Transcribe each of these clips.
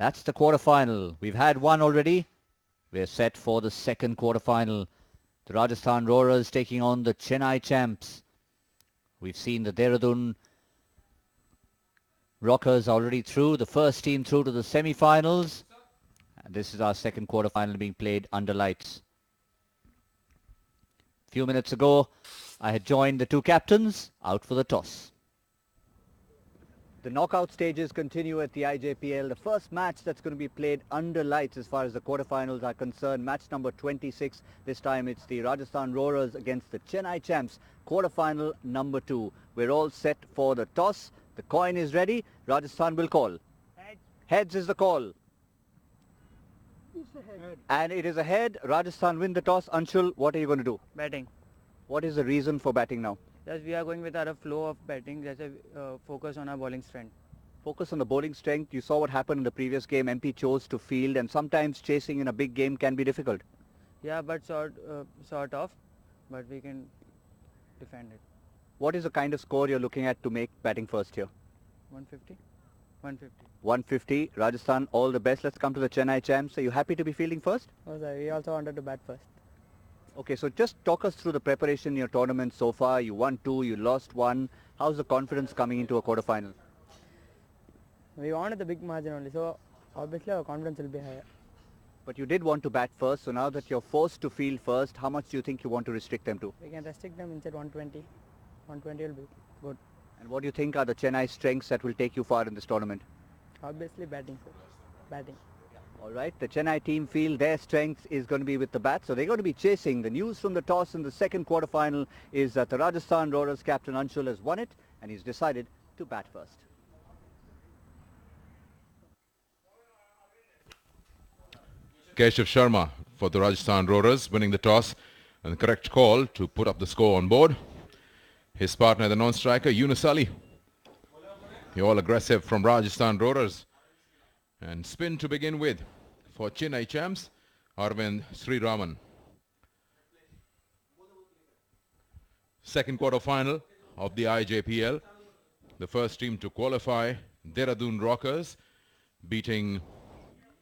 That's the quarterfinal. We've had one already. We're set for the second quarterfinal. The Rajasthan Roarers taking on the Chennai champs. We've seen the Dehradun Rockers already through, the first team through to the semi-finals. And this is our second quarterfinal being played under lights. A few minutes ago, I had joined the two captains out for the toss. The knockout stages continue at the IJPL. The first match that's going to be played under lights as far as the quarterfinals are concerned. Match number 26. This time it's the Rajasthan Roarers against the Chennai champs. Quarterfinal number 2. We're all set for the toss. The coin is ready. Rajasthan will call. Heads. Heads is the call. It's a head. And it is a head. Rajasthan win the toss. Anshul, what are you going to do? Batting. What is the reason for batting now? Yes, we are going with our flow of batting. There's a focus on our bowling strength. Focus on the bowling strength. You saw what happened in the previous game. MP chose to field, and sometimes chasing in a big game can be difficult. Yeah, but sort of. But we can defend it. What is the kind of score you're looking at to make batting first here? 150. 150. 150. Rajasthan, all the best. Let's come to the Chennai champs. Are you happy to be fielding first? Oh, sir, we also wanted to bat first. Okay, so just talk us through the preparation in your tournament so far. You won 2, you lost 1. How's the confidence coming into a quarterfinal? We wanted the big margin only, so obviously our confidence will be higher. But you did want to bat first, so now that you're forced to field first, how much do you think you want to restrict them to? We can restrict them inside 120. 120 will be good. And what do you think are the Chennai strengths that will take you far in this tournament? Obviously batting, sir. Batting. All right, the Chennai team feel their strength is going to be with the bat, so they're going to be chasing. The news from the toss in the second quarterfinal is that the Rajasthan Roarers captain Anshul has won it, and he's decided to bat first. Keshav Sharma for the Rajasthan Roarers winning the toss, and the correct call to put up the score on board. His partner, the non-striker, Yunus Ali. The all-aggressive from Rajasthan Roarers. And spin to begin with for Chennai champs, Arvind Sriraman. Second quarter-final of the IJPL. The first team to qualify, Dehradun Rockers, beating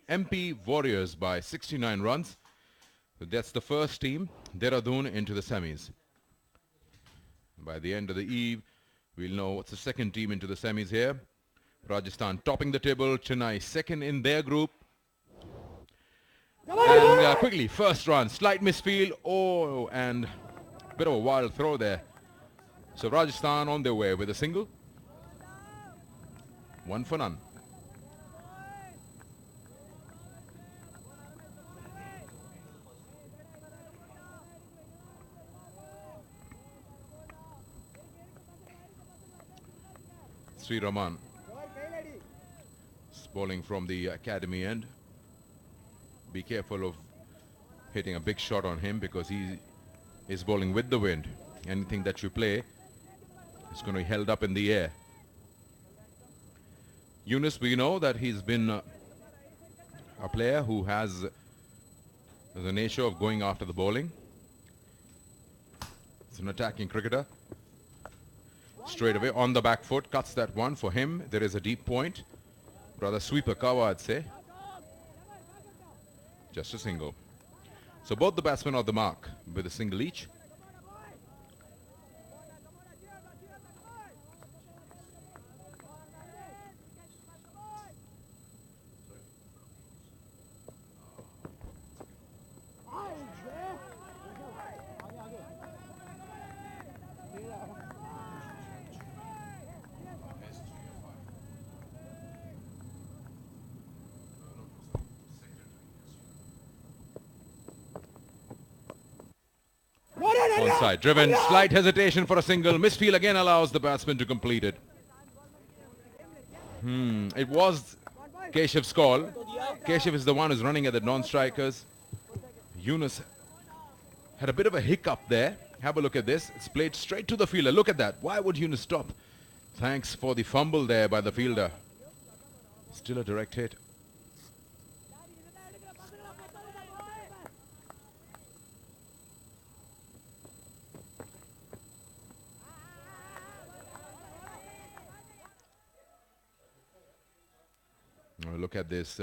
MP Warriors by 69 runs. That's the first team, Dehradun, into the semis. By the end of the eve, we'll know what's the second team into the semis here. Rajasthan topping the table, Chennai second in their group. And quickly, first run, slight misfield. Oh, and a bit of a wild throw there. So Rajasthan on their way with a single. 1 for none. Sri Raman. Bowling from the academy end. Be careful of hitting a big shot on him because he is bowling with the wind. Anything that you play is going to be held up in the air. Yunus, we know that he's been a player who has the nature of going after the bowling. He's an attacking cricketer. Straight away on the back foot, cuts that one. For him, there is a deep point. Rather sweeper cover, I'd say. Just a single. So both the batsmen on the mark with a single each. Onside, driven, slight hesitation for a single. Misfield again allows the batsman to complete it. It was Keshav's call. Keshav is the one who's running at the non-strikers. Yunus had a bit of a hiccup there. Have a look at this. It's played straight to the fielder. Look at that. Why would Yunus stop? Thanks for the fumble there by the fielder. Still a direct hit. Look at this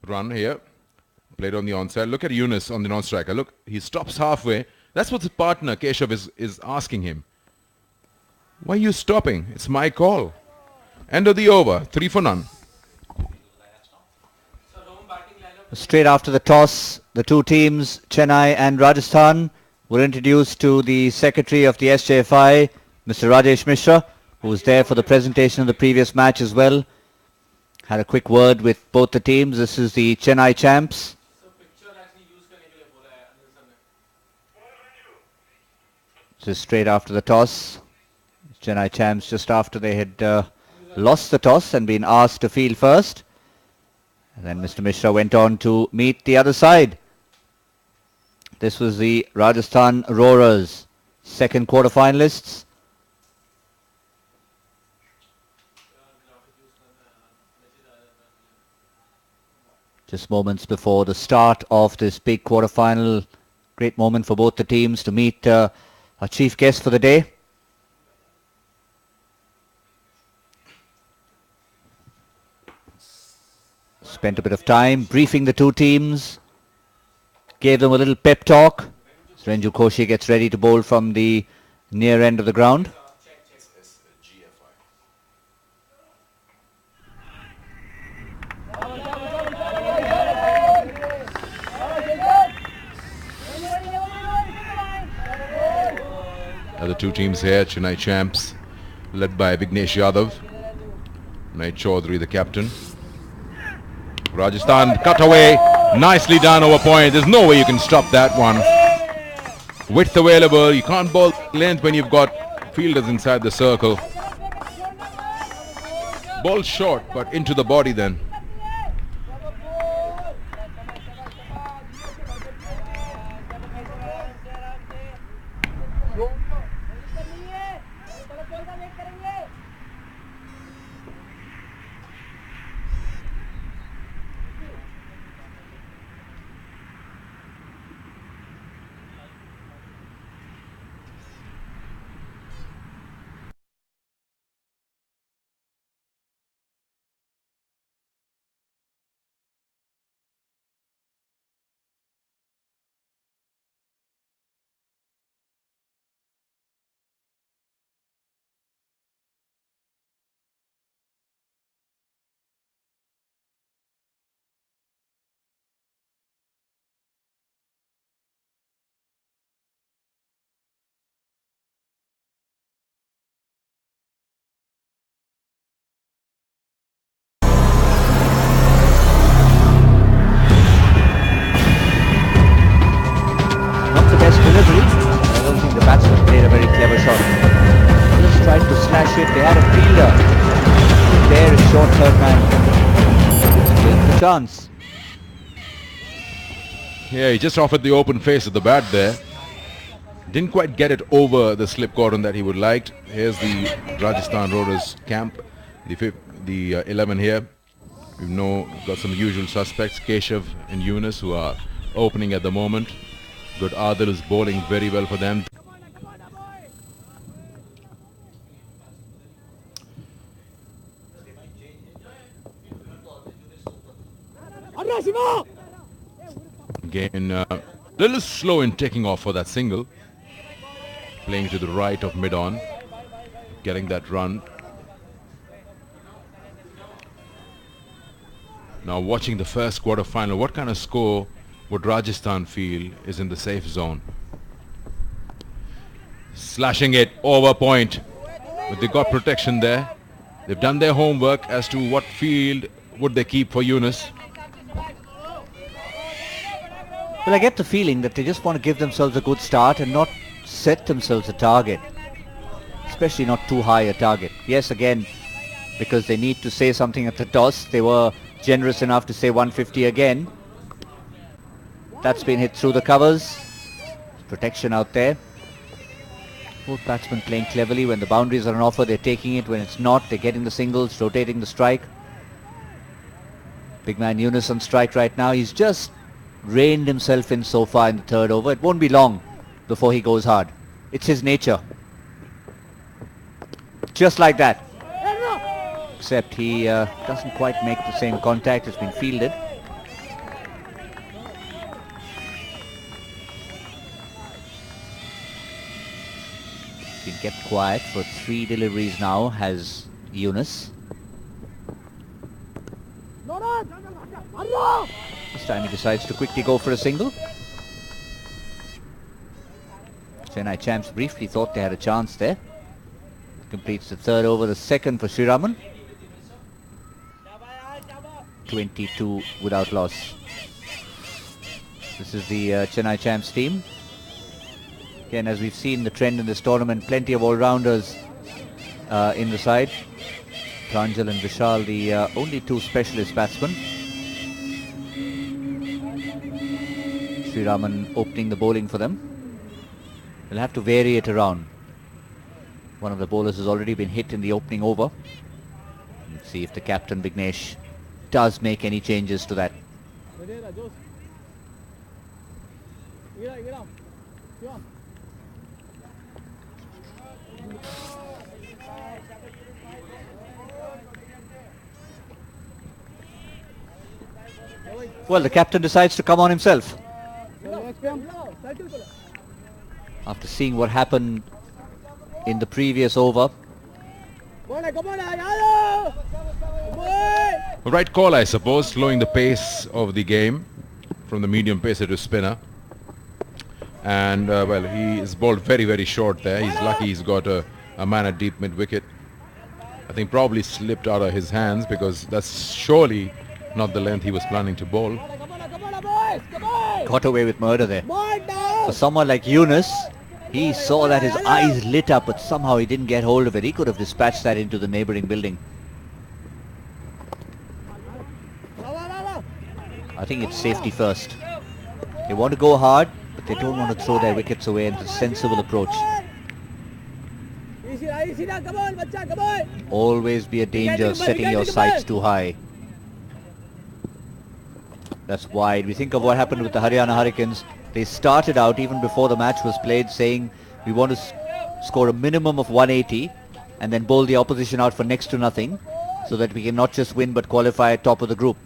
run here. Played on the onside. Look at Yunus on the non-striker. Look, he stops halfway. That's what his partner, Keshav, is asking him. Why are you stopping? It's my call. End of the over. 3 for none. Straight after the toss, the two teams, Chennai and Rajasthan, were introduced to the Secretary of the SJFI, Mr. Rajesh Mishra, who was there for the presentation of the previous match as well. Had a quick word with both the teams. This is the Chennai champs. This is straight after the toss. Chennai champs just after they had lost the toss and been asked to field first. And then Mr. Mishra went on to meet the other side. This was the Rajasthan Roarers, second quarter-finalists. Just moments before the start of this big quarter-final. Great moment for both the teams to meet our chief guest for the day. Spent a bit of time briefing the two teams, gave them a little pep talk. Renju Koshi gets ready to bowl from the near end of the ground. The two teams here, Chennai champs, led by Vignesh Yadav. Nate Chaudhary, the captain. Rajasthan cut away, nicely done over point. There's no way you can stop that one. Width available, you can't bowl length when you've got fielders inside the circle. Ball short, but into the body then. Chance. Yeah, he just offered the open face of the bat there. Didn't quite get it over the slip cordon that he would liked. Here's the Rajasthan Roarers camp, the 11 here. We've got some usual suspects, Keshav and Yunus, who are opening at the moment. Good Adil is bowling very well for them. Again, a little slow in taking off for that single. Playing to the right of mid-on. Getting that run. Now watching the first quarter final, what kind of score would Rajasthan feel is in the safe zone? Slashing it over point. But they got protection there. They've done their homework as to what field would they keep for Yunus. Well, I get the feeling that they just want to give themselves a good start and not set themselves a target. Especially not too high a target. Yes, again, because they need to say something at the toss. They were generous enough to say 150 again. That's been hit through the covers. Protection out there. Both batsmen playing cleverly. When the boundaries are on offer, they're taking it. When it's not, they're getting the singles, rotating the strike. Big man Yunus on strike right now. He's just reined himself in so far in the third over. It won't be long before he goes hard. It's his nature. Just like that. except he doesn't quite make the same contact. It's been fielded. Been kept quiet for 3 deliveries now, has Yunus. This time he decides to quickly go for a single. Chennai champs briefly thought they had a chance there. Completes the third over, the second for Sriraman. 22 without loss. This is the Chennai champs team. Again, as we've seen the trend in this tournament, plenty of all-rounders in the side. Pranjal and Vishal, the only two specialist batsmen. Sriraman opening the bowling for them. They'll have to vary it around. One of the bowlers has already been hit in the opening over. Let's see if the captain Vignesh does make any changes to that. Well, the captain decides to come on himself. After seeing what happened in the previous over. Right call, I suppose, slowing the pace of the game from the medium pacer to spinner. And, well, he is bowled very, very short there. He's lucky he's got a man at deep mid-wicket. I think probably slipped out of his hands because that's surely not the length he was planning to bowl. Got away with murder there. For someone like Yunus, he saw that his eyes lit up, but somehow he didn't get hold of it. He could have dispatched that into the neighbouring building. I think it's safety first. They want to go hard, but they don't want to throw their wickets away, and it's a sensible approach. Always be a danger setting your sights too high. That's wide. We think of what happened with the Haryana Hurricanes. They started out even before the match was played saying we want to score a minimum of 180 and then bowl the opposition out for next to nothing so that we can not just win but qualify at top of the group.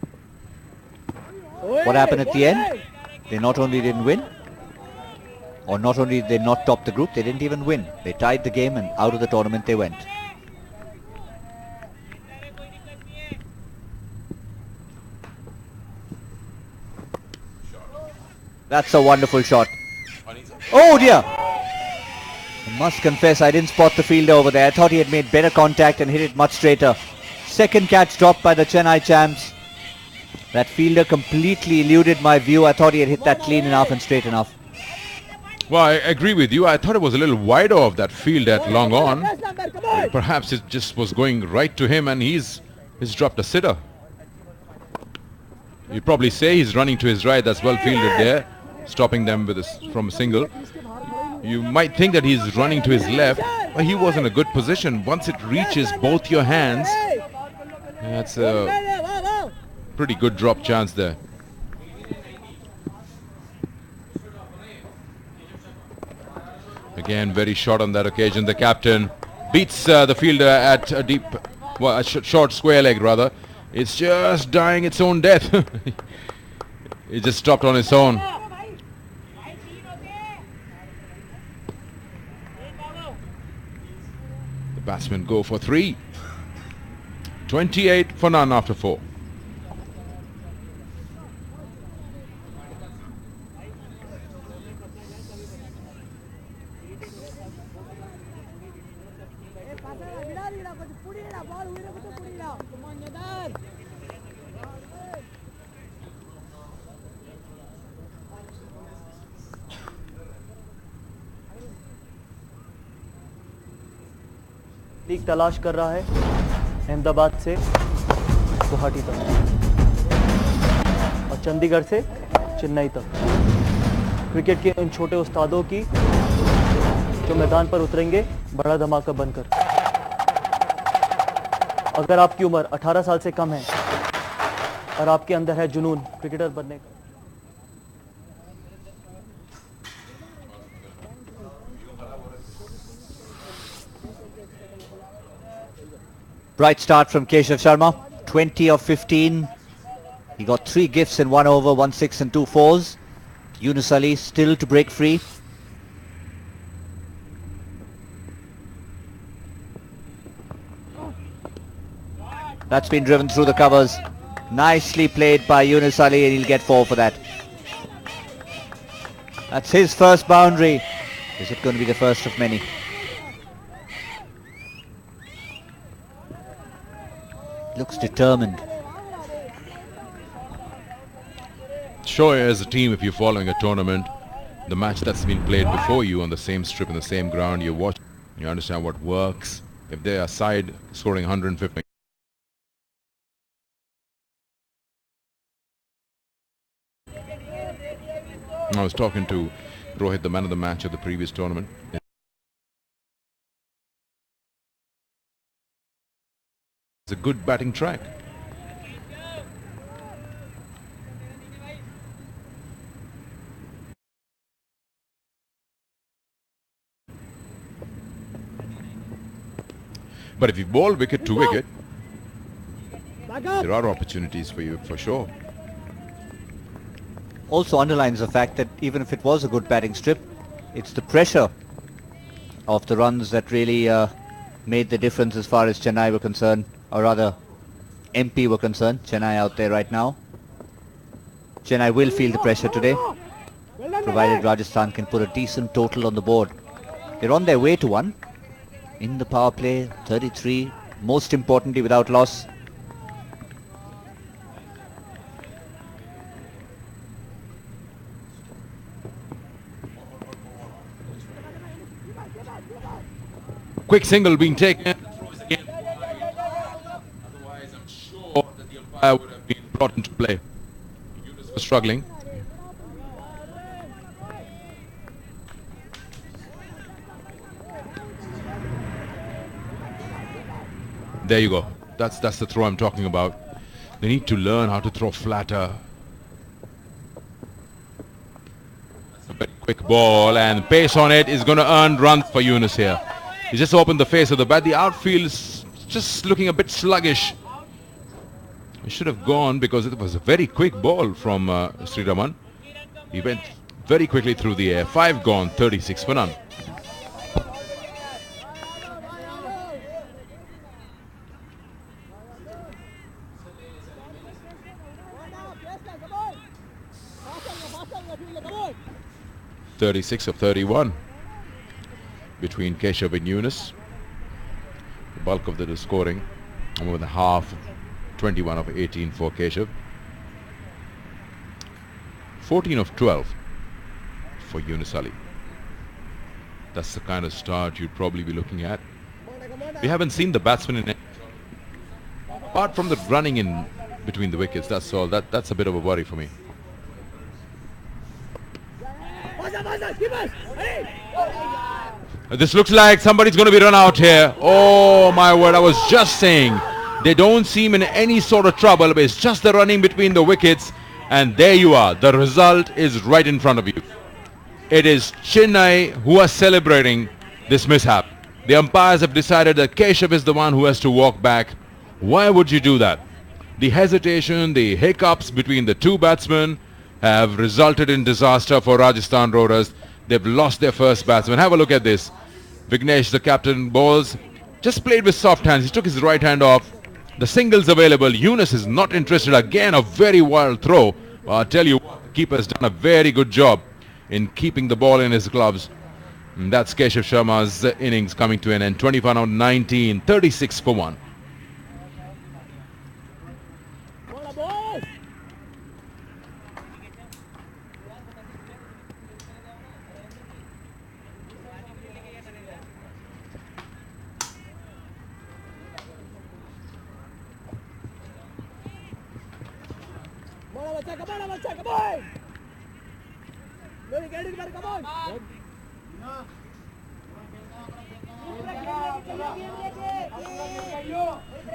What happened at the end? They not only didn't win, or not only did they not top the group, they didn't even win. They tied the game and out of the tournament they went. That's a wonderful shot. Oh dear! I must confess I didn't spot the fielder over there. I thought he had made better contact and hit it much straighter. Second catch dropped by the Chennai champs. That fielder completely eluded my view. I thought he had hit that clean enough and straight enough. Well, I agree with you. I thought it was a little wider of that field at long on. Perhaps it just was going right to him and he's dropped a sitter. You'd probably say he's running to his right. That's well fielded there, stopping them with from a single. You might think that he's running to his left, but he was in a good position. Once it reaches both your hands, that's a pretty good drop chance there. Again, very short on that occasion. The captain beats the fielder at a deep, well, a short square leg rather. It's just dying its own death. It just stopped on its own. The batsmen go for 3. 28 for none after 4. League तलाश कर रहा है अहमदाबाद से गुवाहाटी तक और चंडीगढ़ से चेन्नई तक। Cricket के उन छोटे उस्तादों की जो मैदान पर उतरेंगे बड़ा धमाका बनकर। अगर आपकी उम्र 18 साल से कम है और आपके अंदर है जुनून क्रिकेटर बनने का, Bright start from Keshav Sharma. 20 of 15. He got 3 gifts in 1 over, 1 6 and 2 4s. Yunus Ali still to break free. That's been driven through the covers. Nicely played by Yunus Ali, and he'll get 4 for that. That's his first boundary. Is it going to be the first of many? Looks determined. Sure, as a team, if you're following a tournament, the match that's been played before you on the same strip in the same ground, you watch, you understand what works. If they are side scoring 150. I was talking to Rohit, the man of the match of the previous tournament. It's a good batting track. But if you bowl wicket to wicket, there are opportunities for you for sure. Also underlines the fact that even if it was a good batting strip, it's the pressure of the runs that really made the difference as far as Chennai were concerned, or rather MP were concerned. Chennai out there right now. Chennai will feel the pressure today, provided Rajasthan can put a decent total on the board. They're on their way to one. In the power play, 33, most importantly without loss. Quick single being taken. Otherwise, I'm sure that the umpire would have been brought into play. Yunus was struggling. There you go. That's the throw I'm talking about. They need to learn how to throw flatter. That's a very quick ball, and pace on it is going to earn runs for Yunus here. He just opened the face of the bat. The outfield is just looking a bit sluggish. He should have gone because it was a very quick ball from Sriraman. He went very quickly through the air. 5 gone, 36 for none. (36 of 31) between Keshav and Yunus. The bulk of the scoring, more than half, 21 of 18 for Keshav. 14 of 12 for Yunus Ali. That's the kind of start you'd probably be looking at. We haven't seen the batsman in, apart from the running in between the wickets. That's all. That's a bit of a worry for me. This looks like somebody's going to be run out here. Oh my word, I was just saying, they don't seem in any sort of trouble, but it's just the running between the wickets, and there you are. The result is right in front of you. It is Chennai who are celebrating this mishap. The umpires have decided that Keshav is the one who has to walk back. Why would you do that? The hesitation, the hiccups between the two batsmen have resulted in disaster for Rajasthan Royals. They've lost their first batsman. Have a look at this. Vignesh, the captain, bowls. Just played with soft hands. He took his right hand off. The single's available. Yunus is not interested. Again, a very wild throw. I'll tell you what, the keeper's done a very good job in keeping the ball in his gloves. And that's Keshav Sharma's innings coming to an end. 25 out of 19, 36 for 1.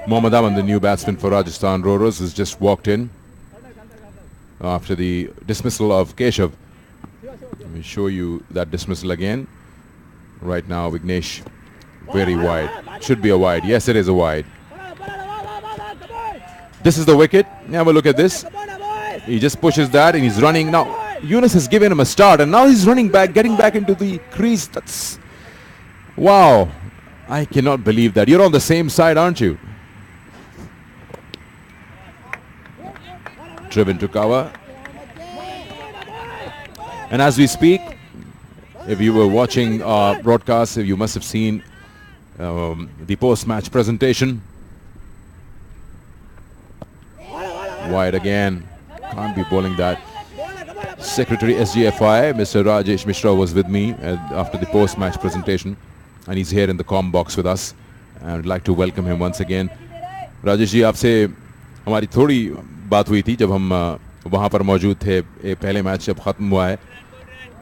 Mohammad Aman, the new batsman for Rajasthan Royals, has just walked in after the dismissal of Keshav. Let me show you that dismissal again. Right now, Vignesh, very wide. Should be a wide. Yes, it is a wide. This is the wicket. Have a look at this. He just pushes that and he's running. Now, Yunus has given him a start and now he's running back, getting back into the crease. That's... Wow. I cannot believe that. You're on the same side, aren't you? Driven to cover. And as we speak, if you were watching our broadcast, you must have seen the post-match presentation. Wide again. Can't be bowling that. Secretary SGFI, Mr. Rajesh Mishra, was with me after the post-match presentation. And he's here in the comm box with us. And I'd like to welcome him once again. Rajesh ji, आपसे हमारी थोड़ी बात हुई थी जब हम वहाँ पर मौजूद थे. ये पहले मैच जब ख़त्म हुआ है.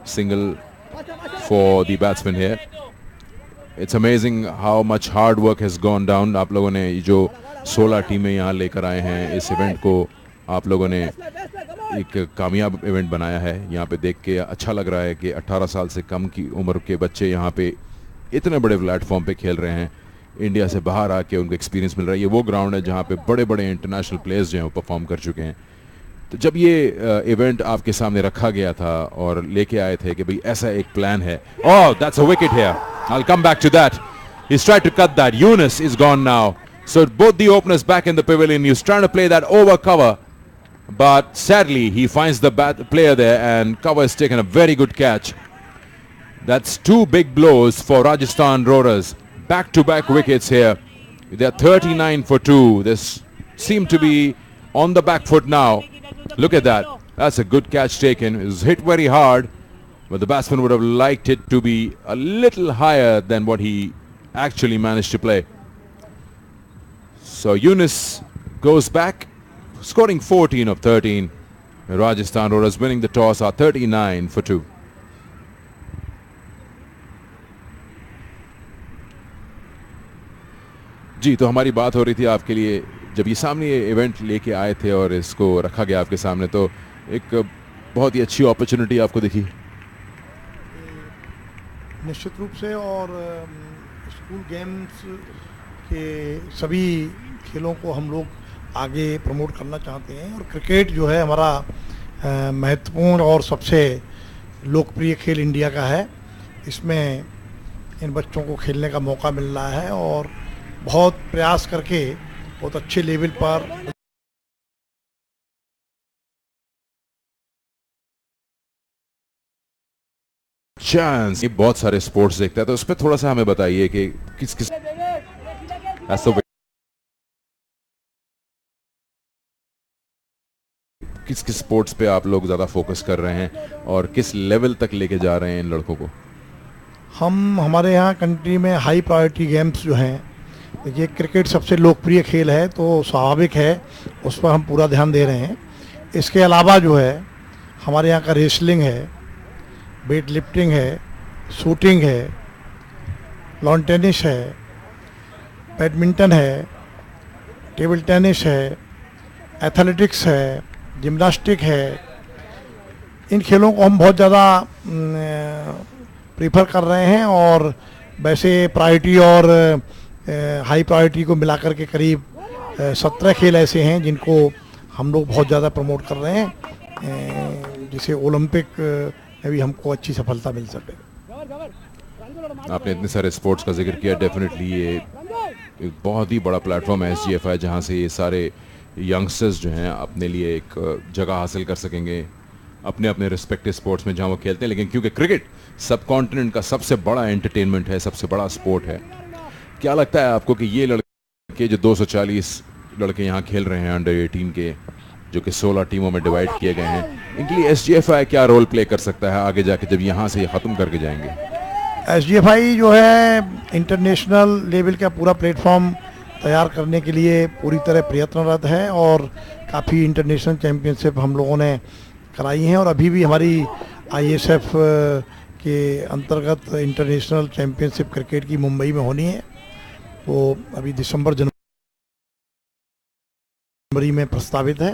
Single for the batsman here. It's amazing how much hard work has gone down. आप लोगों ने जो 16 टीमें यहाँ लेकर आए हैं, इस इवेंट को आप लोगों ने एक कामयाब इवेंट बनाया है. यहाँ पे देख के अच्छा लग रहा है कि 18 साल से कम की उम्र के बच्चे यहाँ पे इतने बड़े प्लेटफॉर्म पे खेल रहे हैं. इंडिया से बाहर आके उनको एक्सपीरियंस मिल रहा है. ये वो ग्राउंड है जहाँ पे बड़े बड़े इंटरनेशनल प्लेयर्स जो हैं वो परफॉर्म कर चुके हैं. तो जब ये इवेंट आपके सामने रखा गया था और लेके आए थे कि भाई ऐसा एक प्लान है. Oh, that's a wicket here. I will come back to that. He is tried to cut that. Yunus is gone now. So both the openers back in the pavilion. He's trying to play that over cover, but sadly he finds the player there and cover has taken a very good catch. That's two big blows for Rajasthan Roarers. Back-to-back wickets here. They're 39 for 2. They seem to be on the back foot now. Look at that. That's a good catch taken. It was hit very hard, but the batsman would have liked it to be a little higher than what he actually managed to play. So Yunus goes back, scoring 14 of 13. Rajasthan Roarers winning the toss are 39 for 2. जी, तो हमारी बात हो रही थी आपके लिए जब ये सामने ये इवेंट लेके आए थे और इसको रखा गया आपके सामने, तो एक बहुत ही अच्छी अपॉर्चुनिटी आपको दिखी. निश्चित रूप से, और स्कूल गेम्स के सभी खेलों को हम लोग आगे प्रमोट करना चाहते हैं, और क्रिकेट जो है हमारा महत्वपूर्ण और सबसे लोकप्रिय खेल इंडिया का है. इसमें इन बच्चों को खेलने का मौका मिल रहा है और बहुत प्रयास करके बहुत अच्छे लेवल पर चांस. बहुत सारे स्पोर्ट्स देखता है, तो उस पर थोड़ा सा हमें बताइए कि किस किस किस स्पोर्ट्स पे आप लोग ज़्यादा फोकस कर रहे हैं और किस लेवल तक लेके जा रहे हैं इन लड़कों को. हम हमारे यहाँ कंट्री में हाई प्रायोरिटी गेम्स जो हैं, देखिए क्रिकेट सबसे लोकप्रिय खेल है तो स्वाभाविक है उस पर हम पूरा ध्यान दे रहे हैं. इसके अलावा जो है हमारे यहाँ का रेसलिंग है, वेट लिफ्टिंग है, शूटिंग है, लॉन टेनिस है, बैडमिंटन है, टेबल टेनिस है, एथलेटिक्स है, जिम्नास्टिक है. इन खेलों को हम बहुत ज़्यादा प्रीफर कर रहे हैं, और वैसे प्रायोरिटी और हाई प्रायोरिटी को मिलाकर के करीब 17 खेल ऐसे हैं जिनको हम लोग बहुत ज़्यादा प्रमोट कर रहे हैं, जिसे ओलंपिक में भी हमको अच्छी सफलता मिल सके. आपने इतने सारे स्पोर्ट्स का जिक्र किया. डेफिनेटली ये एक बहुत ही बड़ा प्लेटफॉर्म है SGFI, जहाँ से ये सारे यंगस्टर्स जो हैं अपने लिए एक जगह हासिल कर सकेंगे अपने अपने रिस्पेक्टिव स्पोर्ट्स में जहाँ वो खेलते हैं. लेकिन क्योंकि क्रिकेट सब कॉन्टिनेंट का सबसे बड़ा एंटरटेनमेंट है, सबसे बड़ा स्पोर्ट है, क्या लगता है आपको कि ये लड़के जो 240 लड़के यहाँ खेल रहे हैं अंडर 18 के, जो कि 16 टीमों में डिवाइड किए गए हैं, इनके लिए SGFI क्या रोल प्ले कर सकता है आगे जाके जब यहाँ से ये ख़त्म करके जाएंगे? SGFI जो है इंटरनेशनल लेवल का पूरा प्लेटफॉर्म तैयार करने के लिए पूरी तरह प्रयत्नरत है, और काफ़ी इंटरनेशनल चैम्पियनशिप हम लोगों ने कराई हैं, और अभी भी हमारी ISF के अंतर्गत इंटरनेशनल चैम्पियनशिप क्रिकेट की मुंबई में होनी है. वो अभी दिसंबर जनवरी में प्रस्तावित है.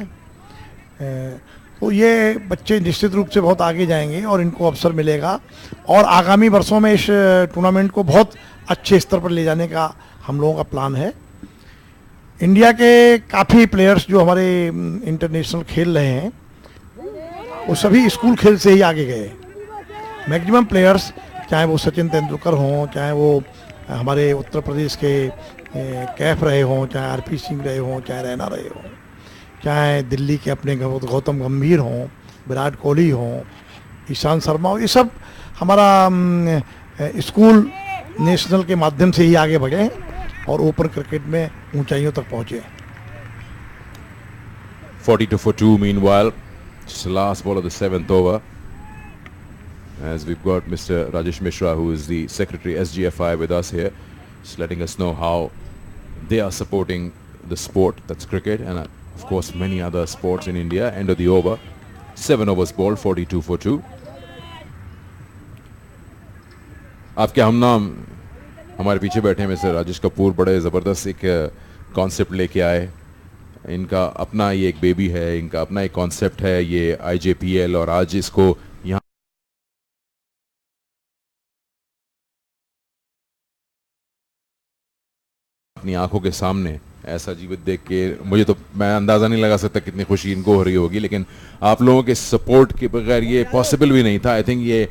तो ये बच्चे निश्चित रूप से बहुत आगे जाएंगे और इनको अवसर मिलेगा, और आगामी वर्षों में इस टूर्नामेंट को बहुत अच्छे स्तर पर ले जाने का हम लोगों का प्लान है. इंडिया के काफ़ी प्लेयर्स जो हमारे इंटरनेशनल खेल रहे हैं वो सभी स्कूल खेल से ही आगे गए। मैक्सिमम प्लेयर्स, चाहे वो सचिन तेंदुलकर हों, चाहे वो हमारे उत्तर प्रदेश के कैफ रहे हों, चाहे आरपी सिंह रहे हों, चाहे रैना रहे हों, चाहे दिल्ली के अपने गौतम गंभीर हों, विराट कोहली हों, ईशांत शर्मा हो, ये सब हमारा स्कूल नेशनल के माध्यम से ही आगे बढ़े और ओपन क्रिकेट में ऊंचाइयों तक पहुंचे। 42 meanwhile, just the last ball of the 7th over. As we've got Mr. Rajesh Mishra, who is the Secretary SGFI with us here, just letting us know how they are supporting the sport, that's cricket, and of course many other sports in India. End of the over, 7 overs ball, 42 for 2. आपके हम नाम हमारे पीछे बैठे हैं mister Rajesh Kapoor, बड़े ज़बरदस्त एक कॉन्सेप्ट लेके आए। इनका अपना ये एक बेबी है, इनका अपना एक कॉन्सेप्ट है ये IJPL, और आज इसको यहाँ अपनी आंखों के सामने ऐसा जीवित देख के मुझे तो मैं अंदाज़ा नहीं लगा सकता कितनी खुशी इनको हो रही होगी, लेकिन आप लोगों के सपोर्ट के बगैर ये पॉसिबल भी नहीं था। आई थिंक ये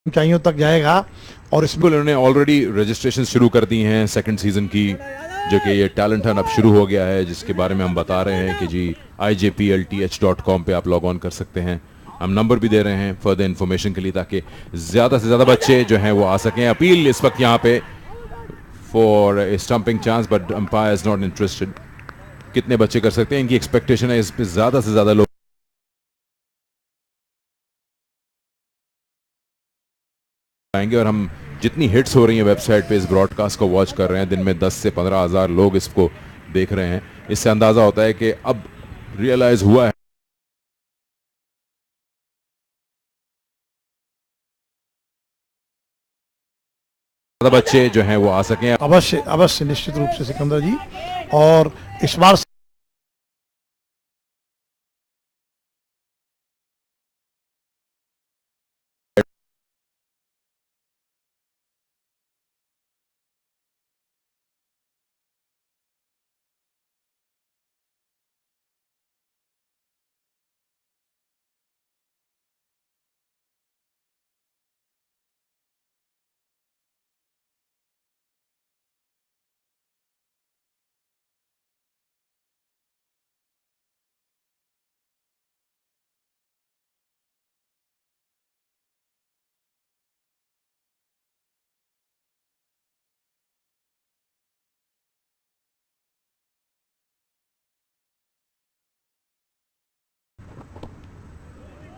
ऊंचाइयों तक जाएगा। और इसमें उन्होंने ऑलरेडी रजिस्ट्रेशन शुरू कर दी हैं सेकंड सीजन की, जो कि ये टैलेंट हंट अब शुरू हो गया है, जिसके बारे में हम बता रहे हैं कि जी IJPLTH.com पे आप लॉग ऑन कर सकते हैं। हम नंबर भी दे रहे हैं फर्दर इन्फॉर्मेशन के लिए, ताकि ज़्यादा से ज़्यादा बच्चे जो हैं वो आ सकें। अपील इस वक्त यहाँ पे for a stumping chance, but umpire is not interested. कितने बच्चे कर सकते हैं, इनकी एक्सपेक्टेशन है इस पर ज़्यादा से ज़्यादा लोग आएंगे। और हम जितनी हिट्स हो रही हैं वेबसाइट पे इस ब्रॉडकास्ट को वॉच कर रहे हैं, दिन में 10 से 15 हज़ार लोग इसको देख रहे हैं, इससे अंदाज़ा होता है कि अब रियलाइज हुआ है बच्चे जो हैं वो आ सकें। अवश्य अवश्य निश्चित रूप से सिकंदर जी, और इस बार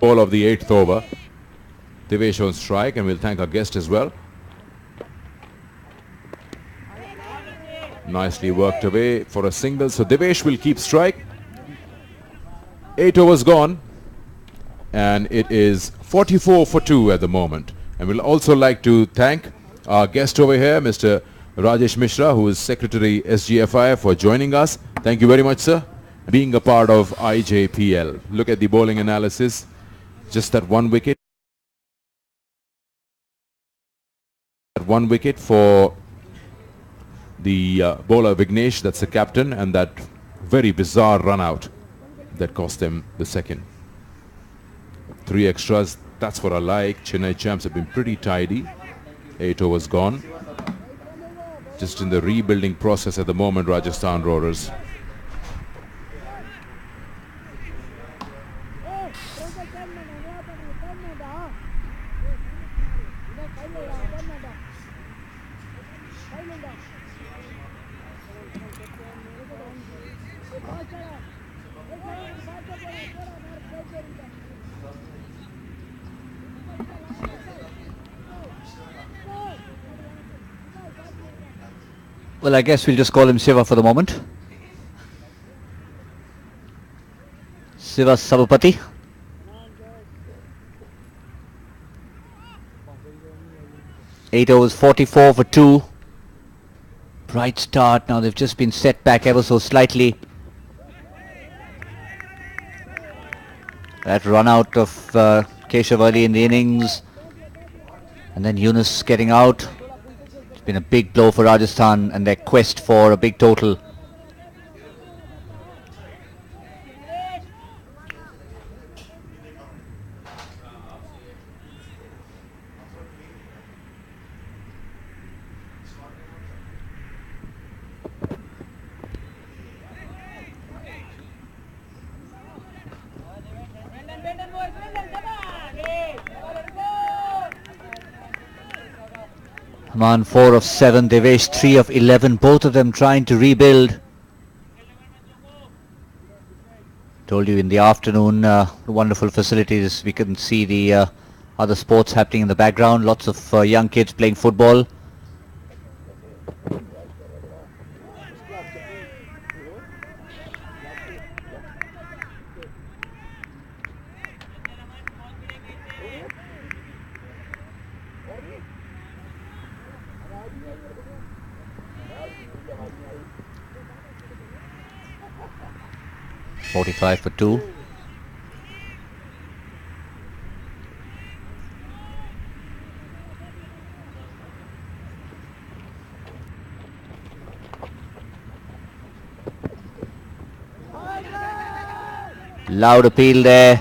ball of the 8th over. Devesh on strike, and we'll thank our guest as well. Nicely worked away for a single, so Devesh will keep strike. 8 overs gone, and it is 44 for 2 at the moment. And we'll also like to thank our guest over here, Mr. Rajesh Mishra, who is Secretary SGFI, for joining us. Thank you very much, sir, being a part of IJPL. Look at the bowling analysis. Just that one wicket. One wicket for the bowler Vignesh, that's the captain, and that very bizarre run out that cost them the second. 3 extras, that's what I like. Chennai champs have been pretty tidy. 8 overs gone. Just in the rebuilding process at the moment, Rajasthan Roarers. Well, I guess we'll just call him Shiva for the moment. Shiva Sabapati. Eight overs, 44 for 2. Bright start. Now they've just been set back ever so slightly. That run out of Keshav early in the innings. And then Yunus getting out. It's been a big blow for Rajasthan and their quest for a big total. Haman 4 of 7, Devesh 3 of 11, both of them trying to rebuild. Told you in the afternoon, wonderful facilities. We can see the other sports happening in the background. Lots of young kids playing football. .45 for 2. Loud appeal there.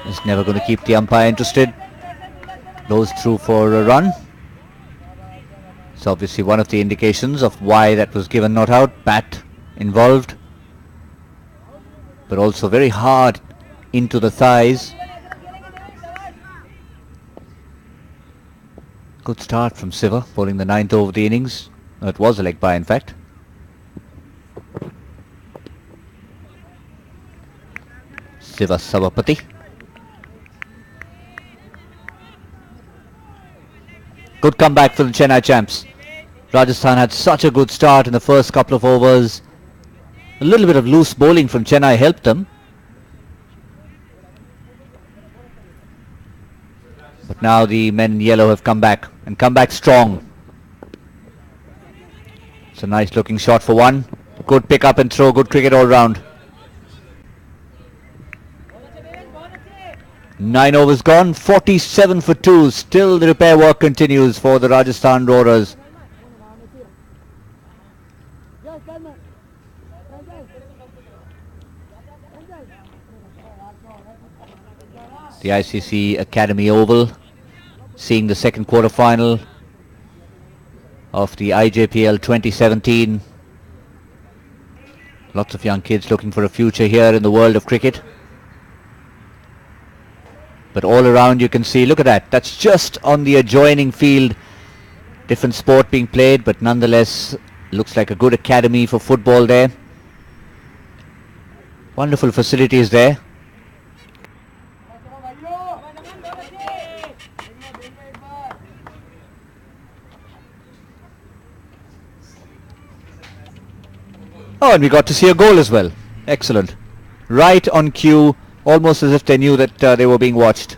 It's never going to keep the umpire interested. Goes through for a run. It's obviously one of the indications of why that was given not out. Bat involved, but also very hard into the thighs. Good start from Shiva, bowling the 9th over the innings. No, it was a leg by, in fact. Shiva Sabapati. Good comeback for the Chennai champs. Rajasthan had such a good start in the first couple of overs. A little bit of loose bowling from Chennai helped them. But now the men in yellow have come back, and come back strong. It's a nice looking shot for one. Good pick up and throw, good cricket all round. 9 overs gone, 47 for 2. Still the repair work continues for the Rajasthan Roarers. The ICC Academy Oval, seeing the second quarter final of the IJPL 2017. Lots of young kids looking for a future here in the world of cricket. But all around you can see, look at that, that's just on the adjoining field. Different sport being played, but nonetheless looks like a good academy for football there. Wonderful facilities there. Oh, and we got to see a goal as well. Excellent. Right on cue, almost as if they knew that they were being watched.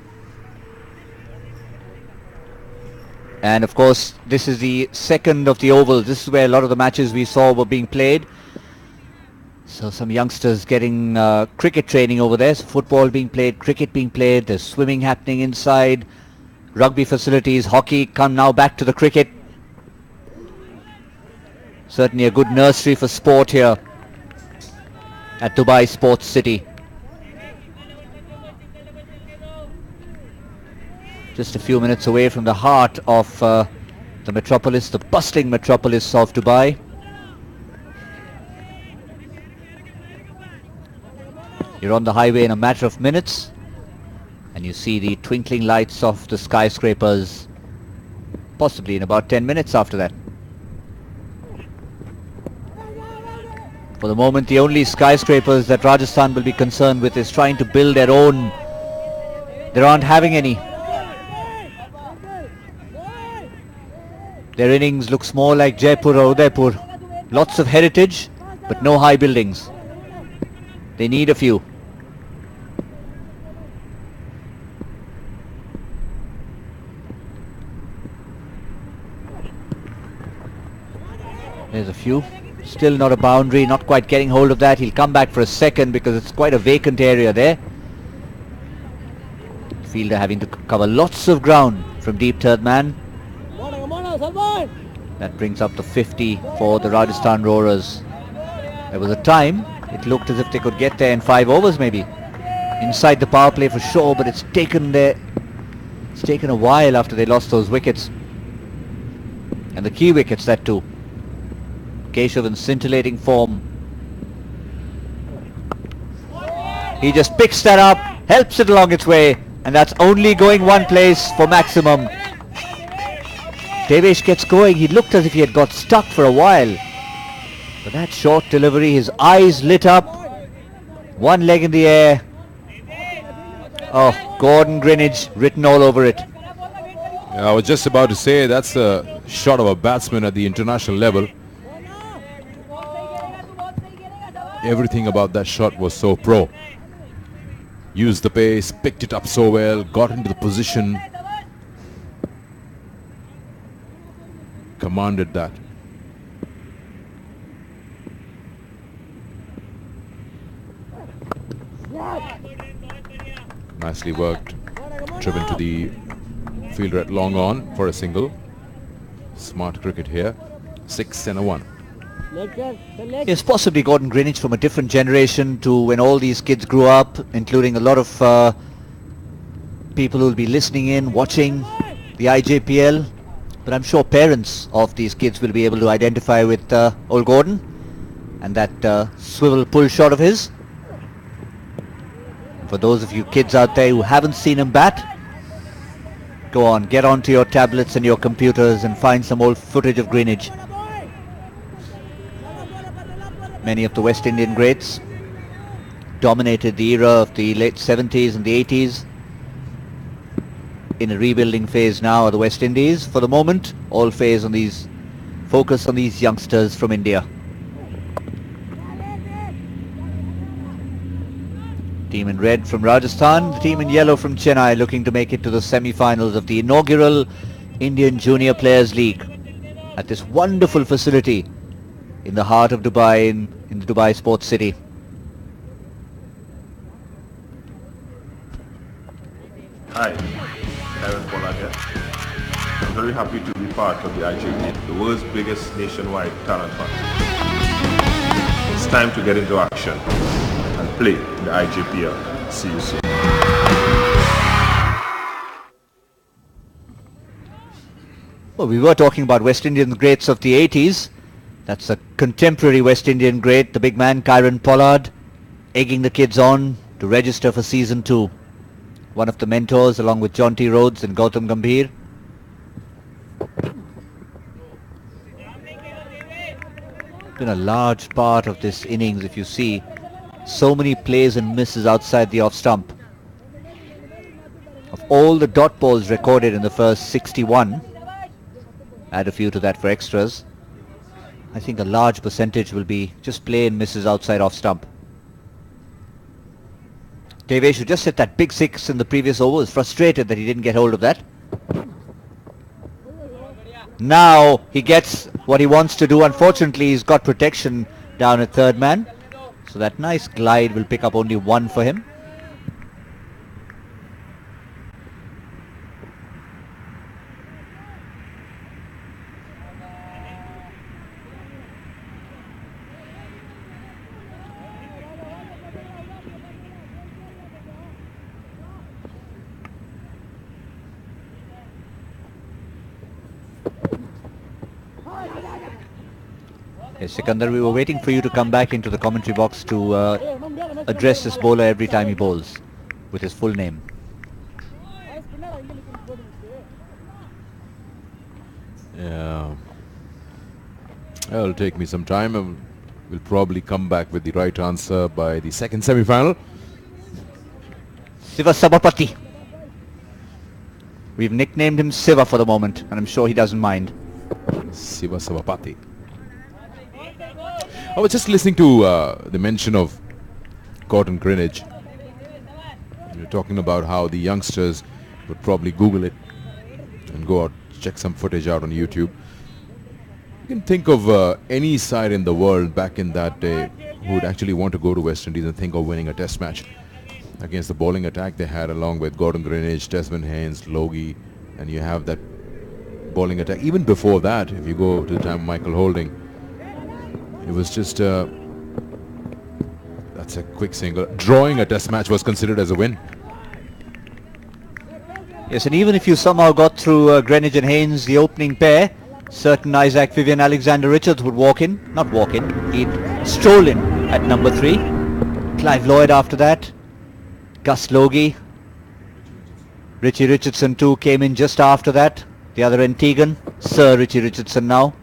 And of course, this is the second of the oval. This is where a lot of the matches we saw were being played. So some youngsters getting cricket training over there. So football being played, cricket being played, there's swimming happening inside, rugby facilities, hockey. Come now back to the cricket. Certainly a good nursery for sport here at Dubai Sports City. Just a few minutes away from the heart of the metropolis, the bustling metropolis of Dubai. You're on the highway in a matter of minutes, and you see the twinkling lights of the skyscrapers possibly in about 10 minutes after that. For the moment, the only skyscrapers that Rajasthan will be concerned with is trying to build their own. They aren't having any. Their innings looks more like Jaipur or Udaipur. Lots of heritage, but no high buildings. They need a few. There's a few. Still not a boundary, not quite getting hold of that. He'll come back for a second because it's quite a vacant area there. Fielder having to cover lots of ground from deep third man. That brings up the 50 for the Rajasthan Roarers. There was a time it looked as if they could get there in 5 overs maybe. Inside the power play for sure, but it's taken a while after they lost those wickets. And the key wickets, that too. Keshav in scintillating form. He just picks that up, helps it along its way, and that's only going one place for maximum. Devesh gets going. He looked as if he had got stuck for a while. But that short delivery, his eyes lit up. One leg in the air. Oh, Gordon Greenidge written all over it. Yeah, I was just about to say that's a shot of a batsman at the international level. Everything about that shot was so pro. Used the pace, picked it up so well, got into the position. Commanded that. Nicely worked. Driven to the fielder at long on for a single. Smart cricket here. 6 and a 1. Yes, possibly Gordon Greenidge from a different generation to when all these kids grew up, including a lot of people who will be listening in, watching the IJPL. But I'm sure parents of these kids will be able to identify with old Gordon and that swivel pull shot of his. For those of you kids out there who haven't seen him bat, go on, get onto your tablets and your computers and find some old footage of Greenidge. Many of the West Indian greats dominated the era of the late 70s and the 80s. In a rebuilding phase now of the West Indies. For the moment, all focus on these youngsters from India. Team in red from Rajasthan, the team in yellow from Chennai looking to make it to the semi-finals of the inaugural Indian Junior Players League at this wonderful facility in the heart of Dubai, in the Dubai Sports City. Hi, Aaron Pollard here. I'm very happy to be part of the IJPL, the world's biggest nationwide talent hunt. It's time to get into action and play in the IJPL. See you soon. Well, we were talking about West Indian greats of the 80s. That's a contemporary West Indian great, the big man Kieron Pollard, egging the kids on to register for season 2. One of the mentors along with John T. Rhodes and Gautam Gambhir. Been a large part of this innings, if you see. So many plays and misses outside the off stump. Of all the dot balls recorded in the first 61, add a few to that for extras, I think a large percentage will be just play and misses outside off stump. Devesh, who just hit that big 6 in the previous over, was frustrated that he didn't get hold of that. Now he gets what he wants to do. Unfortunately, he's got protection down at third man. So that nice glide will pick up only 1 for him. Yes, Sikandar, we were waiting for you to come back into the commentary box to address this bowler every time he bowls with his full name. Yeah, it'll take me some time. We'll probably come back with the right answer by the second semi-final. Siva Sabapati. We've nicknamed him Siva for the moment, and I'm sure he doesn't mind. Siva Savapati. I was just listening to the mention of Gordon Greenidge. You're talking about how the youngsters would probably Google it and go out, check some footage out on YouTube. You can think of any side in the world back in that day who would actually want to go to West Indies and think of winning a test match against the bowling attack they had, along with Gordon Greenidge, Desmond Haynes, Logie, and you have that bowling attack. Even before that, if you go to the time of Michael Holding, it was just that's a quick single. Drawing a test match was considered as a win. Yes, and even if you somehow got through Greenidge and Haynes, the opening pair, certain Isaac Vivian Alexander Richards would not walk in, he'd stroll in at number 3. Clive Lloyd after that, Gus Logie, Richie Richardson too came in just after that, the other Antigan, Sir Richie Richardson now.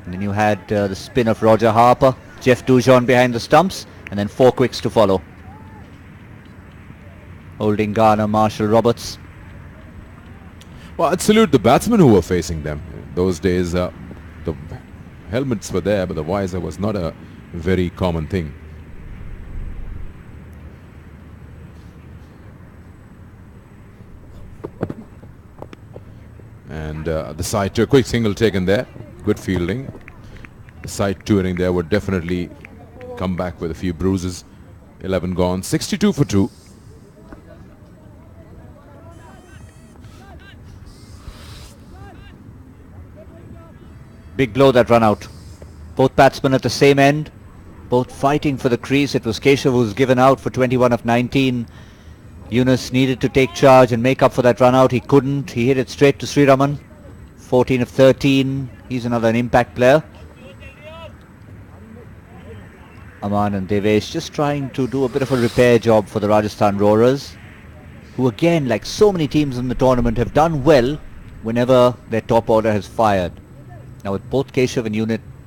And then you had the spin of Roger Harper, Jeff Dujon behind the stumps, and then 4 quicks to follow. Holding, Garner, Marshall, Roberts. Well, I'd salute the batsmen who were facing them. Those days, the helmets were there, but the visor was not a very common thing. And the side to a quick single taken there. Good fielding. The side touring there would definitely come back with a few bruises. 11 gone. 62 for 2. Big blow, that run out. Both batsmen at the same end, both fighting for the crease. It was Keshav who was given out for 21 of 19. Yunus needed to take charge and make up for that run out. He couldn't. He hit it straight to Sri Raman. 14 of 13. He's another impact player. Aman and Devesh just trying to do a bit of a repair job for the Rajasthan Roarers, who again, like so many teams in the tournament, have done well whenever their top order has fired. Now with both Keshav and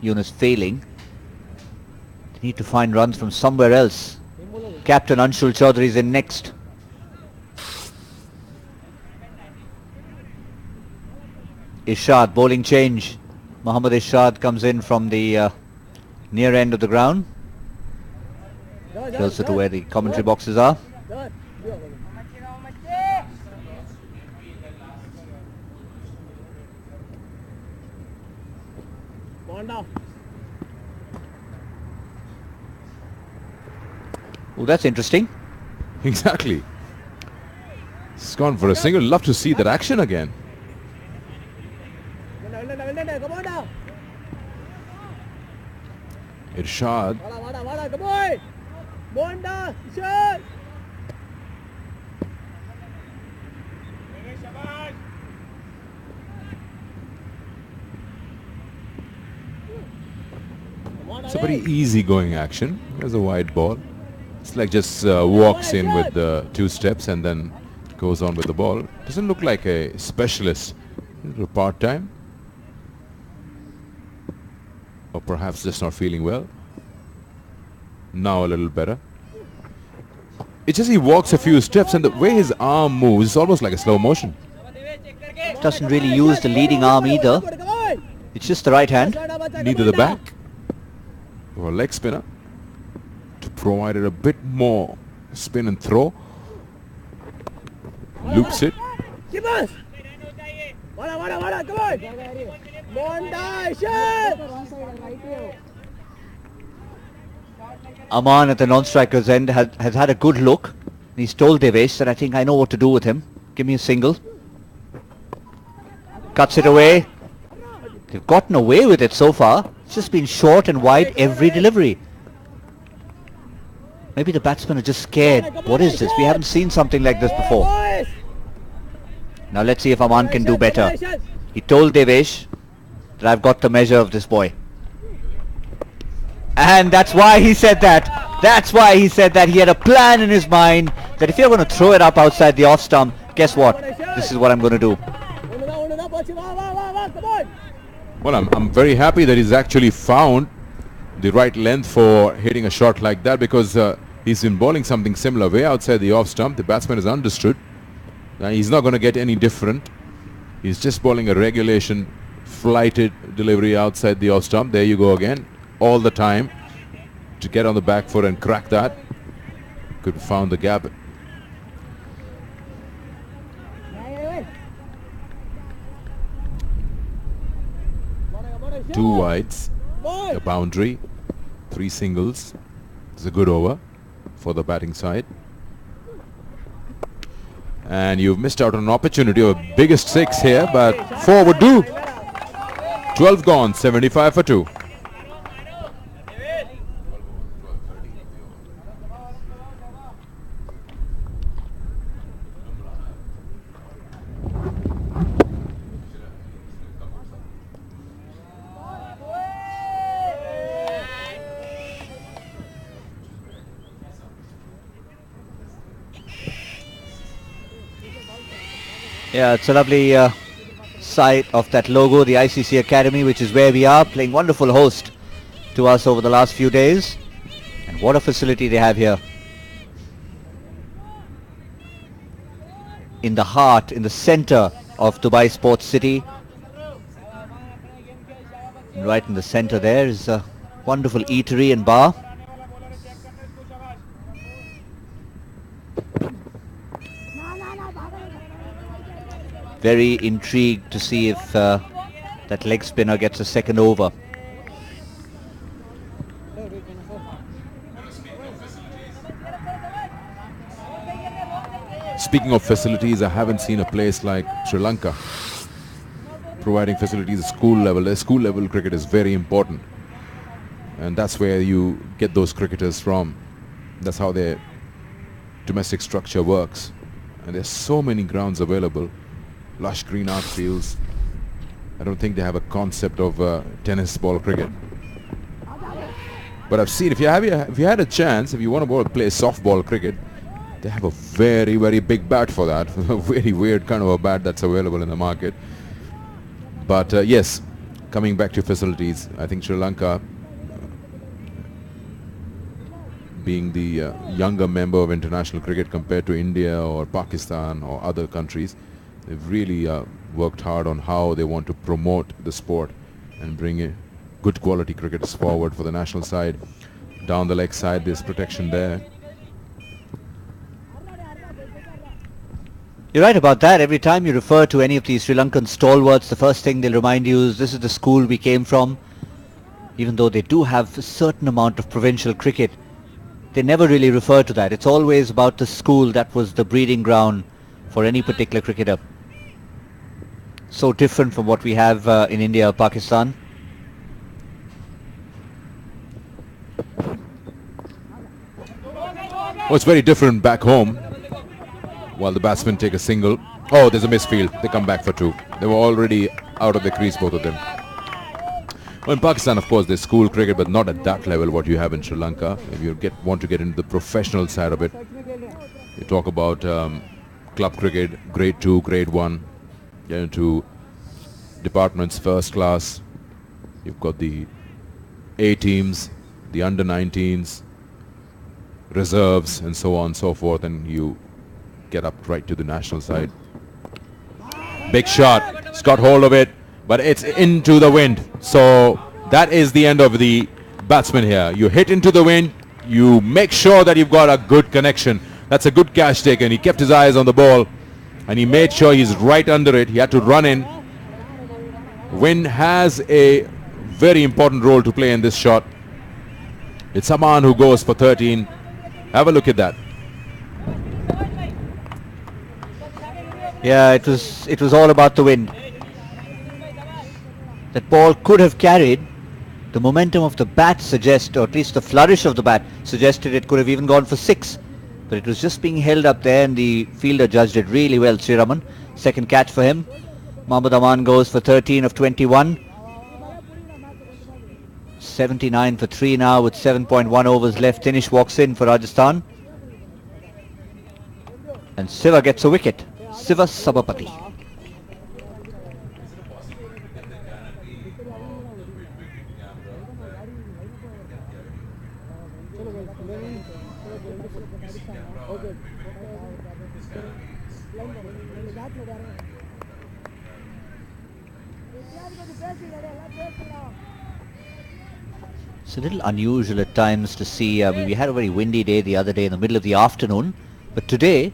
Yunus failing, they need to find runs from somewhere else. Captain Anshul Chaudhary is in next. Irshad, bowling change. Mohammad Irshad comes in from the near end of the ground, closer to where the commentary boxes are. Oh, that's interesting. Exactly. It's gone for a single. Love to see that action again. Irshad. It's a very easy-going action. There's a wide ball. It's like just walks in with the 2 steps and then goes on with the ball. Doesn't look like a specialist. A little part-time. Or perhaps just not feeling well. Now a little better. It's just he walks a few steps and the way his arm moves is almost like a slow motion. Doesn't really use the leading arm either. It's just the right hand. Neither the back or leg spinner to provide it a bit more spin and throw. Loops it. Aman at the non-striker's end has had a good look. He's told Devesh that I think I know what to do with him. Give me a single. Cuts it away. They've gotten away with it so far. It's just been short and wide every delivery. Maybe the batsmen are just scared. What is this? We haven't seen something like this before. Now let's see if Aman can do better. He told Devesh that I've got the measure of this boy. And that's why he said that. That's why he said that. He had a plan in his mind that if you're going to throw it up outside the off stump, guess what? This is what I'm going to do. Well, I'm very happy that he's actually found the right length for hitting a shot like that, because he's been bowling something similar way outside the off stump. The batsman is understood. He's not going to get any different. He's just bowling a regulation flighted delivery outside the off stump. There you go again. All the time to get on the back foot and crack that. Could have found the gap. Two wides, a boundary, 3 singles. It's a good over for the batting side. And you've missed out on an opportunity of a biggest 6 here, but 4 would do. 12 gone, 75 for 2. Yeah, it's a lovely sight of that logo, the ICC Academy, which is where we are, playing wonderful host to us over the last few days. And what a facility they have here. In the heart, in the center of Dubai Sports City. And right in the center there is a wonderful eatery and bar. Very intrigued to see if that leg spinner gets a second over. Speaking of facilities, I haven't seen a place like Sri Lanka providing facilities at school level. The school level cricket is very important, and that's where you get those cricketers from. That's how their domestic structure works, and there's so many grounds available. Lush green outfields. I don't think they have a concept of tennis ball cricket. But I've seen, if you had a chance, if you want to play softball cricket, they have a very, very big bat for that. A very weird kind of a bat that's available in the market. But yes, coming back to facilities, I think Sri Lanka, being the younger member of international cricket compared to India or Pakistan or other countries, they've really worked hard on how they want to promote the sport and bring in good quality cricketers forward for the national side. Down the leg side, there's protection there. You're right about that. Every time you refer to any of these Sri Lankan stalwarts, the first thing they'll remind you is this is the school we came from. Even though they do have a certain amount of provincial cricket, they never really refer to that. It's always about the school that was the breeding ground for any particular cricketer. So different from what we have in India or Pakistan. Oh, it's very different back home. While the batsmen take a single. Oh, there's a misfield. They come back for 2. They were already out of the crease, both of them. Well, in Pakistan, of course, there's school cricket, but not at that level what you have in Sri Lanka. If you want to get into the professional side of it, you talk about club cricket, grade 2, grade 1, get into departments, first class. You've got the A teams, the under 19s, reserves, and so on and so forth, and you get up right to the national side. Big shot. It's got hold of it, but it's into the wind. So that is the end of the batsman here. You hit into the wind. You make sure that you've got a good connection. That's a good catch taken. He kept his eyes on the ball, and he made sure he's right under it. He had to run in. Wind has a very important role to play in this shot. It's Aman who goes for 13. Have a look at that. Yeah, it was all about the wind. That ball could have carried. The momentum of the bat suggests, or at least the flourish of the bat suggested it could have even gone for 6. But it was just being held up there, and the fielder judged it really well, Sri Raman. Second catch for him. Mohammad Aman goes for 13 of 21. 79 for 3 now with 7.1 overs left. Tinish walks in for Rajasthan. And Siva gets a wicket. Siva Sabapati. It's a little unusual at times to see. We had a very windy day the other day in the middle of the afternoon, but today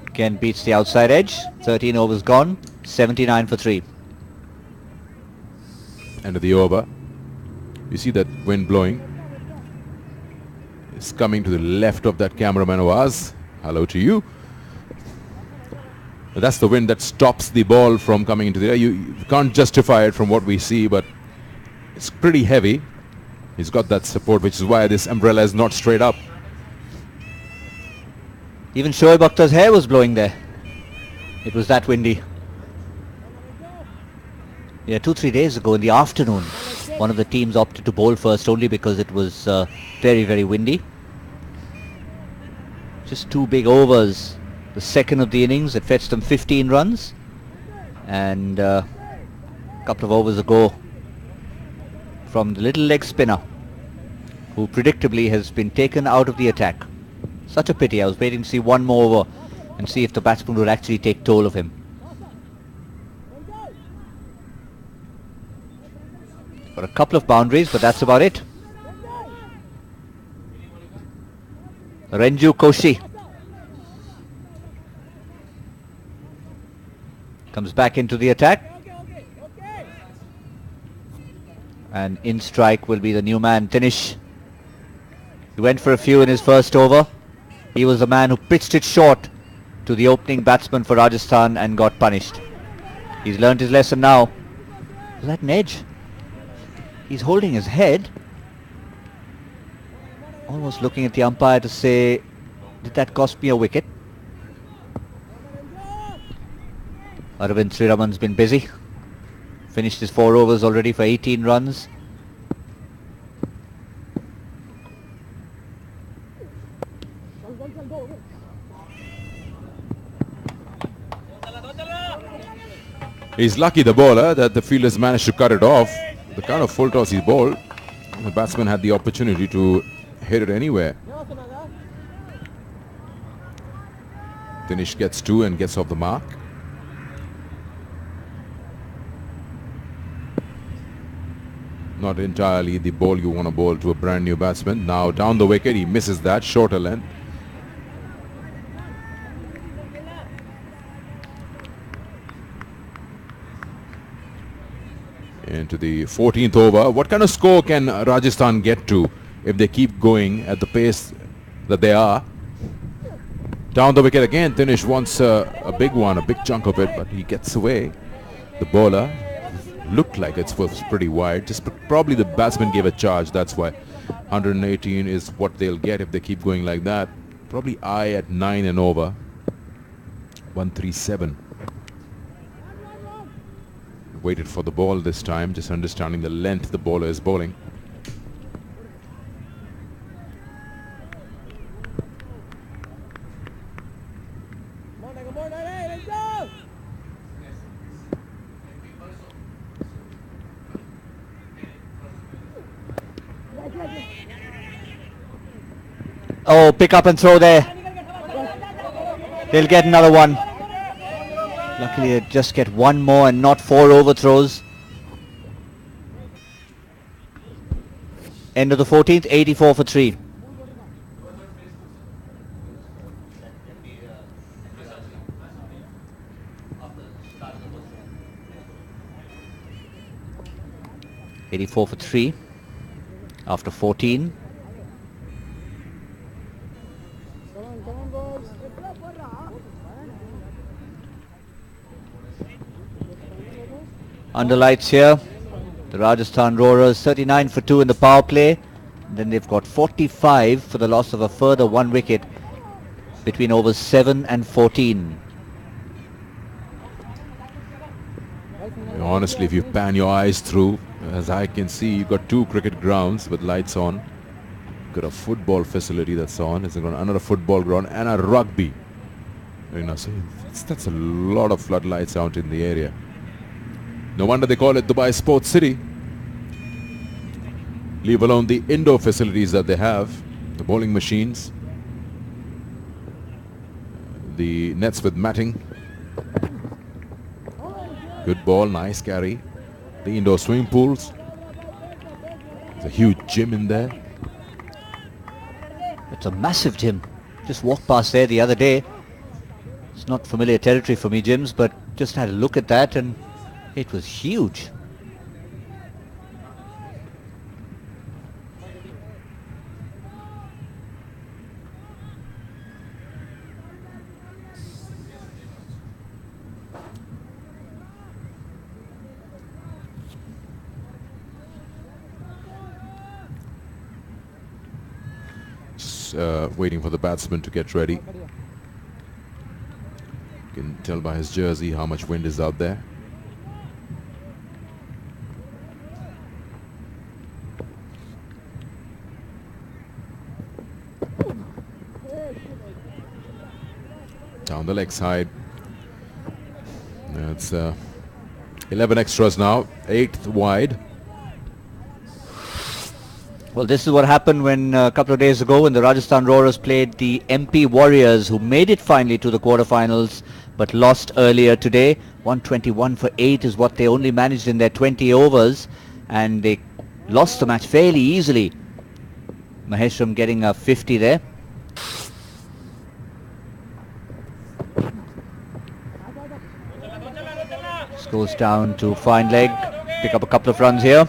again beats the outside edge. 13 overs gone, 79 for 3. End of the over. You see that wind blowing. It's coming to the left of that cameraman of ours. Hello to you. That's the wind that stops the ball from coming into the air. You can't justify it from what we see, but it's pretty heavy. He's got that support, which is why this umbrella is not straight up. Even Shoaib Akhtar's hair was blowing there. It was that windy. Yeah, 2-3 days ago in the afternoon, one of the teams opted to bowl first only because it was very, very windy. Just 2 big overs. The second of the innings, it fetched them 15 runs. And a couple of overs ago from the little leg spinner, who predictably has been taken out of the attack. Such a pity. I was waiting to see one more over and see if the batsman would actually take toll of him. Got a couple of boundaries, but that's about it. Renju Koshi comes back into the attack. And in strike will be the new man, Dinesh. He went for a few in his first over. He was the man who pitched it short to the opening batsman for Rajasthan and got punished. He's learnt his lesson now. Was that an edge? He's holding his head, almost looking at the umpire to say, did that cost me a wicket? Arvind Sriraman's been busy. Finished his 4 overs already for 18 runs. He's lucky, the bowler, that the fielders managed to cut it off. The kind of full toss he bowled, the batsman had the opportunity to hit it anywhere. Dinesh gets 2 and gets off the mark. Not entirely the ball you want to bowl to a brand new batsman. Now down the wicket, he misses that, shorter length. Into the 14th over. What kind of score can Rajasthan get to if they keep going at the pace that they are? Down the wicket again. Dinesh wants a big one, a big chunk of it, but he gets away. The bowler looked like it was pretty wide. Just probably the batsman gave a charge. That's why 118 is what they'll get if they keep going like that. Probably I at 9 and over. 137. Waited for the ball this time, just understanding the length the bowler is bowling. Oh, pick up and throw there. They'll get another one. Luckily they just get one more and not 4 overthrows. End of the 14th, 84 for 3. ...84 for 3 after 14. Under lights here, the Rajasthan Roarers 39 for 2 in the power play. And then they've got 45 for the loss of a further 1 wicket between overs 7 and 14. Honestly, if you pan your eyes through, as I can see, you've got 2 cricket grounds with lights on. You've got a football facility that's on. It's got another football ground and a rugby. You know, so that's a lot of floodlights out in the area. No wonder they call it Dubai Sports City. leave alone the indoor facilities that they have, the bowling machines, the nets with matting. Good ball, nice carry. The indoor swimming pools. There's a huge gym in there. It's a massive gym. Just walked past there the other day. It's not familiar territory for me, gyms, but just had a look at that and it was huge. Waiting for the batsman to get ready. You can tell by his jersey how much wind is out there. Down the leg side. That's 11 extras now, 8th wide. Well, this is what happened when a couple of days ago when the Rajasthan Roarers played the MP Warriors, who made it finally to the quarterfinals but lost earlier today. 121 for 8 is what they only managed in their 20 overs, and they lost the match fairly easily. Maheshram getting a 50 there. This goes down to fine leg, pick up a couple of runs here.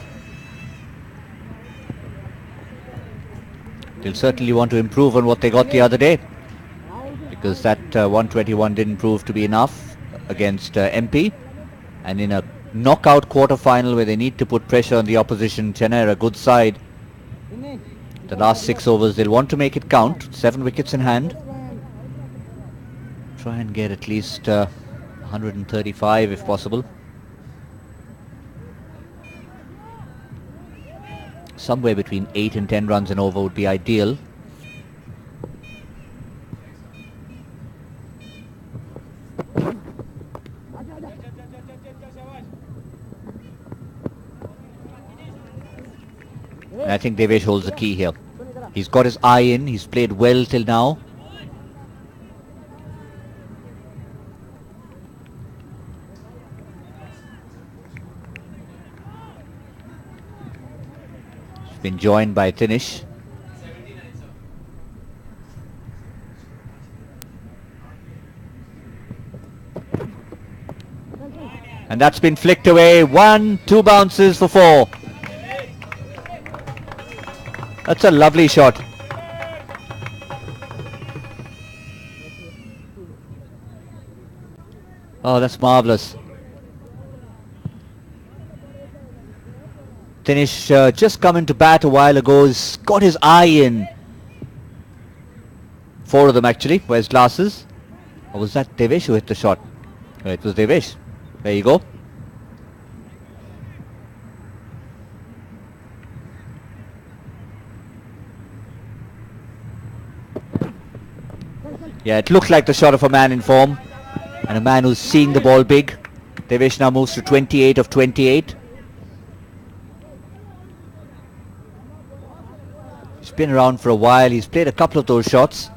They'll certainly want to improve on what they got the other day, because that 121 didn't prove to be enough against MP. And in a knockout quarter-final where they need to put pressure on the opposition, Chennai are a good side. The last 6 overs they'll want to make it count. 7 wickets in hand. Try and get at least 135 if possible. Somewhere between 8 and 10 runs an over would be ideal. And I think Devesh holds the key here. He's got his eye in, he's played well till now. Been joined by Tinish. And that's been flicked away. 1, 2 bounces for 4. That's a lovely shot. Oh, that's marvellous. Tinish just come into bat a while ago. He's got his eye in. 4 of them actually. Where's glasses? Or was that Devesh who hit the shot? It was Devesh. There you go. Yeah, it looked like the shot of a man in form and a man who's seeing the ball big. Devesh now moves to 28 of 28. He's been around for a while. He's played a couple of those shots.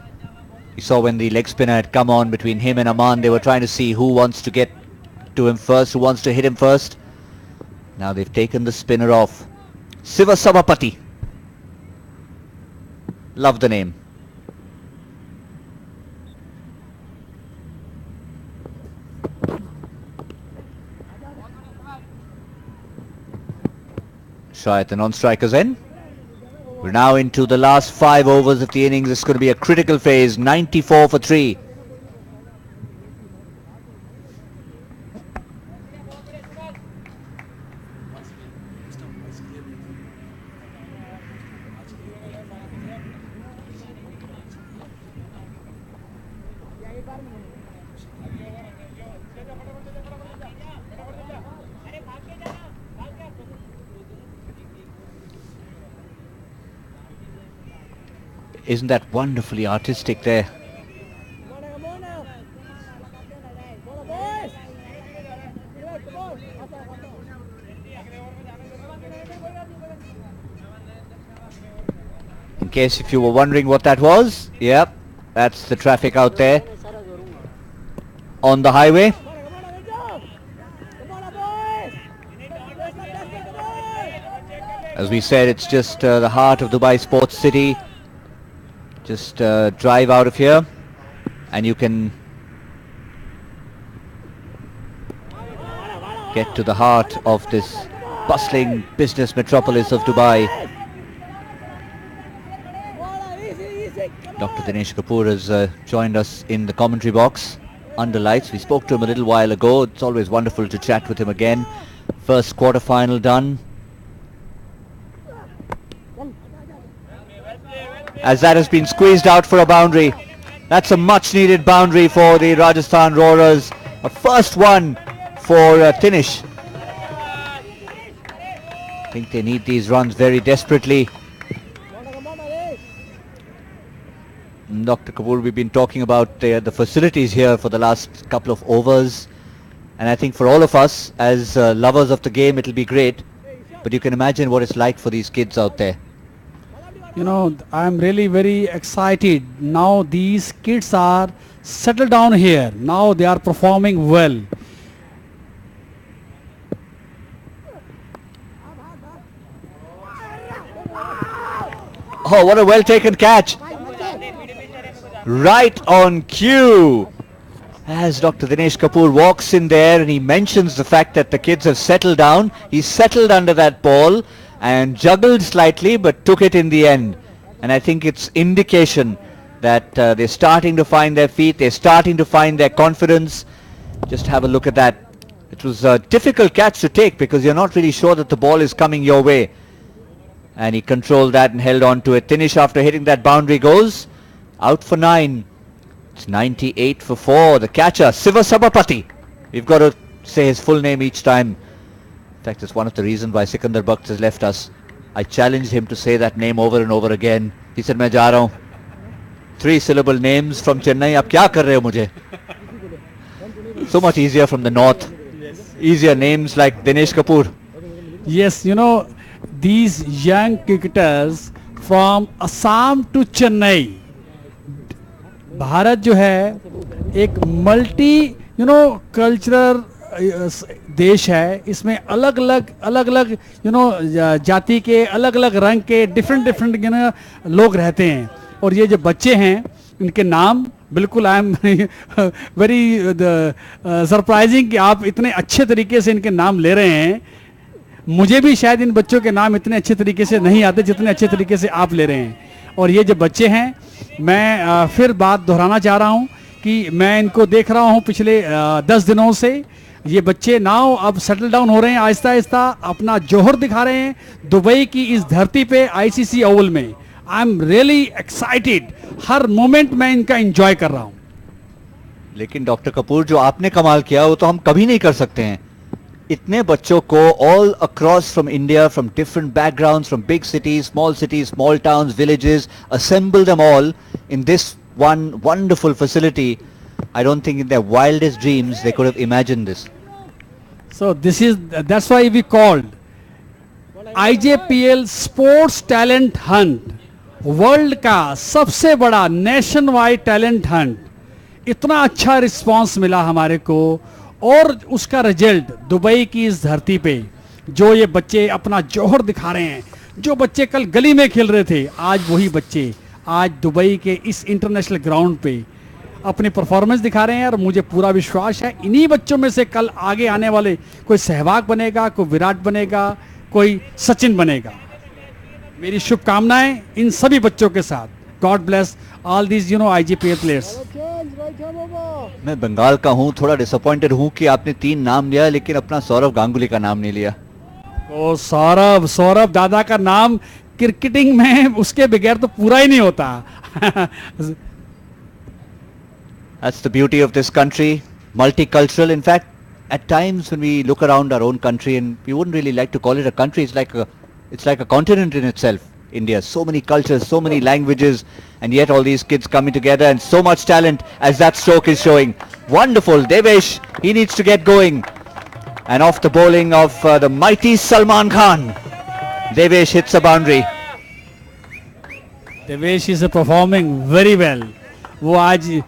You saw when the leg spinner had come on between him and Aman, they were trying to see who wants to get to him first, who wants to hit him first. Now they've taken the spinner off. Siva Sabapati. Love the name. Try at the non-strikers end. We're now into the last 5 overs of the innings. It's going to be a critical phase. 94 for 3. Isn't that wonderfully artistic there? case if you were wondering what that was, yep, that's the traffic out there on the highway. As we said, it's just the heart of Dubai Sports City. Just drive out of here and you can get to the heart of this bustling business metropolis of Dubai. Dr. Dinesh Kapoor has joined us in the commentary box under lights. We spoke to him a little while ago. It's always wonderful to chat with him again. First quarter-final done. As that has been squeezed out for a boundary. That's a much-needed boundary for the Rajasthan Roarers. A first one for Dinesh. I think they need these runs very desperately. Dr. Kapoor, we've been talking about the facilities here for the last couple of overs, and I think for all of us as lovers of the game it'll be great, but you can imagine what it's like for these kids out there. You know, I'm really very excited. Now these kids are settled down here. Now they are performing well. Oh, what a well taken catch. Right on cue. As Dr. Dinesh Kapoor walks in there and he mentions the fact that the kids have settled down. He settled under that ball and juggled slightly but took it in the end. And I think it's indication that they're starting to find their feet. They're starting to find their confidence. Just have a look at that. It was a difficult catch to take because you're not really sure that the ball is coming your way. And he controlled that and held on to it. Dinesh, after hitting that boundary, goes out for 9. It's 98 for 4. The catcher, Siva Sabapati. We've got to say his full name each time. In fact, it's one of the reasons why Sikandar Bakht has left us. I challenged him to say that name over and over again. He said, "मैं जा रहा हूँ." 3-syllable names from Chennai. आप क्या कर रहे हो मुझे? So much easier from the north. Easier names like Dinesh Kapoor. Yes, you know, these young cricketers from Assam to Chennai. Bharat जो है एक मल्टी कल्चरल देश है. इसमें अलग अलग जाति के अलग अलग रंग के डिफरेंट लोग रहते हैं. और ये जो बच्चे हैं इनके नाम बिल्कुल आई एम वेरी सरप्राइजिंग कि आप इतने अच्छे तरीके से इनके नाम ले रहे हैं. मुझे भी शायद इन बच्चों के नाम इतने अच्छे तरीके से नहीं आते जितने अच्छे तरीके से आप ले रहे हैं. और ये जो बच्चे हैं, मैं फिर बात दोहराना चाह रहा हूं कि मैं इनको देख रहा हूं पिछले 10 दिनों से. ये बच्चे नाउ अब सेटल डाउन हो रहे हैं, आहिस्ता आहिस्ता अपना जौहर दिखा रहे हैं दुबई की इस धरती पे आईसीसी ओवल में. I am really excited. Her moment मैं इनका एंजॉय कर रहा हूं. लेकिन डॉक्टर कपूर, जो आपने कमाल किया वो तो हम कभी नहीं कर सकते हैं. इतने बच्चों को all across from India, from different backgrounds, from big cities, small towns, villages, assemble them all in this one wonderful facility. I don't think in their wildest dreams they could have imagined this. So that's why we called IJPL Sports Talent Hunt. World का सबसे बड़ा nation wide talent Hunt. इतना अच्छा response मिला हमारे को और उसका रिजल्ट दुबई की इस धरती पे जो ये बच्चे अपना जौहर दिखा रहे हैं. जो बच्चे कल गली में खेल रहे थे, आज वही बच्चे आज दुबई के इस इंटरनेशनल ग्राउंड पे अपनी परफॉर्मेंस दिखा रहे हैं. और मुझे पूरा विश्वास है इन्हीं बच्चों में से कल आगे आने वाले कोई सहवाग बनेगा, कोई विराट बनेगा, कोई सचिन बनेगा. मेरी शुभकामनाएं इन सभी बच्चों के साथ. God bless all these IJPL players. मैं बंगाल का हूं, थोड़ा डिसअपॉइंटेड हूं कि आपने 3 नाम लिया लेकिन अपना सौरव गांगुली का नाम नहीं लिया. ओ सौरभ दादा का नाम क्रिकेटिंग में उसके बगैर तो पूरा ही नहीं होता. That's the beauty of this country, multicultural. In fact, at times when we look around our own country, and we wouldn't really like to call it a country, it's like a continent in itself. India, so many cultures, so many languages, and yet all these kids coming together and so much talent as that stroke is showing. Wonderful. Devesh, he needs to get going. And off the bowling of the mighty Salman Khan. Devesh hits a boundary. Devesh is performing very well. वो आज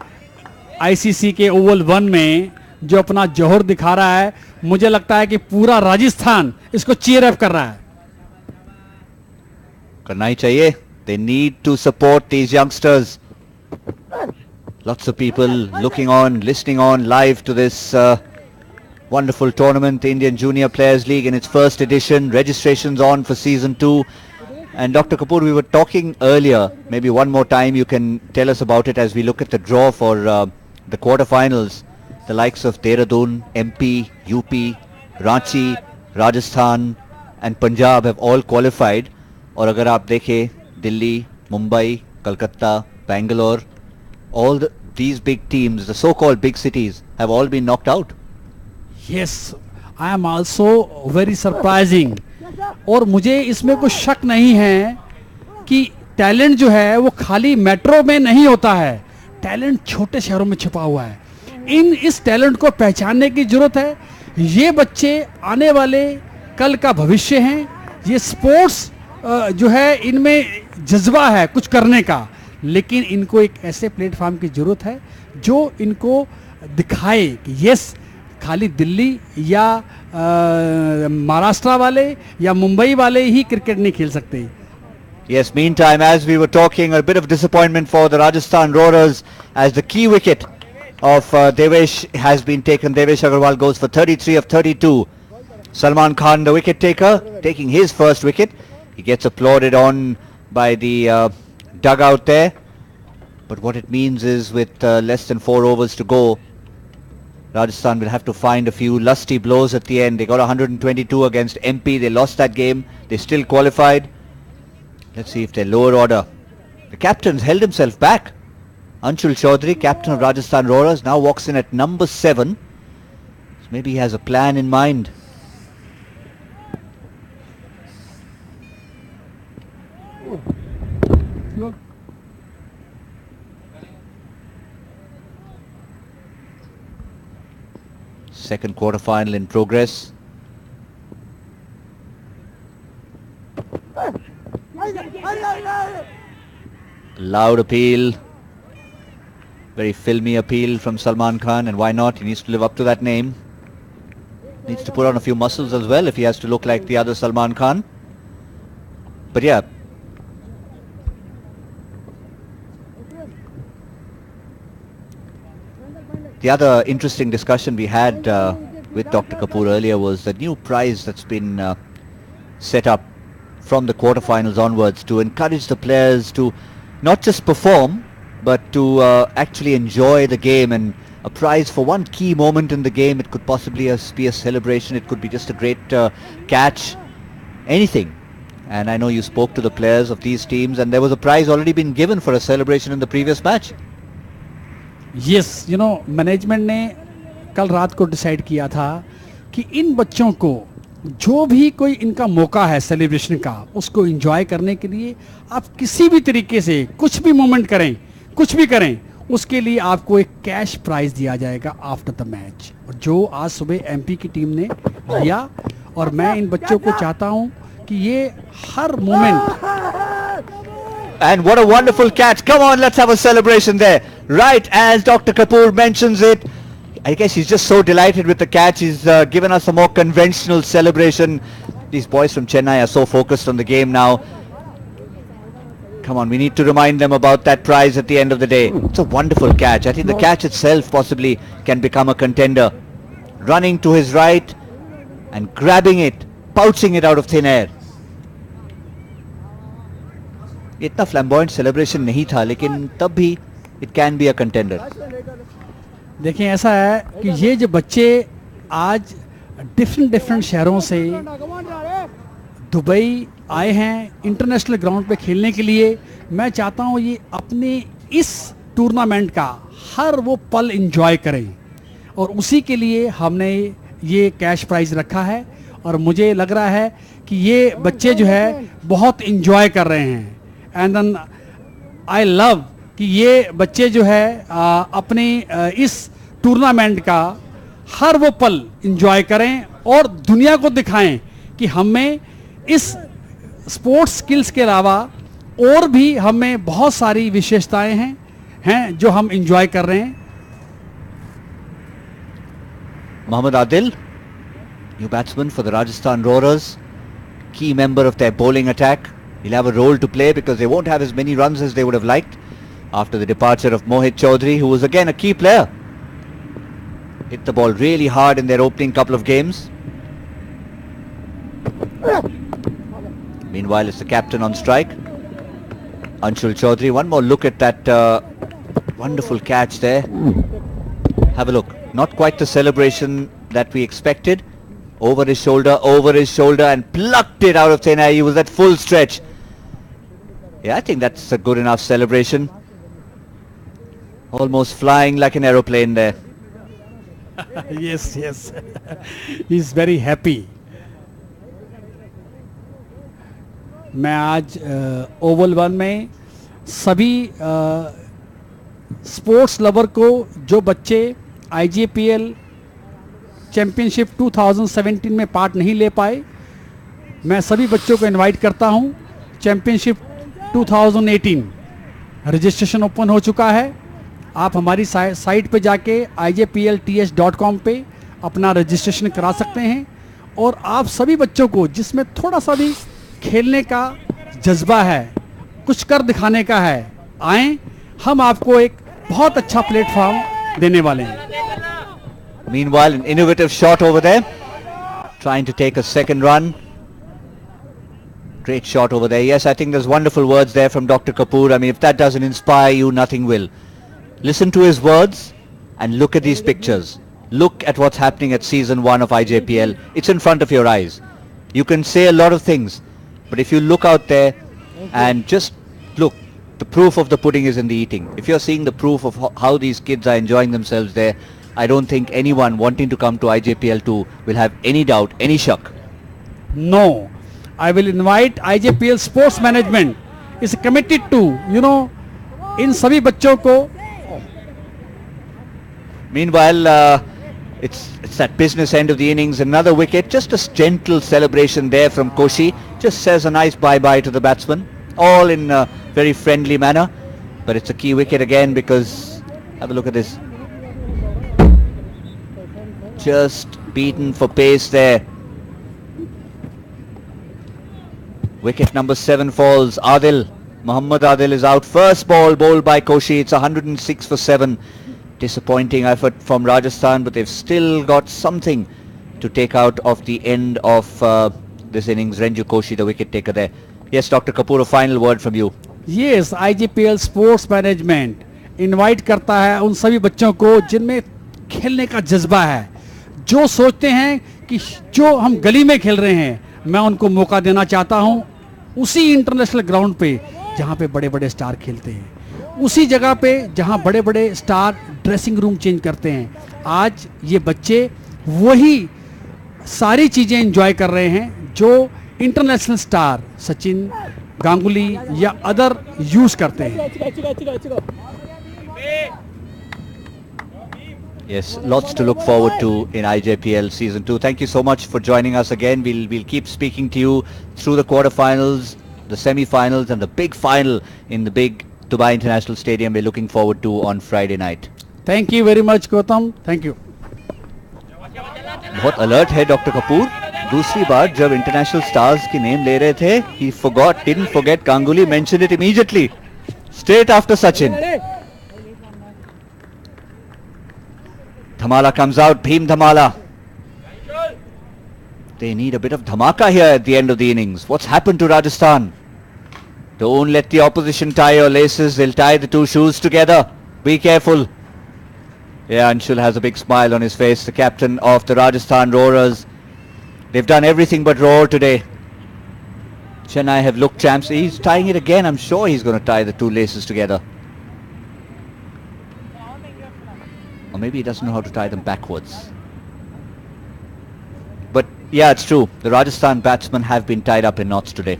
ICC के Oval 1 में जो अपना जौहर दिखा रहा है, मुझे लगता है कि पूरा राजस्थान इसको चीयर अप कर रहा है। करना ही चाहिए। They need to support these youngsters. Lots of people looking on, listening on live to this wonderful tournament, the Indian Junior Players League in its first edition. Registrations on for season 2. And Dr. Kapoor, we were talking earlier, maybe one more time you can tell us about it as we look at the draw for the quarterfinals. The likes of Dehradun, MP, UP, Ranchi, Rajasthan and Punjab have all qualified. और अगर आप देखें Delhi, Mumbai, Calcutta, Bangalore, all these big teams, the so-called big cities, have all been knocked out. Yes, I am also very surprising. और मुझे इसमें कोई शक नहीं है कि टैलेंट जो है वो खाली मेट्रो में नहीं होता है, टैलेंट छोटे शहरों में छिपा हुआ है। इस टैलेंट को पहचानने की जरूरत है। ये बच्चे आने वाले कल का भविष्य हैं। ये स्पोर्ट्स जो है इनमें जज्बा है कुछ करने का, लेकिन इनको एक ऐसे प्लेटफॉर्म की जरूरत है जो इनको दिखाए कि यस, खाली दिल्ली या महाराष्ट्र वाले या मुंबई वाले ही क्रिकेट नहीं खेल सकते। Yes, meantime, as we were talking, a bit of disappointment for the Rajasthan Roarers as the key wicket of Devesh has been taken. Devesh Agarwal goes for 33 of 32. Salman Khan, the wicket taker, taking his first wicket. He gets applauded on by the dugout there. But what it means is with less than 4 overs to go, Rajasthan will have to find a few lusty blows at the end. They got 122 against MP. They lost that game. They still qualified. Let's see if their lower order. The captain's held himself back. Anshul Chaudhary, captain of Rajasthan Roarers, now walks in at number 7. So maybe he has a plan in mind. Second quarter final in progress. Loud appeal, very filmy appeal from Salman Khan, and why not? He needs to live up to that name. Needs to put on a few muscles as well if he has to look like the other Salman Khan. But yeah, the other interesting discussion we had with Dr. Kapoor earlier was the new prize that's been set up from the quarterfinals onwards to encourage the players to not just perform but to actually enjoy the game, and a prize for one key moment in the game. It could possibly be a celebration, it could be just a great catch, anything. And I know you spoke to the players of these teams and there was a prize already been given for a celebration in the previous match. Yes, you know, management ने कल रात को decide किया था कि इन बच्चों को जो भी कोई इनका मौका है सेलिब्रेशन का, उसको एंजॉय करने के लिए आप किसी भी तरीके से कुछ भी मोमेंट करें, कुछ भी करें, उसके लिए आपको एक कैश प्राइज दिया जाएगा आफ्टर द मैच, और जो आज सुबह एमपी की टीम ने लिया। और मैं इन बच्चों को चाहता हूं कि ये हर moment. And what a wonderful catch. Come on, let's have a celebration there. Right as Dr. Kapoor mentions it, I guess he's just so delighted with the catch. He's given us a more conventional celebration. These boys from Chennai are so focused on the game now. Come on, we need to remind them about that prize at the end of the day. It's a wonderful catch. I think the catch itself possibly can become a contender. Running to his right and grabbing it, pouching it out of thin air. इतना flamboyant celebration नहीं था, लेकिन तब भी it can be a contender. देखिए, ऐसा है कि ये जो बच्चे आज डिफरेंट शहरों से दुबई आए हैं इंटरनेशनल ग्राउंड पे खेलने के लिए, मैं चाहता हूँ ये अपने इस टूर्नामेंट का हर वो पल एंजॉय करें, और उसी के लिए हमने ये कैश प्राइज रखा है। और मुझे लग रहा है कि ये बच्चे जो है बहुत एंजॉय कर रहे हैं। एंड देन आई लव कि ये बच्चे जो है अपने इस टूर्नामेंट का हर वो पल एंजॉय करें और दुनिया को दिखाएं कि हमें इस स्पोर्ट्स स्किल्स के अलावा और भी हमें बहुत सारी विशेषताएं हैं जो हम एंजॉय कर रहे हैं. Mohammad Adil, new batsman for the Rajasthan Roarers, key member of their bowling attack. He'll have a role to play because they won't have as many runs as they would have liked after the departure of Mohit Chaudhary, who was again a key player. Hit the ball really hard in their opening couple of games. Meanwhile, it's the captain on strike, Anshul Chaudhary. One more look at that wonderful catch there. Have a look. Not quite the celebration that we expected. Over his shoulder, and plucked it out of thin air. He was at full stretch. Yeah, I think that's a good enough celebration. Almost flying like an aeroplane there. Yes, yes. He's very happy. मैं आज Oval 1 में सभी sports lover को, जो बच्चे IJPL championship 2017 में part नहीं ले पाए, मैं सभी बच्चों को इनवाइट करता हूं. चैंपियनशिप 2018 रजिस्ट्रेशन ओपन हो चुका है. आप हमारी साइट पे जाके IJPLTH.com पे अपना रजिस्ट्रेशन करा सकते हैं. और आप सभी बच्चों को जिसमें थोड़ा सा भी खेलने का जज्बा है, कुछ कर दिखाने का है, आएं. हम आपको एक बहुत अच्छा प्लेटफॉर्म देने वाले हैं. Meanwhile, an innovative shot over there, trying to take a second run. Great shot over there. Yes, I think there's wonderful words there from Dr. Kapoor. I mean, if that doesn't inspire you, nothing will. Listen to his words and look at these pictures. Look at what's happening at season 1 of IJPL. It's in front of your eyes. You can say a lot of things, but if you look out there and just look, the proof of the pudding is in the eating. If you're seeing the proof of how these kids are enjoying themselves there, I don't think anyone wanting to come to IJPL 2 will have any doubt, any shock. No, I will invite IJPL Sports Management is committed to, इन सभी बच्चों को. Meanwhile, it's that business end of the innings. Another wicket, just a gentle celebration there from Koshi. Just says a nice bye-bye to the batsman, all in a very friendly manner. But it's a key wicket again because, have a look at this. Just beaten for pace there. Wicket number 7 falls. Mohammad Adil is out. First ball bowled by Koshi. It's 106 for 7. Disappointing effort from Rajasthan, but they've still got something to take out of the end of this innings. Renju Koshi, the wicket taker there. Yes, Dr. Kapoor, a final word from you. Yes, IJPL Sports Management invite करता है उन सभी बच्चों को जिनमें खेलने का जज्बा है, जो सोचते हैं कि जो हम गली में खेल रहे हैं, मैं उनको मौका देना चाहता हूं उसी इंटरनेशनल ग्राउंड पे जहां पे बड़े बड़े स्टार खेलते हैं, उसी जगह पे जहां बड़े बड़े स्टार ड्रेसिंग रूम चेंज करते हैं. आज ये बच्चे वही सारी चीज़ें एंजॉय कर रहे हैं जो इंटरनेशनल स्टार सचिन, गांगुली या अदर यूज करते हैं. Yes, lots to look forward to in IJPL Season 2. Thank you so much for joining us again. We'll keep speaking to you through the quarterfinals, the semi-finals and the big final in the big Dubai International Stadium we're looking forward to on Friday night. Thank you very much, Gautam. Thank you. बहुत alert है doctor Kapoor. दूसरी बार जब international stars की name ले रहे थे, he didn't forget Ganguly, mentioned it immediately, straight after Sachin. Dhamala comes out, Bheem Dhamala. They need a bit of dhamaka here at the end of the innings. What's happened to Rajasthan? Don't let the opposition tie your laces. They'll tie the two shoes together. Be careful. Yeah, Anshul has a big smile on his face, the captain of the Rajasthan Roarers. They've done everything but roar today. Chennai have looked champs. He's tying it again. I'm sure he's going to tie the two laces together. Or maybe he doesn't know how to tie them backwards. But yeah, it's true. The Rajasthan batsmen have been tied up in knots today.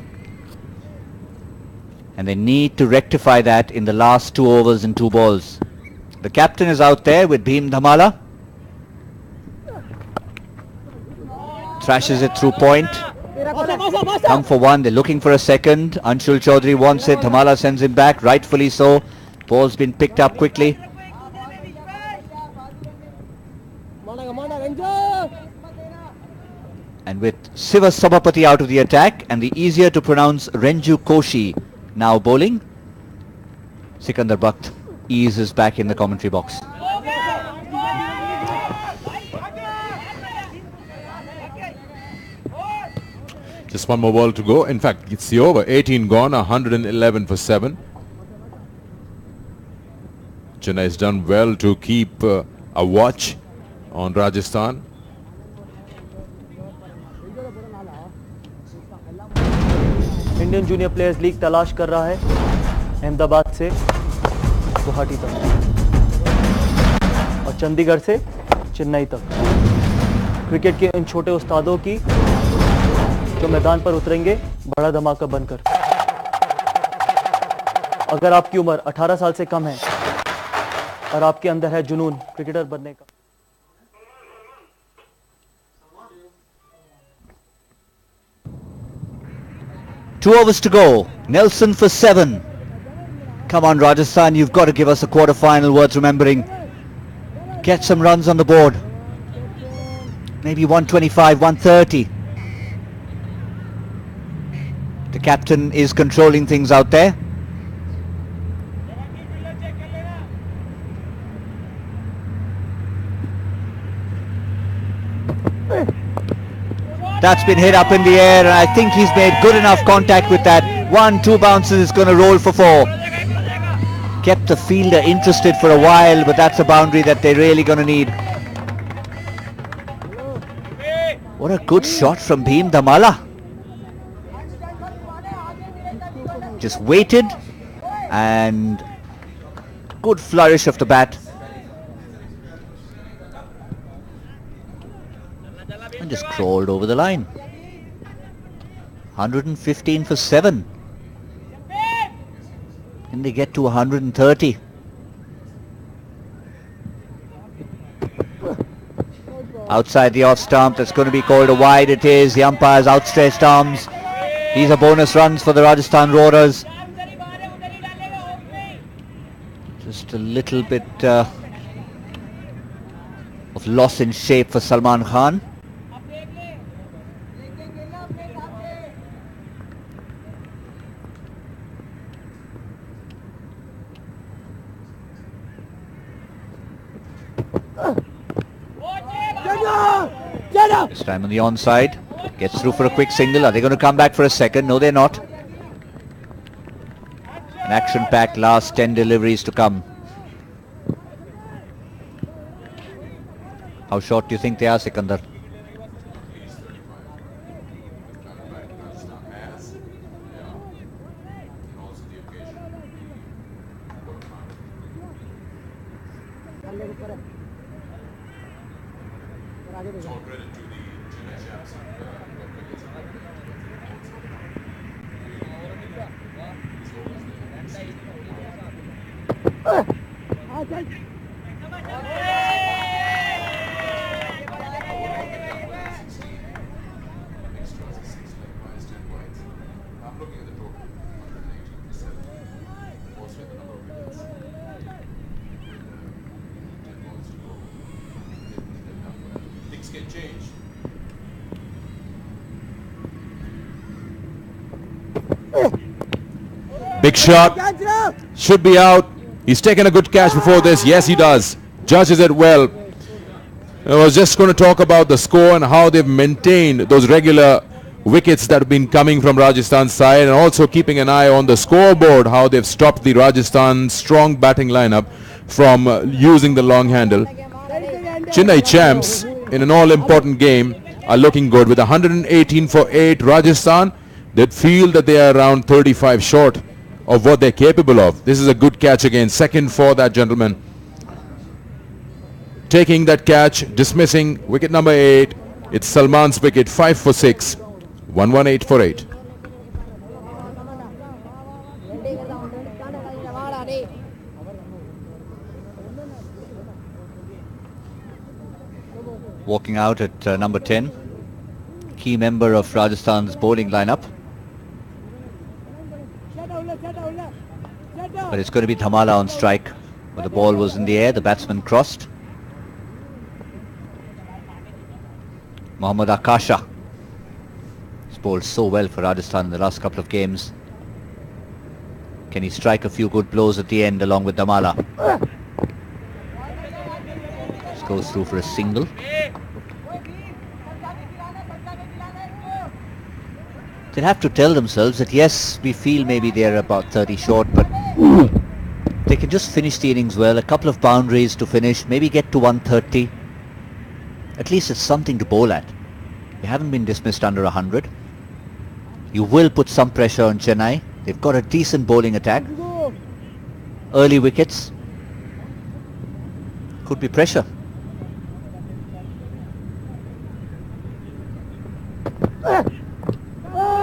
And they need to rectify that in the last 2 overs and 2 balls. The captain is out there with Bheem Dhamala. Thrashes it through point. come for one. They're looking for a second. Anshul Chaudhary wants it. Dhamala sends him back, rightfully so. Ball's been picked up quickly. And with Siva Sabapati out of the attack and the easier to pronounce Renju Koshi now bowling, Sikandar Bakht eases back in the commentary box. Just one more ball to go. In fact, it's the over. 18 gone, 111 for 7. Chennai has done well to keep a watch on Rajasthan. Indian junior players league तलाश कर रहा है अहमदाबाद से गुवाहाटी तक और चंडीगढ़ से चेन्नई तक। Cricket के इन छोटे उस्तादों की जो मैदान पर उतरेंगे बड़ा धमाका बनकर। अगर आपकी उम्र 18 साल से कम है और आपके अंदर है जुनून क्रिकेटर बनने का। 2 overs to go. Nelson for 7. Come on, Rajasthan, you've got to give us a quarter-final worth remembering. Get some runs on the board. Maybe 125, 130. The captain is controlling things out there. That's been hit up in the air, and I think he's made good enough contact with that. 1-2 bounces, is going to roll for 4. Kept the fielder interested for a while, but that's a boundary that they're really going to need. What a good shot from Bhim Dhamala. Just waited, and good flourish of the bat. And just crawled over the line. 115 for 7. And they get to 130. Outside the off stump, that's going to be called a wide. It is. The umpire's outstretched arms. These are bonus runs for the Rajasthan Roarers. Just a little bit of loss in shape for Salman Khan. This time on the onside, gets through for a quick single. Are they going to come back for a second? No, they're not. An action-packed last 10 deliveries to come. How short do you think they are, Sikandar? Big shot. Should be out. He's taken a good catch before this. Yes, he does. Judges it well. I was just going to talk about the score and how they've maintained those regular wickets that have been coming from Rajasthan's side, and also keeping an eye on the scoreboard, how they've stopped the Rajasthan strong batting lineup from using the long handle. Chennai champs in an all-important game are looking good with 118 for 8. Rajasthan, they feel that they are around 35 short of what they're capable of. This is a good catch again. Second for that gentleman. Taking that catch, dismissing wicket number 8. It's Salman's wicket, 5 for 6. 118 for 8. Walking out at number 10. key member of Rajasthan's bowling lineup. But it's going to be Dhamala on strike. But the ball was in the air, the batsman crossed. Mohammad Akasha. He's bowled so well for Rajasthan in the last couple of games. Can he strike a few good blows at the end along with Dhamala? This goes through for a single. They'll have to tell themselves that yes, we feel maybe they're about 30 short, but they can just finish the innings well. A couple of boundaries to finish, maybe get to 130. At least it's something to bowl at. You haven't been dismissed under 100. You will put some pressure on Chennai. They've got a decent bowling attack. Early wickets. Could be pressure.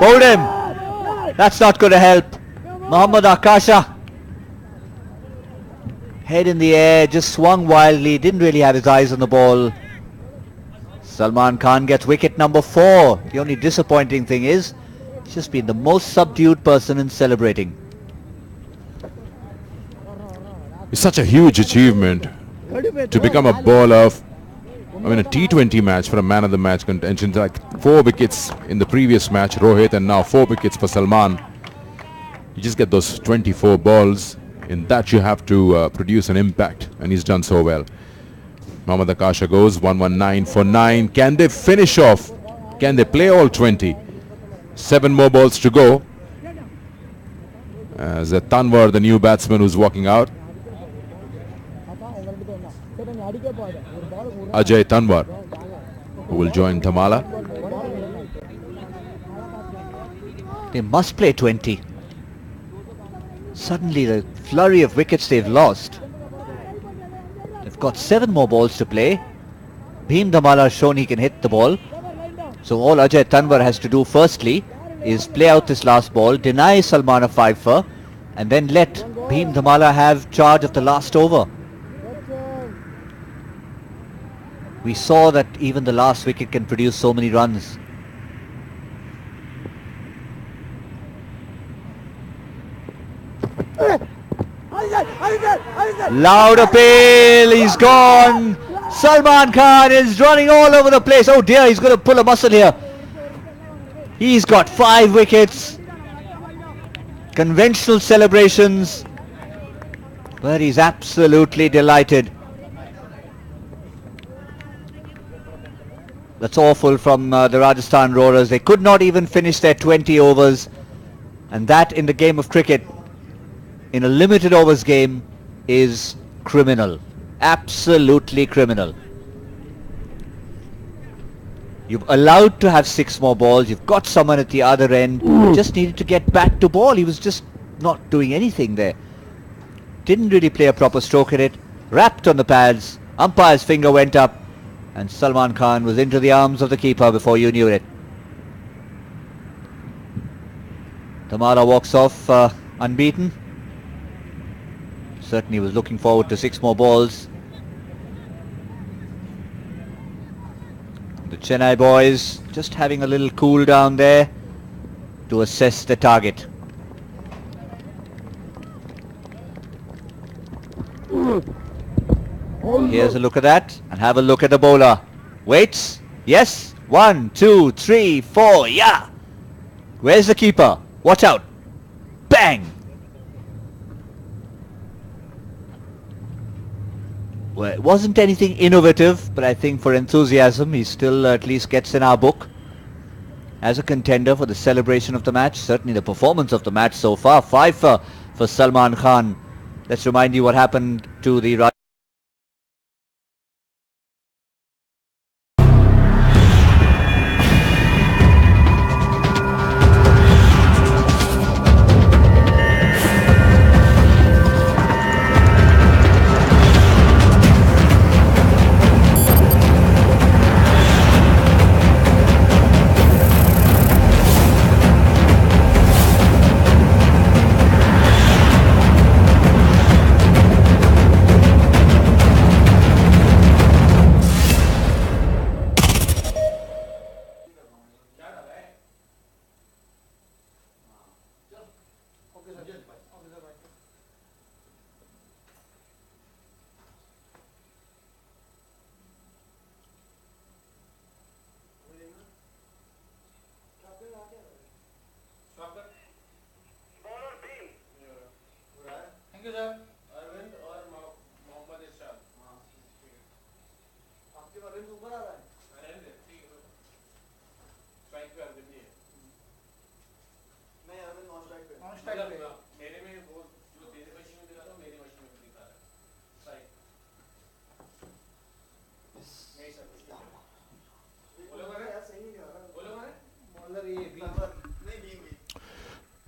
Bowled him. That's not going to help. Mohammad Akasha. Head in the air, just swung wildly. Didn't really have his eyes on the ball. Salman Khan gets wicket number 4. The only disappointing thing is he's just been the most subdued person in celebrating. It's such a huge achievement to become a bowler of, a T20 match for a man of the match contention. Like 4 wickets in the previous match, Rohit, and now 4 wickets for Salman. You just get those 24 balls. In that you have to produce an impact, and he's done so well. Mohammad Akasha goes 119 for 9. Can they finish off? Can they play all 20? 7 more balls to go. As Tanwar, the new batsman who's walking out. Ajay Tanwar, who will join Dhamala. They must play 20. Suddenly the flurry of wickets they've lost. They've got 7 more balls to play. Bhim Dhamala has shown he can hit the ball. So all Ajay Tanwar has to do firstly is play out this last ball, deny Salman a 5-for, and then let Bhim Dhamala have charge of the last over. We saw that even the last wicket can produce so many runs. Loud appeal, he's gone. Salman Khan is running all over the place. Oh dear, he's going to pull a muscle here. He's got 5 wickets. Conventional celebrations, but he's absolutely delighted. That's awful from the Rajasthan Roarers. They could not even finish their 20 overs, and that in the game of cricket, in a limited overs game, is criminal. Absolutely criminal. You've allowed to have 6 more balls. You've got someone at the other end. Just needed to get back to ball. He was just not doing anything there. Didn't really play a proper stroke at it. Wrapped on the pads. Umpire's finger went up, and Salman Khan was into the arms of the keeper before you knew it. Dhamala walks off unbeaten. Certainly was looking forward to 6 more balls. The Chennai boys just having a little cool down there to assess the target. Here's a look at that, and have a look at the bowler. Waits. Yes. 1, 2, 3, 4. Yeah. Where's the keeper? Watch out. Bang. Well, it wasn't anything innovative, but I think for enthusiasm, he still at least gets in our book as a contender for the celebration of the match. Certainly the performance of the match so far. 5 for Salman Khan. Let's remind you what happened to the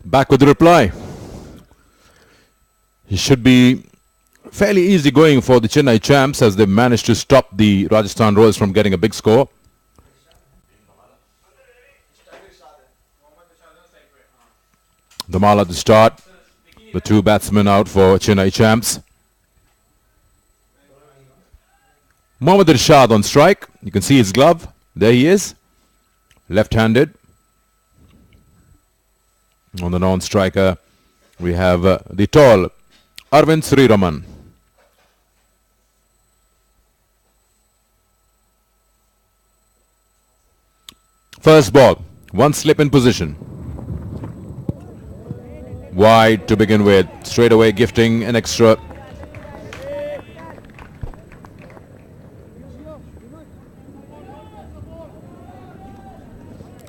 Back with the reply. It should be fairly easy going for the Chennai champs as they managed to stop the Rajasthan Royals from getting a big score. Dhamal at the start. The two batsmen out for Chennai champs. Mohammad Irshad on strike. You can see his glove. There he is. Left-handed. On the non-striker, we have the tall Arvind Sriraman. First ball, one slip in position. Wide to begin with, straight away gifting an extra.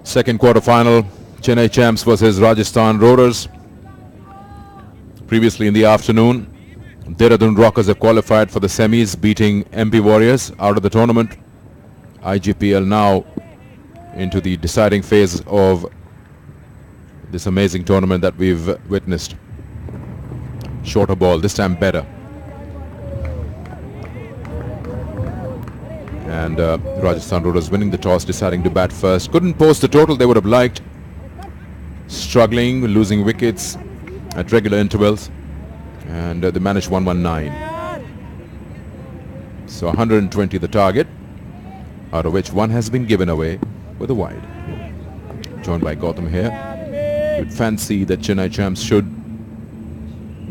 Second quarter final, Chennai champs versus Rajasthan Royals. Previously in the afternoon, Dehradun Rockers have qualified for the semis, beating MP Warriors out of the tournament. IJPL now into the deciding phase of this amazing tournament that we've witnessed. Shorter ball, this time better. And Rajasthan Royals winning the toss, deciding to bat first. Couldn't post the total they would have liked. Struggling, losing wickets at regular intervals. And they managed 119. So 120 the target, out of which one has been given away with a wide. Joined by Gautam here. Would fancy that Chennai champs should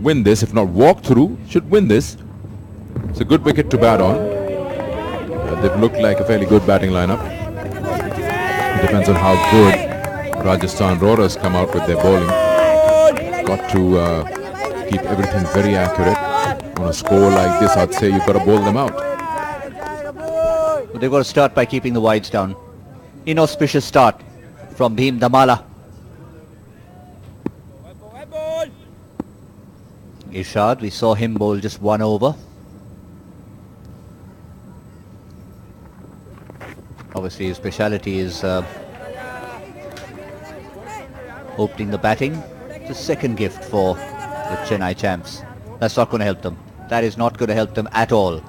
win this, if not walk through, should win this. It's a good wicket to bat on. They've looked like a fairly good batting lineup. It depends on how good Rajasthan Royals come out with their bowling. Got to keep everything very accurate. On a score like this, I'd say you've got to bowl them out. But they've got to start by keeping the wides down. Inauspicious start from Bhim Dhamala. Irshad, we saw him bowl just one over. Obviously his speciality is opening the batting. The second gift for the Chennai champs. That's not going to help them. That is not going to help them at all.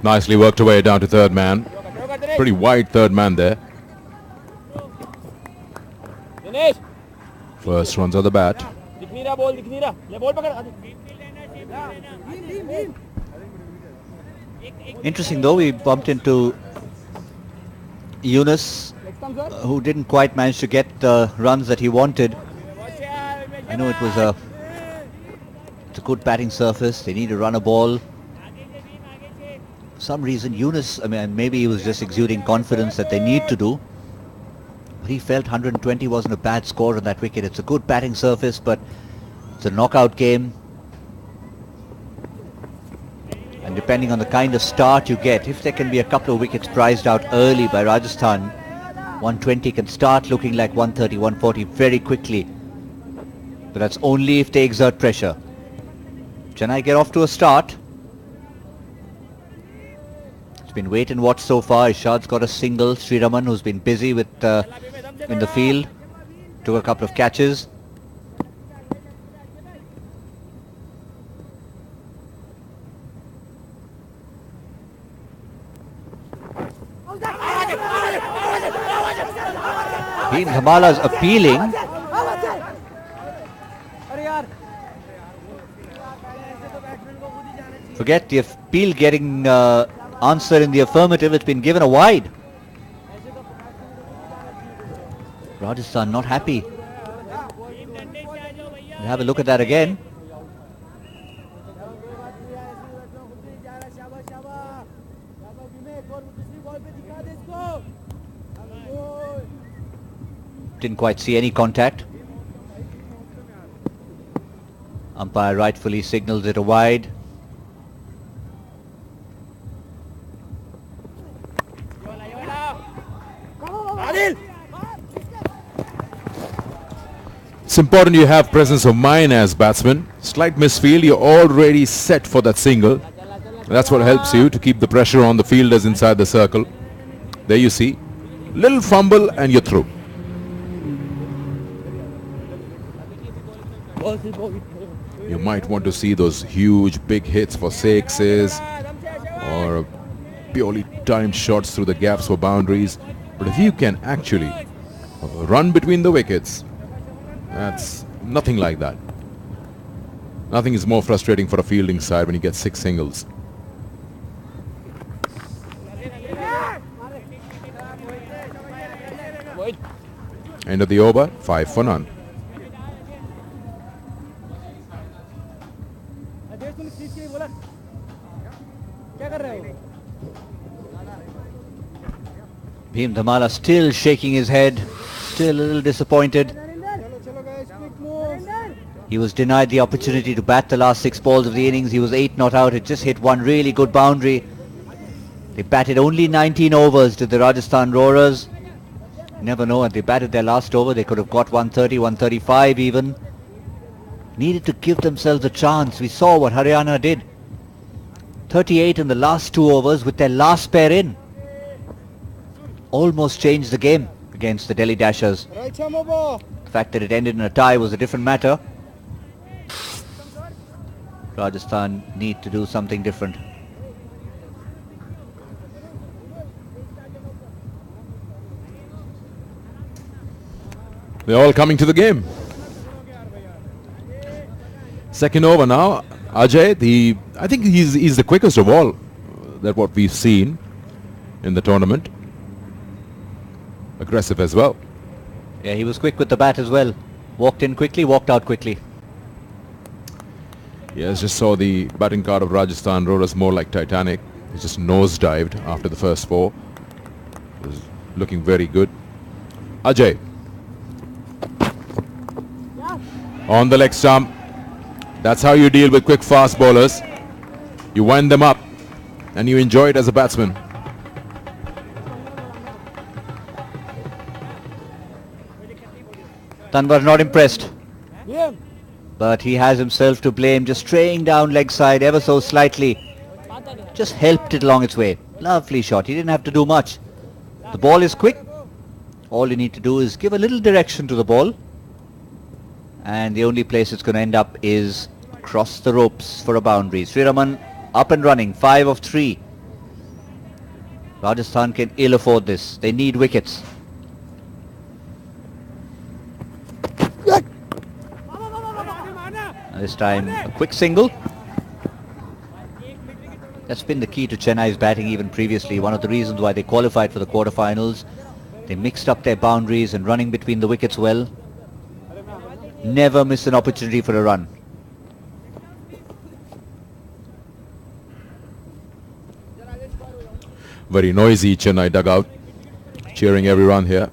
Nicely worked away down to third man. Pretty wide third man there. First runs of the bat. Interesting though, we bumped into Yunus, who didn't quite manage to get the runs that he wanted. I know it's a good batting surface. They need to run a ball. For some reason Yunus, I mean, maybe he was just exuding confidence that they need to do. But he felt 120 wasn't a bad score on that wicket. It's a good batting surface, but it's a knockout game. And depending on the kind of start you get, if there can be a couple of wickets prized out early by Rajasthan, 120 can start looking like 130, 140 very quickly. But that's only if they exert pressure. Chennai get off to a start. It's been wait and watch so far. Irshad's got a single. Sriraman, who's been busy with in the field, took a couple of catches. Bhim Dhamala's appealing. Forget the appeal getting answer in the affirmative. It's been given a wide. Rajasthan not happy. We'll have a look at that again. Didn't quite see any contact. Umpire rightfully signals it a wide. It's important you have presence of mind as batsman. Slight misfield, you're already set for that single. That's what helps you to keep the pressure on the fielders inside the circle. There you see, little fumble and you're through. You might want to see those huge big hits for sixes or purely timed shots through the gaps for boundaries. But if you can actually run between the wickets, that's nothing like that. Nothing is more frustrating for a fielding side when you get 6 singles. End of the over, 5 for none. Bhim Dhamala still shaking his head, still a little disappointed. He was denied the opportunity to bat the last 6 balls of the innings. He was 8 not out. It just hit one really good boundary. They batted only 19 overs to the Rajasthan Roarers. Never know, if they batted their last over, they could have got 130, 135 even. Needed to give themselves a chance. We saw what Haryana did. 38 in the last 2 overs with their last pair in. Almost changed the game against the Delhi Dashers. The fact that it ended in a tie was a different matter. Rajasthan need to do something different. They're all coming to the game. Second over now. Ajay, I think he's the quickest of all that what we've seen in the tournament. Aggressive as well. Yeah, he was quick with the bat as well. Walked in quickly, walked out quickly. Yes, just saw the batting card of Rajasthan Roarers more like Titanic. He just nosedived after the first 4. It was looking very good. Ajay. On the leg stump. That's how you deal with quick fast bowlers. You wind them up and you enjoy it as a batsman. Tanwar not impressed. But he has himself to blame, just straying down leg side ever so slightly. Just helped it along its way. Lovely shot. He didn't have to do much. The ball is quick. All you need to do is give a little direction to the ball. And the only place it's going to end up is across the ropes for a boundary. Sriraman up and running, 5 of 3. Rajasthan can ill afford this. They need wickets. And this time a quick single. That's been the key to Chennai's batting even previously. One of the reasons why they qualified for the quarterfinals. They mixed up their boundaries and running between the wickets well. Never miss an opportunity for a run. Very noisy Chennai dugout. Cheering everyone here.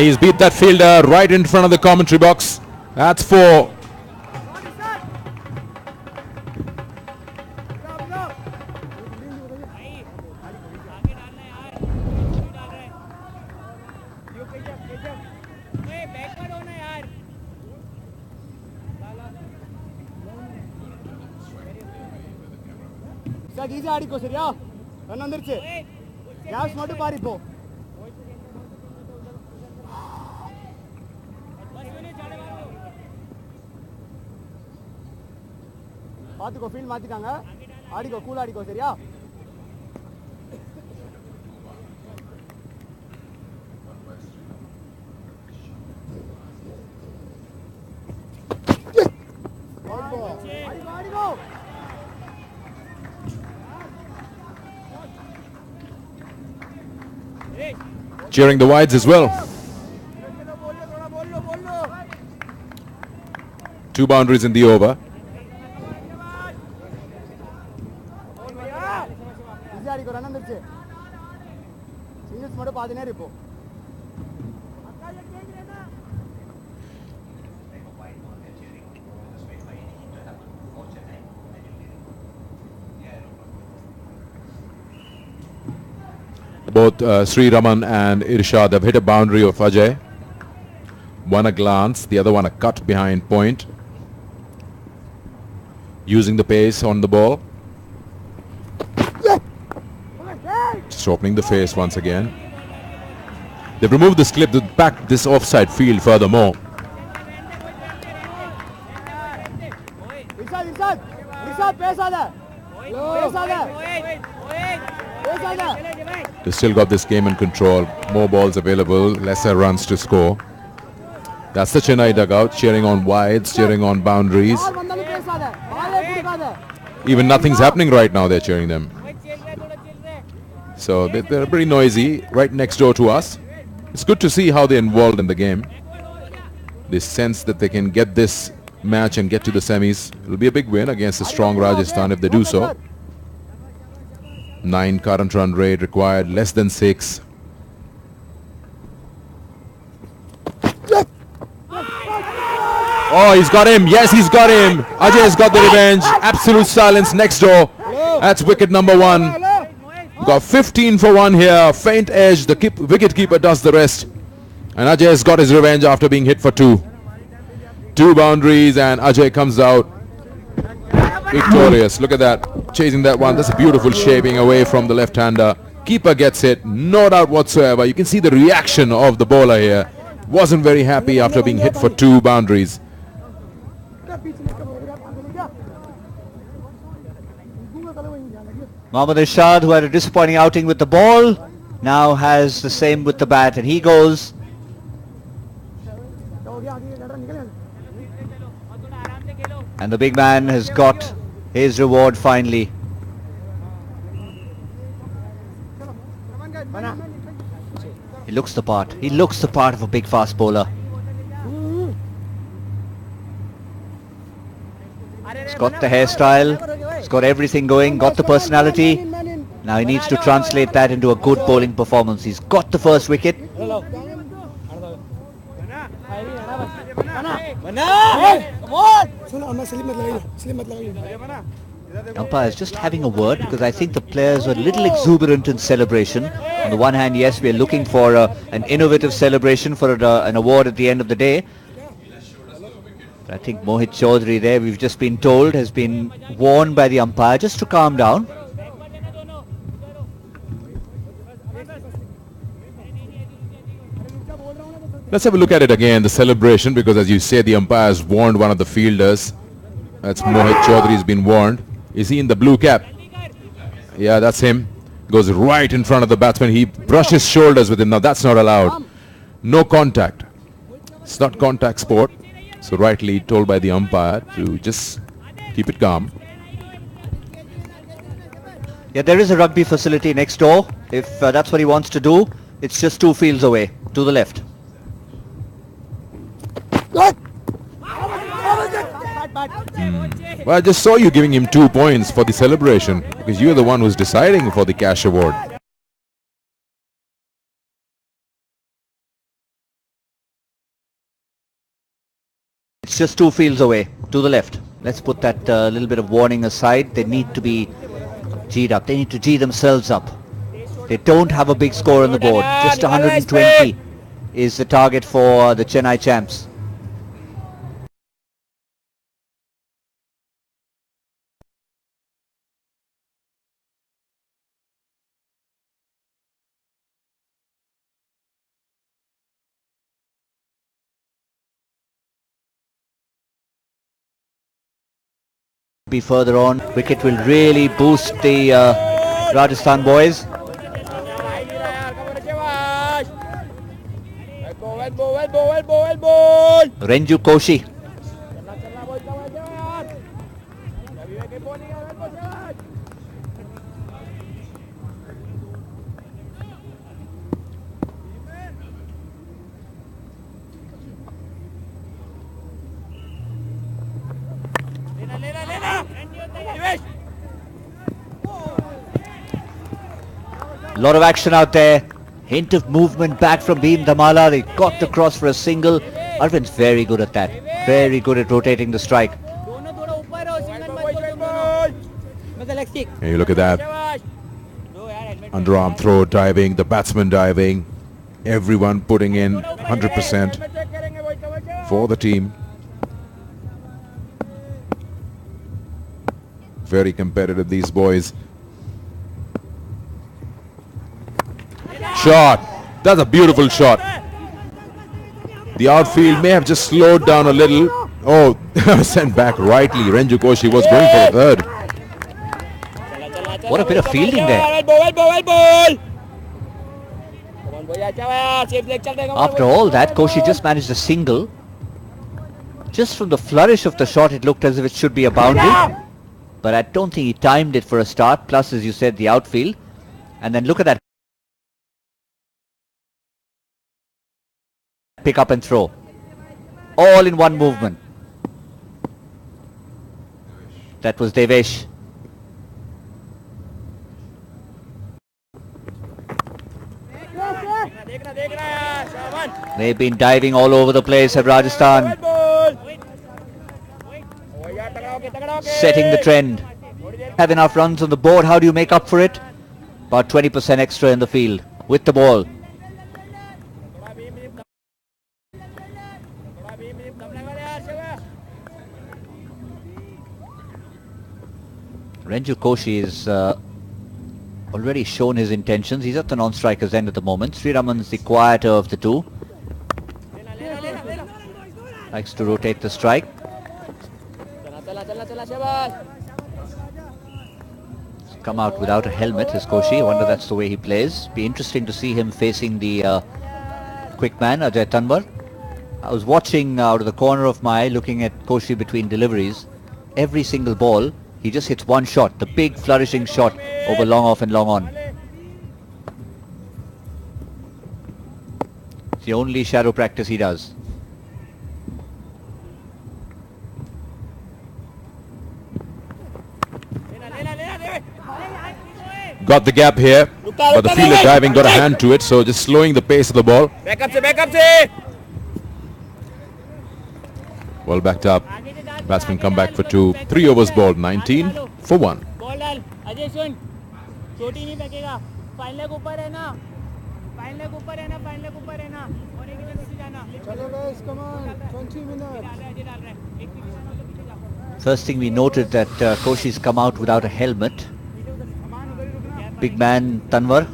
He's beat that fielder right in front of the commentary box. That's 4. பாத்துக்கோ field மாத்திட்டாங்க ஆடிக்கோ cool ஆடிக்கோ சரியா Cheering the wides as well. 2 boundaries in the over. Both Sri Raman and Irshad have hit a boundary of Ajay. One a glance, the other one a cut behind point. Using the pace on the ball. Just opening the face once again. They've removed the slip to back this offside field furthermore. They still got this game in control. More balls available, lesser runs to score. That's the Chennai dugout, cheering on wides, cheering on boundaries. Even nothing's happening right now, they're cheering them. So they're pretty noisy, right next door to us. It's good to see how they're involved in the game. They sense that they can get this match and get to the semis. It'll be a big win against a strong Rajasthan if they do so. 9 current run rate required, less than 6. Oh, he's got him. Yes, he's got him. Ajay has got the revenge. Absolute silence next door. That's wicket number 1. Got 15 for 1 here. Faint edge. The wicket keeper does the rest. And Ajay has got his revenge after being hit for 2. 2 boundaries and Ajay comes out victorious. Look at that. Chasing that one. That's a beautiful shaping away from the left-hander. Keeper gets it. No doubt whatsoever. You can see the reaction of the bowler here. Wasn't very happy after being hit for 2 boundaries. Mohammad Irshad, who had a disappointing outing with the ball, now has the same with the bat, and he goes. And the big man has got his reward finally. He looks the part. He looks the part of a big fast bowler. He's got the hairstyle, he's got everything going, got the personality. Now he needs to translate that into a good bowling performance. He's got the first wicket. Umpire is just having a word because I think the players were a little exuberant in celebration. On the one hand, yes, we are looking for an innovative celebration for an award at the end of the day. But I think Mohit Chaudhary there, we've just been told, has been warned by the umpire just to calm down. Let's have a look at it again, the celebration, because as you say, the umpire has warned one of the fielders. That's Mohit Chaudhary has been warned. Is he in the blue cap? Yeah, that's him. Goes right in front of the batsman. He brushes shoulders with him. Now that's not allowed. No contact. It's not contact sport. So rightly told by the umpire to just keep it calm. Yeah, there is a rugby facility next door. If that's what he wants to do, it's just 2 fields away, to the left. Well, I just saw you giving him 2 points for the celebration because you're the one who's deciding for the cash award. It's just 2 fields away, to the left. Let's put that little bit of warning aside. They need to be G'd up. They need to G themselves up. They don't have a big score on the board. Just 120 is the target for the Chennai champs. Be further on, wicket will really boost the Rajasthan boys. Renju Koshi. Lot of action out there. Hint of movement back from Bhim Dhamala. They got the cross for a single. Arvind's very good at that. Very good at rotating the strike. Hey, look at that. Underarm throw, diving, the batsman diving. Everyone putting in 100% for the team. Very competitive, these boys. Shot. That's a beautiful shot. The outfield may have just slowed down a little. Oh, sent back rightly. Renju Koshi was going for a third. What a bit of fielding there. After all that, Koshi just managed a single. Just from the flourish of the shot, it looked as if it should be a boundary. But I don't think he timed it for a start. Plus, as you said, the outfield. And then look at that. Pick up and throw. All in one movement. That was Devesh. They've been diving all over the place at Rajasthan. Setting the trend. Have enough runs on the board. How do you make up for it? About 20% extra in the field with the ball. Renju Koshi is already shown his intentions. He's at the non-striker's end at the moment. Sriraman's the quieter of the two. Likes to rotate the strike. He's come out without a helmet, is Koshi. I wonder that's the way he plays. Be interesting to see him facing the quick man, Ajay Tanwar. I was watching out of the corner of my eye, looking at Koshi between deliveries. Every single ball, he just hits one shot, the big flourishing shot over long off and long on. It's the only shadow practice he does. Got the gap here, but the fielder diving got a hand to it, so just slowing the pace of the ball. Well backed up. Batsman come back for two. 3 overs bowled, 19 for 1. First thing we noted that Koshi's come out without a helmet. Big man Tanwar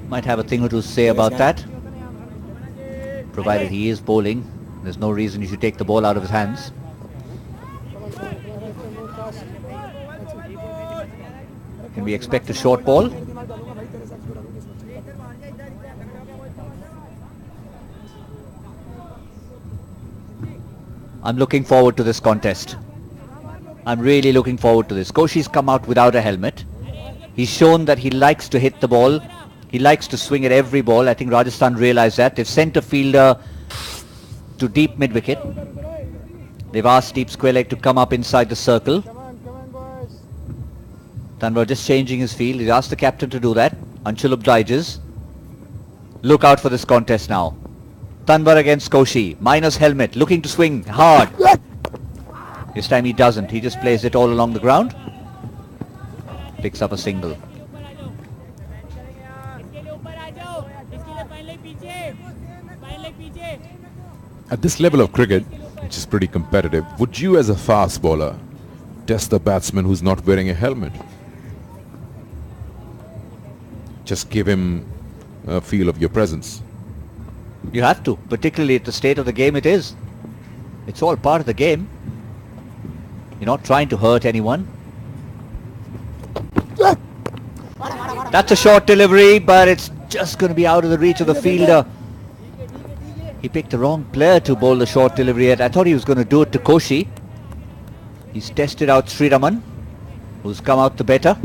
might have a thing or two to say about that. Provided he is bowling, there's no reason you should take the ball out of his hands. Can we expect a short ball? I'm looking forward to this contest. I'm really looking forward to this. Koshi's come out without a helmet. He's shown that he likes to hit the ball. He likes to swing at every ball. I think Rajasthan realised that. They've sent a fielder to deep mid-wicket. They've asked deep square leg to come up inside the circle. Tanwar just changing his field. He's asked the captain to do that. Anshul obliges. Look out for this contest now. Tanwar against Koshi. Minus helmet. Looking to swing hard. This time he doesn't. He just plays it all along the ground. Picks up a single. At this level of cricket, which is pretty competitive, would you as a fast bowler test the batsman who's not wearing a helmet? Just give him a feel of your presence. You have to, particularly at the state of the game it is. It's all part of the game. You're not trying to hurt anyone. That's a short delivery, but it's just going to be out of the reach of the fielder. He picked the wrong player to bowl the short delivery at. I thought he was going to do it to Koshi. He's tested out Sriraman, who's come out the better.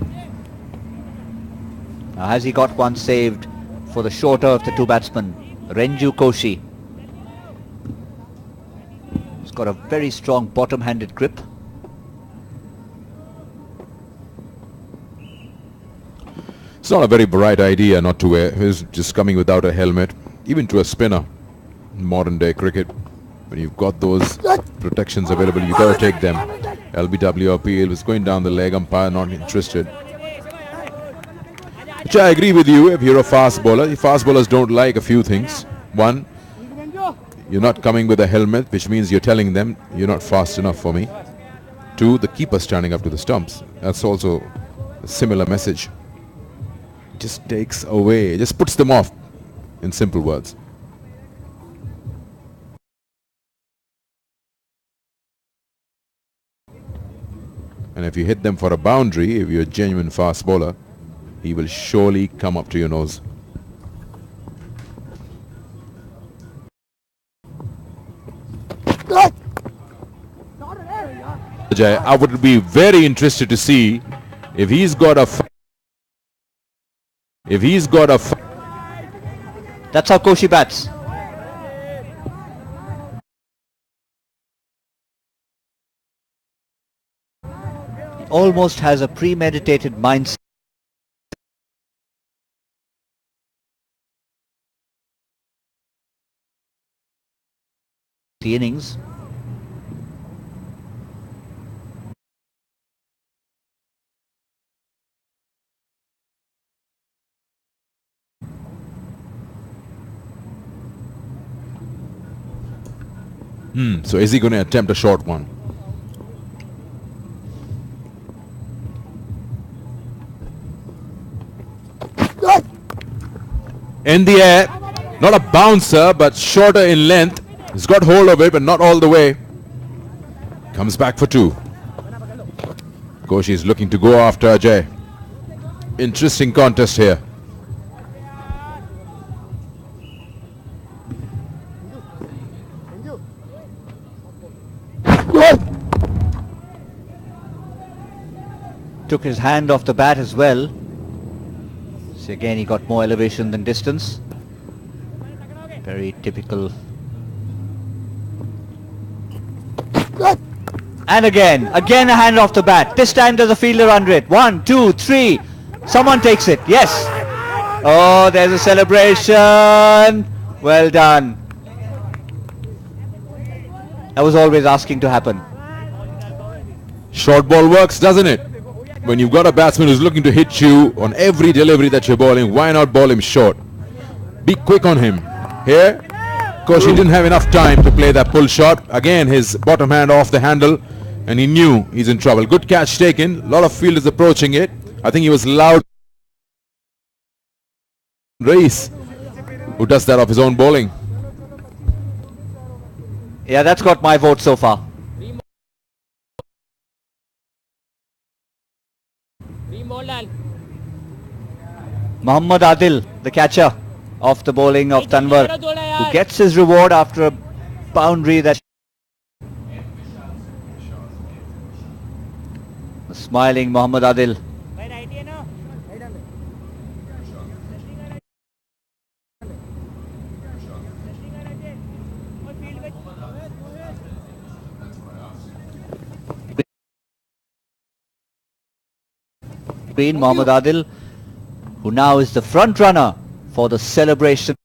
Now has he got one saved for the shorter of the two batsmen, Renju Koshi. He's got a very strong bottom-handed grip. So not a very bright idea not to wear. He's just coming without a helmet, even to a spinner. In modern day cricket, when you've got those protections available, you got to take them. LBW appeal was going down the leg, umpire not interested. Which I agree with you. If you're a fast bowler, fast bowlers don't like a few things. One, you're not coming with a helmet, which means you're telling them you're not fast enough for me. Two, the keeper standing up to the stumps. That's also a similar message. It just takes away, it just puts them off, in simple words. And if you hit them for a boundary, if you're a genuine fast bowler, he will surely come up to your nose. I would be very interested to see if he's got a That's how Koshi bats. Almost has a premeditated mindset. The innings. So is he going to attempt a short one? In the air, not a bouncer, but shorter in length. He's got hold of it, but not all the way. Comes back for two. Koshi is looking to go after Ajay. Interesting contest here. Took his hand off the bat as well. So again he got more elevation than distance. Very typical. And again a hand off the bat. This time there's a fielder under it. 1, 2, 3. Someone takes it. Yes. Oh, there's a celebration. Well done. That was always asking to happen. Short ball works, doesn't it? When you've got a batsman who's looking to hit you on every delivery that you're bowling, why not ball him short? Be quick on him. Here, Koshi didn't have enough time to play that pull shot. Again, his bottom hand off the handle, and he knew he's in trouble. Good catch taken. A lot of fielders approaching it. I think he was loud. Reis, who does that off his own bowling. Yeah, that's got my vote so far. Muhammad Adil, the catcher of the bowling of Tanwar, who gets his reward after a boundary that... The smiling Muhammad Adil. Muhammad Adil, who now is the front runner for the celebration.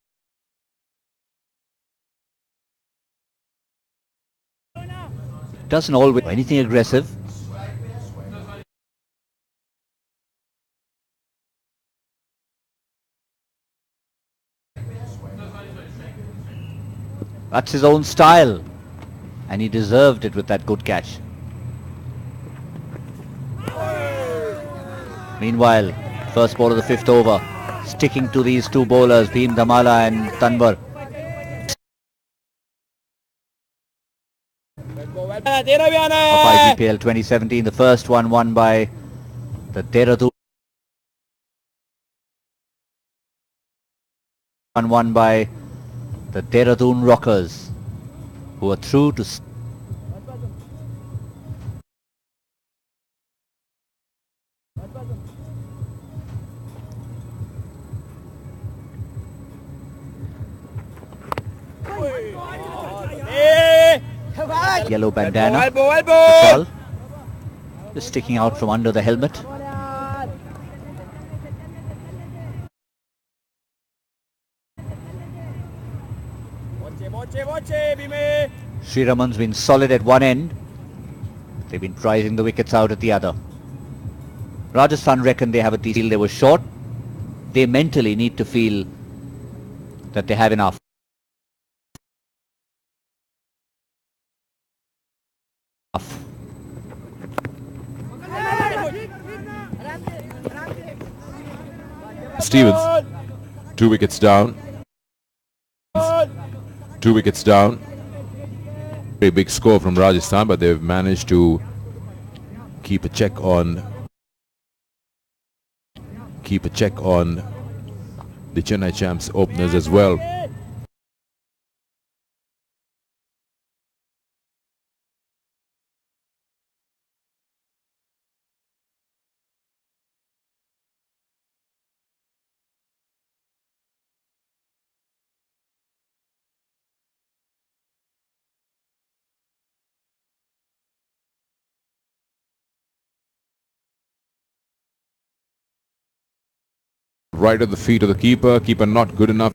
Doesn't always do anything aggressive. That's his own style, and he deserved it with that good catch. Meanwhile, first ball of the fifth over, sticking to these two bowlers, Bhim Dhamala and Tanwar. Of IJPL 2017, the first one won by the Dehradun. Won by the Dehradun Rockers, who are through to... Yellow bandana. Ball. Just sticking out from under the helmet. Sri Raman's been solid at one end. They've been prizing the wickets out at the other. Rajasthan reckon they have a decent. They were short. They mentally need to feel that they have enough. Stevens, 2 wickets down. 2 wickets down. Very big score from Rajasthan, but they've managed to keep a check on the Chennai champs openers as well. Right at the feet of the keeper. Keeper not good enough.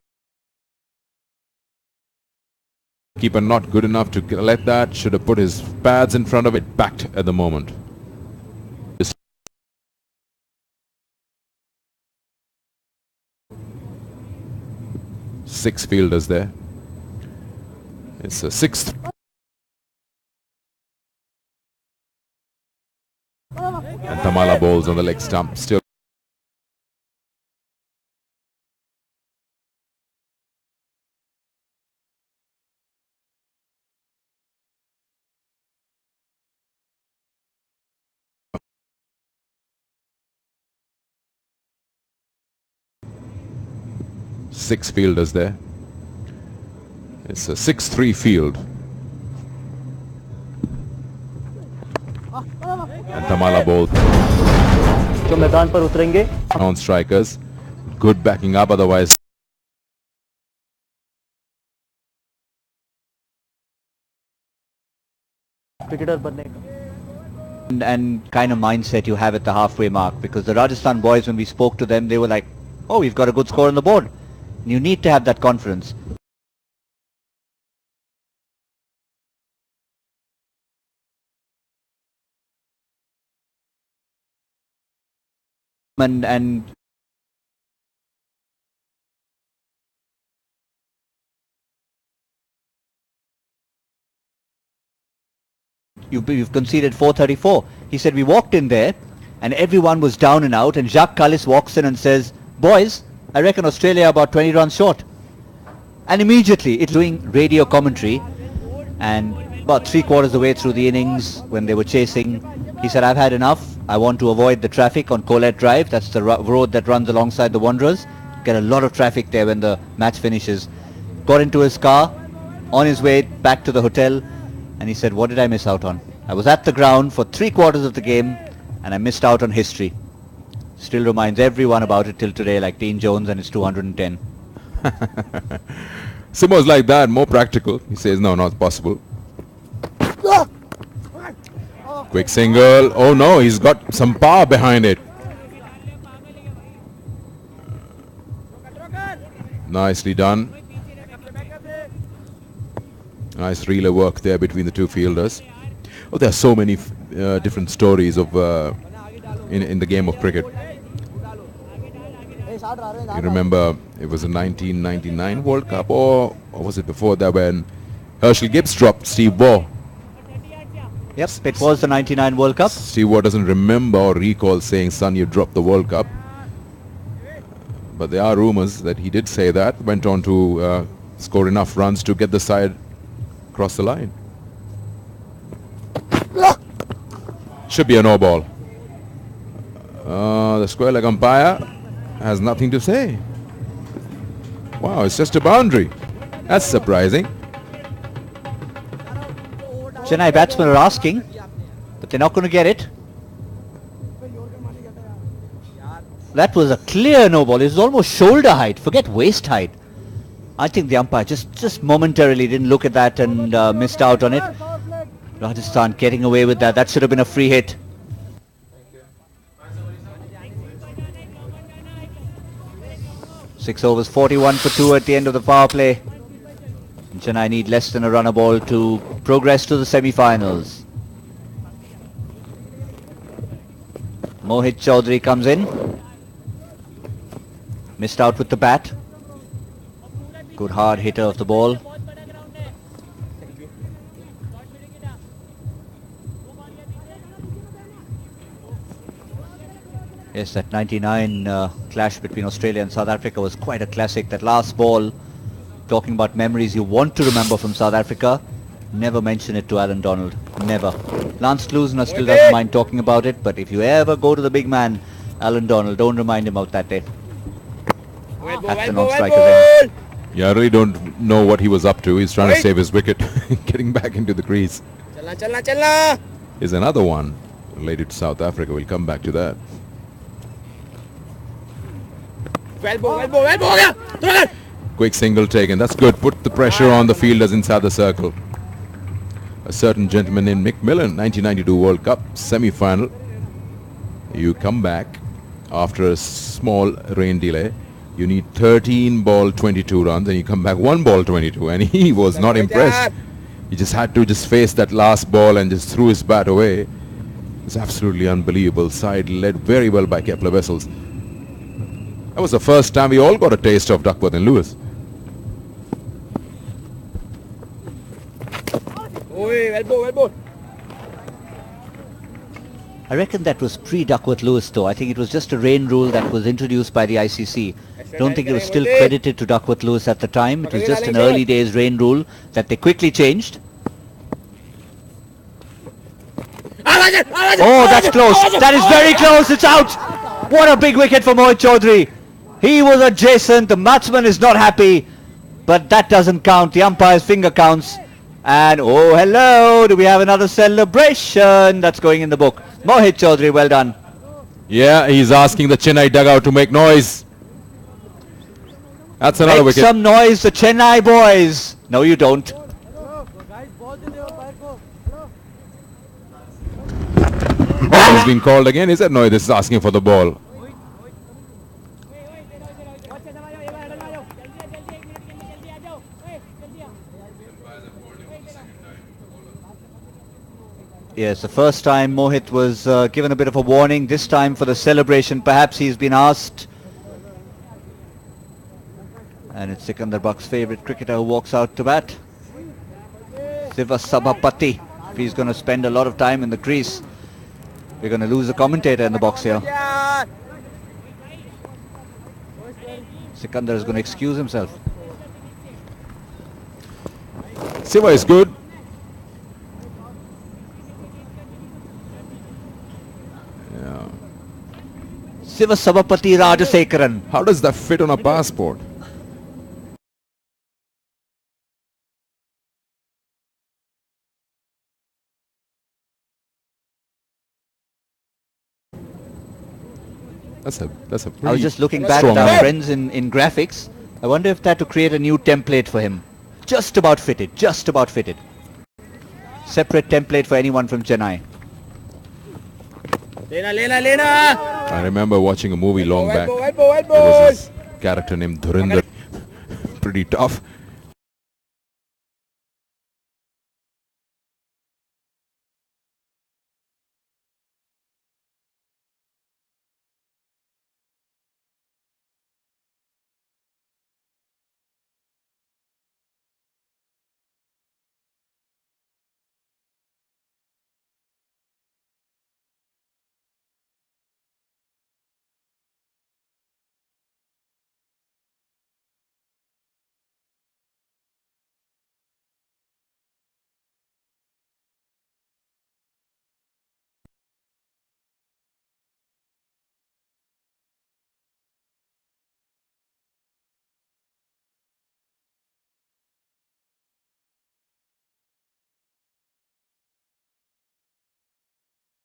Keeper not good enough to let that. Should have put his pads in front of it. Backed at the moment. 6 fielders there. It's a 6th. And Tamala bowls on the leg stump. Still. Six fielders there. It's a 6-3 field. And Tamala bowls. जो मैदान पर उतरेंगे Non-strikers. Good backing up, otherwise. Cricketer बनने का And kind of mindset you have at the halfway mark, because the Rajasthan boys, when we spoke to them, they were like, oh, we've got a good score on the board. You need to have that confidence. And you've conceded 434. He said we walked in there and everyone was down and out, and Jacques Kallis walks in and says, boys, I reckon Australia are about 20 runs short. And immediately it's doing radio commentary, and about 3/4 of the way through the innings when they were chasing, he said, I've had enough. I want to avoid the traffic on Colette Drive. That's the road that runs alongside the Wanderers. Get a lot of traffic there when the match finishes. Got into his car on his way back to the hotel, and he said, what did I miss out on? I was at the ground for 3/4 of the game and I missed out on history. Still reminds everyone about it till today, like Dean Jones and his 210. Simo's like that, more practical. He says, no, not possible. Quick single. Oh no, he's got some power behind it. Nicely done. Nice relay work there between the two fielders. Oh, there are so many different stories of in the game of cricket. You remember it was a 1999 World Cup, or was it before that when Herschel Gibbs dropped Steve Waugh? Yep, it was the 99 World Cup. Steve Waugh doesn't remember or recall saying, son, you dropped the World Cup. But there are rumors that he did say that. Went on to score enough runs to get the side across the line. Should be a no ball. The square leg umpire has nothing to say. Wow, it's just a boundary. That's surprising. Chennai batsmen are asking, but they're not going to get it. That was a clear no ball. It was almost shoulder height. Forget waist height. I think the umpire just momentarily didn't look at that and missed out on it. Rajasthan getting away with that. That should have been a free hit. Six overs, 41 for 2 at the end of the power play. Chennai need less than a runner ball to progress to the semi-finals. Mohit Chaudhary comes in. Missed out with the bat. Good hard hitter of the ball. Yes, that 99 clash between Australia and South Africa was quite a classic. That last ball, talking about memories you want to remember from South Africa, never mention it to Alan Donald. Never. Lance Klusener still doesn't mind talking about it, but if you ever go to the big man, Alan Donald, don't remind him of that day. That's the non-striker then. Yeah, I really don't know what he was up to. He's trying to save his wicket, getting back into the crease. Is another one related to South Africa. We'll come back to that. Quick single taken. That's good. Put the pressure on the fielders inside the circle. A certain gentleman named Mick Millen, 1992 World Cup semi-final. You come back after a small rain delay. You need 13 ball 22 runs and you come back 1 ball 22, and he was not impressed. He just had to face that last ball and just threw his bat away. It's absolutely unbelievable. Side led very well by Kepler Wessels. That was the first time we all got a taste of Duckworth and Lewis. I reckon that was pre-Duckworth Lewis though. I think it was just a rain rule that was introduced by the ICC. Don't think it was still credited to Duckworth Lewis at the time. It was just an early days rain rule that they quickly changed. Oh, that's close. That is very close. It's out. What a big wicket for Mohit Chaudhary. He was adjacent. The batsman is not happy. But that doesn't count. The umpire's finger counts. And oh, hello. Do we have another celebration? That's going in the book. Mohit Chaudhary, well done. Yeah, he's asking the Chennai dugout to make noise. That's another Make wicket. some noise, the Chennai boys. No, you don't. He's been called again. He said, no, this is asking for the ball. Yes, the first time Mohit was given a bit of a warning. This time for the celebration, perhaps he's been asked. And it's Sikandar Buck's favourite cricketer who walks out to bat. Siva Sabapati. If he's going to spend a lot of time in the crease, we're going to lose a commentator in the box here. Sikandar is going to excuse himself. Siva is good. Yeah. Siva Sabapati Rajasekaran. How does that fit on a passport? That's a I was just looking back at our friends in graphics. I wonder if that to create a new template for him. Just about fitted, just about fitted. Separate template for anyone from Chennai. I remember watching a movie long back. There was this character named Dhurinder. Pretty tough.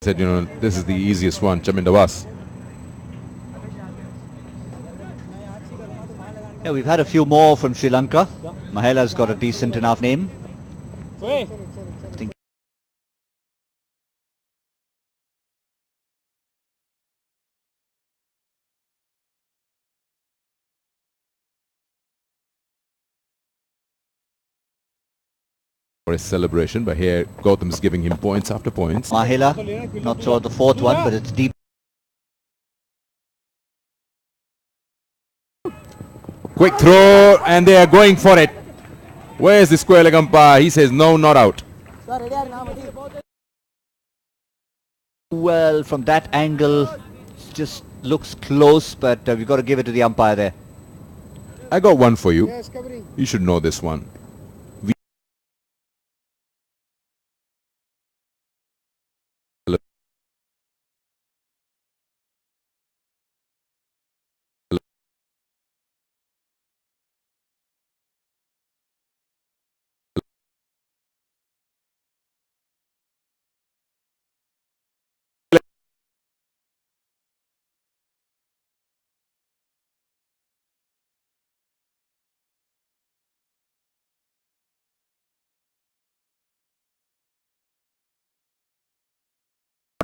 Said, you know, this is the easiest one, Chamindavas. Yeah, we've had a few more from Sri Lanka. Mahela's got a decent enough name. for his celebration, but here Gautam's giving him points after points. Mahila, not sure the fourth one, but it's deep. Quick throw, and they are going for it. Where is the square leg umpire? He says no, not out. Well, from that angle, it just looks close, but we've got to give it to the umpire there. I got one for you. You should know this one.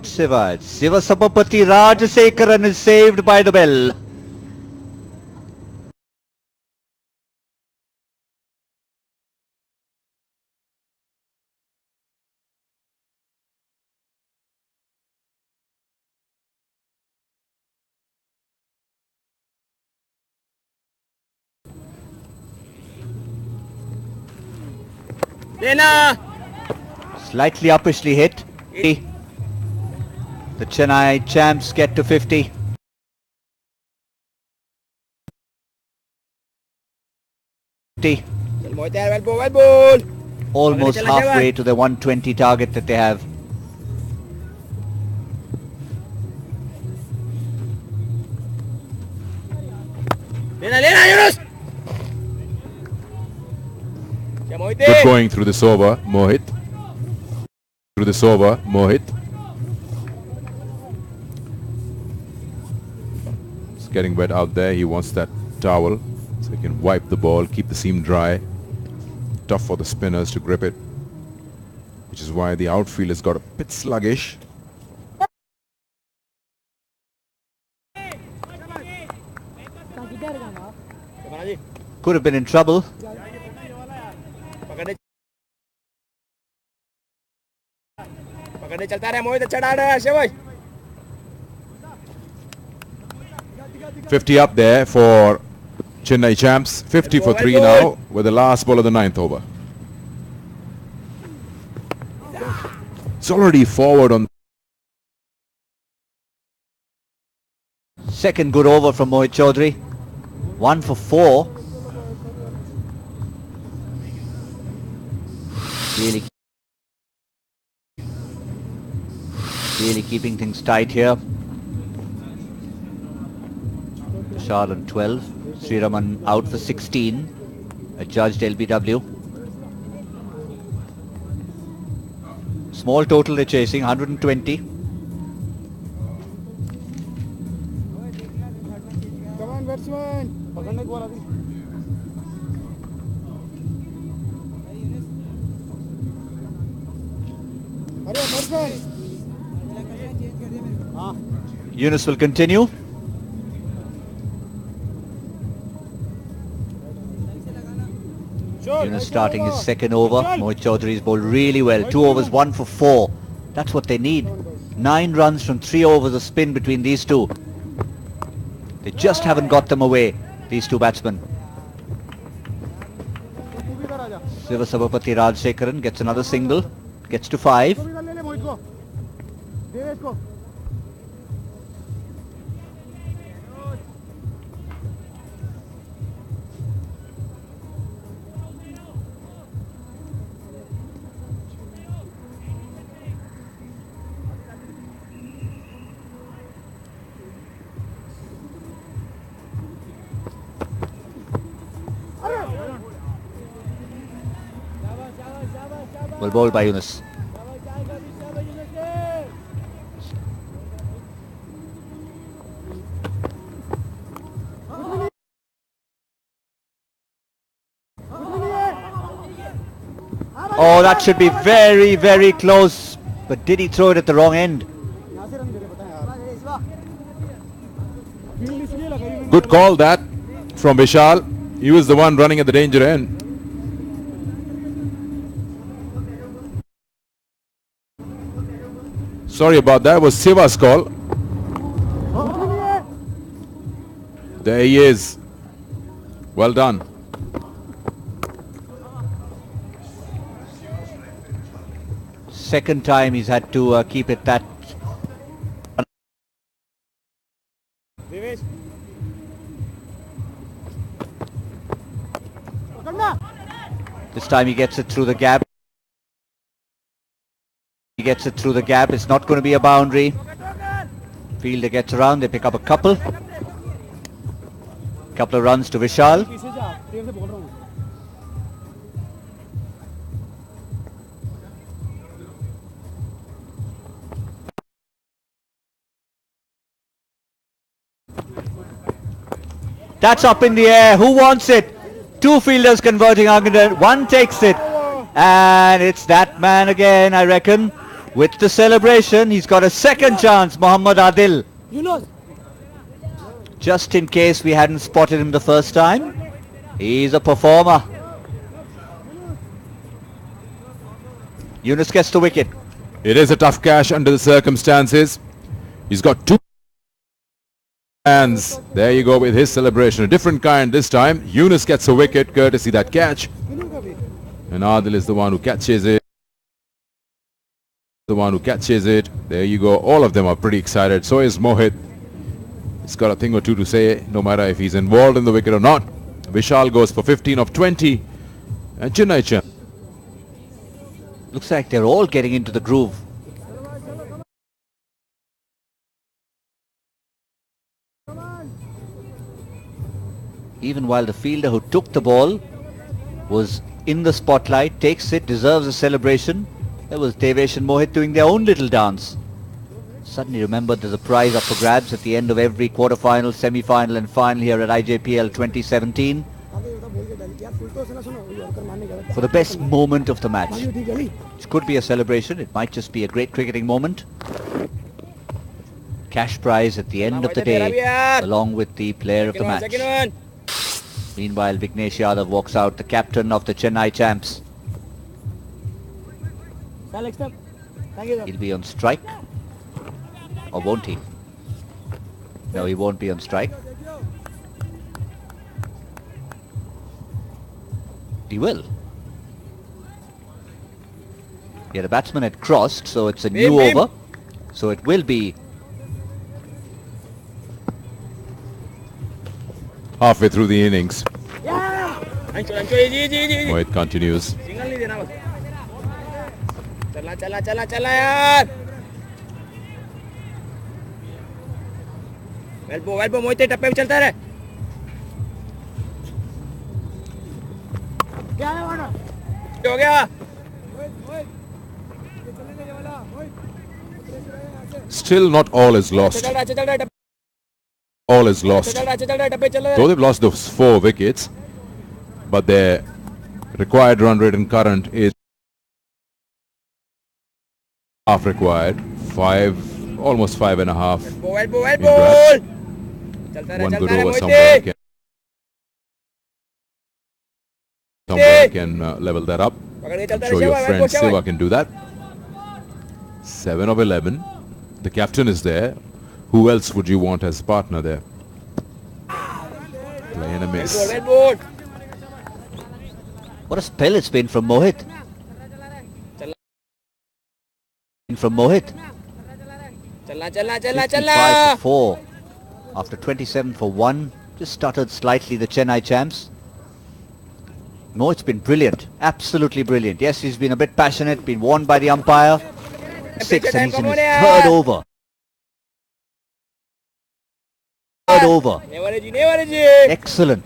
Siva Sapapati Rajasekaran is saved by the bell. Slightly uppishly hit. The Chennai champs get to 50. Almost halfway to the 120 target that they have. Good going through this over, Mohit. Through this over, Mohit. It's getting wet out there. He wants that towel so he can wipe the ball, keep the seam dry. Tough for the spinners to grip it, which is why the outfield has got a bit sluggish. Could have been in trouble. $50 up there for Chennai champs. 50 for 3 now with the last ball of the 9th over. It's already forward on. Second good over from Mohit Chaudhary. 1 for 4. Really keeping things tight here. Vishal on 12. Sriraman out for 16. Adjudged LBW. Small total they're chasing, 120. Come on, batsman. Yunus will continue. Yunus starting his second over. Mohit Chaudhary's bowled really well. 2 overs, 1 for 4. That's what they need. 9 runs from 3 overs of spin between these two. They just haven't got them away, these two batsmen. Siva Sabapati Rajasekaran gets another single. Gets to 5. Well bowled by Yunus. Oh, that should be very, very close. But did he throw it at the wrong end? Good call that from Vishal. He was the one running at the danger end. Sorry about that. It was Siva's call. There he is. Well done. Second time he's had to keep it that. This time he gets it through the gap. He gets it through the gap. It's not going to be a boundary. Fielder gets around. They pick up a couple. Couple of runs to Vishal. That's up in the air. Who wants it? Two fielders converting argument. One takes it. And it's that man again, I reckon. With the celebration, he's got a second chance, Muhammad Adil. Just in case we hadn't spotted him the first time. He's a performer. Yunus gets the wicket. It is a tough catch under the circumstances. He's got two hands. There you go with his celebration. A different kind this time. Yunus gets a wicket courtesy that catch. And Adil is the one who catches it. There you go. All of them are pretty excited. So is Mohit. He's got a thing or two to say, no matter if he's involved in the wicket or not. Vishal goes for 15 of 20. And Chennai. Looks like they're all getting into the groove. Even while the fielder who took the ball was in the spotlight, takes it, deserves a celebration. There was Devesh and Mohit doing their own little dance. Suddenly remembered there's a prize up for grabs at the end of every quarter-final, semi-final and final here at IJPL 2017. For the best moment of the match. It could be a celebration, it might just be a great cricketing moment. Cash prize at the end of the day, along with the player of the match. Meanwhile, Vignesh Yadav walks out, the captain of the Chennai champs. He'll be on strike. Or won't he? No, he won't be on strike. He will. Yeah, the batsman had crossed, so it's a new over. So it will be halfway through the innings. Mohit continues. वेल्बो मोहित टप्पे पे चलता रहे क्या है वाड़ा हो गया Still not all is lost. All is lost. Though they've lost those 4 wickets, but their required run rate and current is half required. 5, almost 5.5. One good over somewhere can level that up. I'm sure your friend Siva can do that. 7 of 11. The captain is there. Who else would you want as partner there? Play and a miss. What a spell it's been from Mohit. From Mohit. 55 for 4. After 27 for 1. Just stuttered slightly, the Chennai champs. Mohit's been brilliant. Absolutely brilliant. Yes, he's been a bit passionate, been warned by the umpire. 6 and he's in his third over. Excellent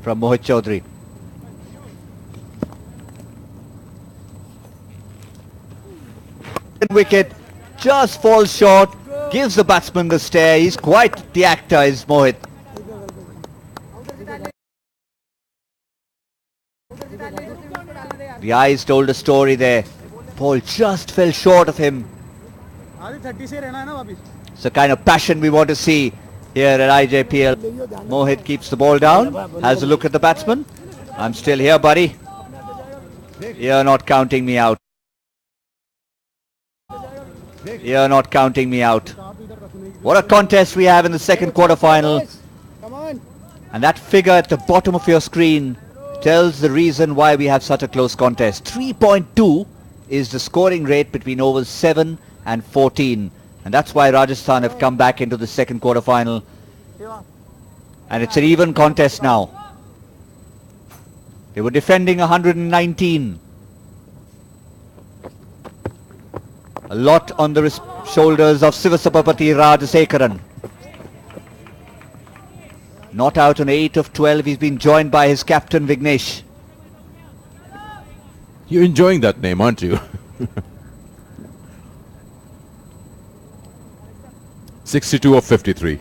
from Mohit Chaudhary. Wicket just falls short, gives the batsman the stare. He's quite the actor, is Mohit. The eyes told a story there. Ball just fell short of him. It's the kind of passion we want to see here at IJPL. Mohit keeps the ball down, has a look at the batsman. I'm still here, buddy. You're not counting me out. You're not counting me out. What a contest we have in the second quarter-final. And that figure at the bottom of your screen tells the reason why we have such a close contest. 3.2 is the scoring rate between overs 7 and 14. And that's why Rajasthan have come back into the second quarter-final. And it's an even contest now. They were defending 119. A lot on the shoulders of Sivasapapati Rajasekaran. Not out on 8 of 12. He's been joined by his captain Vignesh. You're enjoying that name, aren't you? 62 of 53.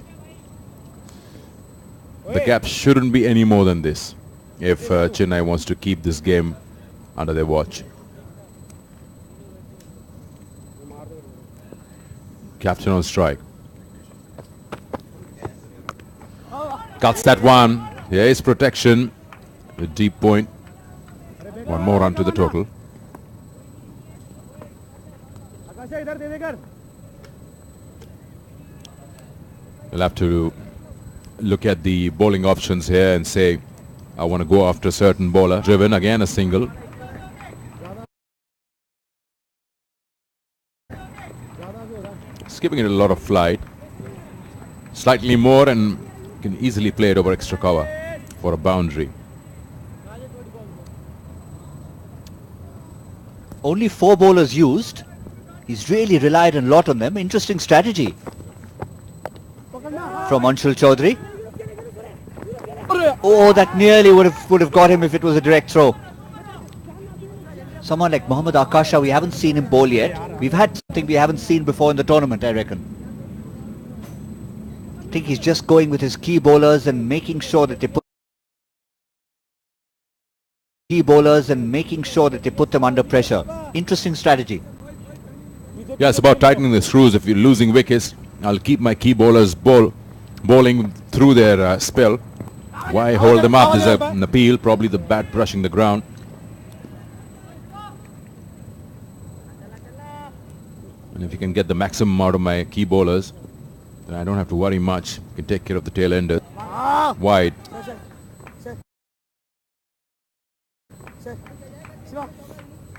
The gap shouldn't be any more than this if Chennai wants to keep this game under their watch. Captain on strike. Cuts that one. There is protection. The deep point. One more run to the total. We'll have to look at the bowling options here and say, I want to go after a certain bowler. Driven, again a single. It's giving it a lot of flight. Slightly more and can easily play it over extra cover for a boundary. Only 4 bowlers used. He's really relied a lot on them. Interesting strategy from Anshul Chaudhary. Oh, that nearly would have got him if it was a direct throw. Someone like Mohammad Akasha, we haven't seen him bowl yet. We've had something we haven't seen before in the tournament, I reckon. I think he's just going with his key bowlers and making sure that they put them under pressure. Interesting strategy. Yeah, it's about tightening the screws. If you're losing wickets, I'll keep my key bowlers bowling through their spell. Why hold them up? There's an appeal, probably the bat brushing the ground. And if you can get the maximum out of my key bowlers, then I don't have to worry much. I can take care of the tail ender. Wide.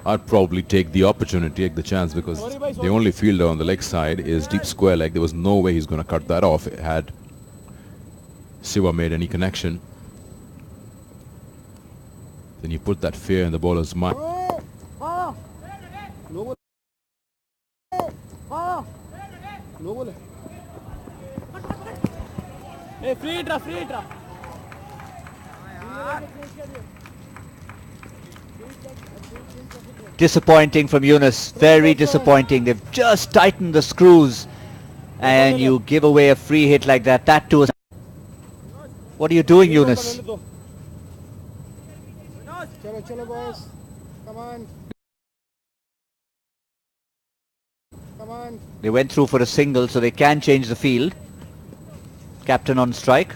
I'd probably take the opportunity, take the chance, because the only fielder on the leg side is deep square leg. There was no way he's going to cut that off had Siva made any connection. Then you put that fear in the bowler's mind. Disappointing from Yunus, very disappointing. They've just tightened the screws and you give away a free hit like that. That too. What are you doing, Yunus? Chalo boys. Come on. Come on. They went through for a single, so they can change the field. Captain on strike.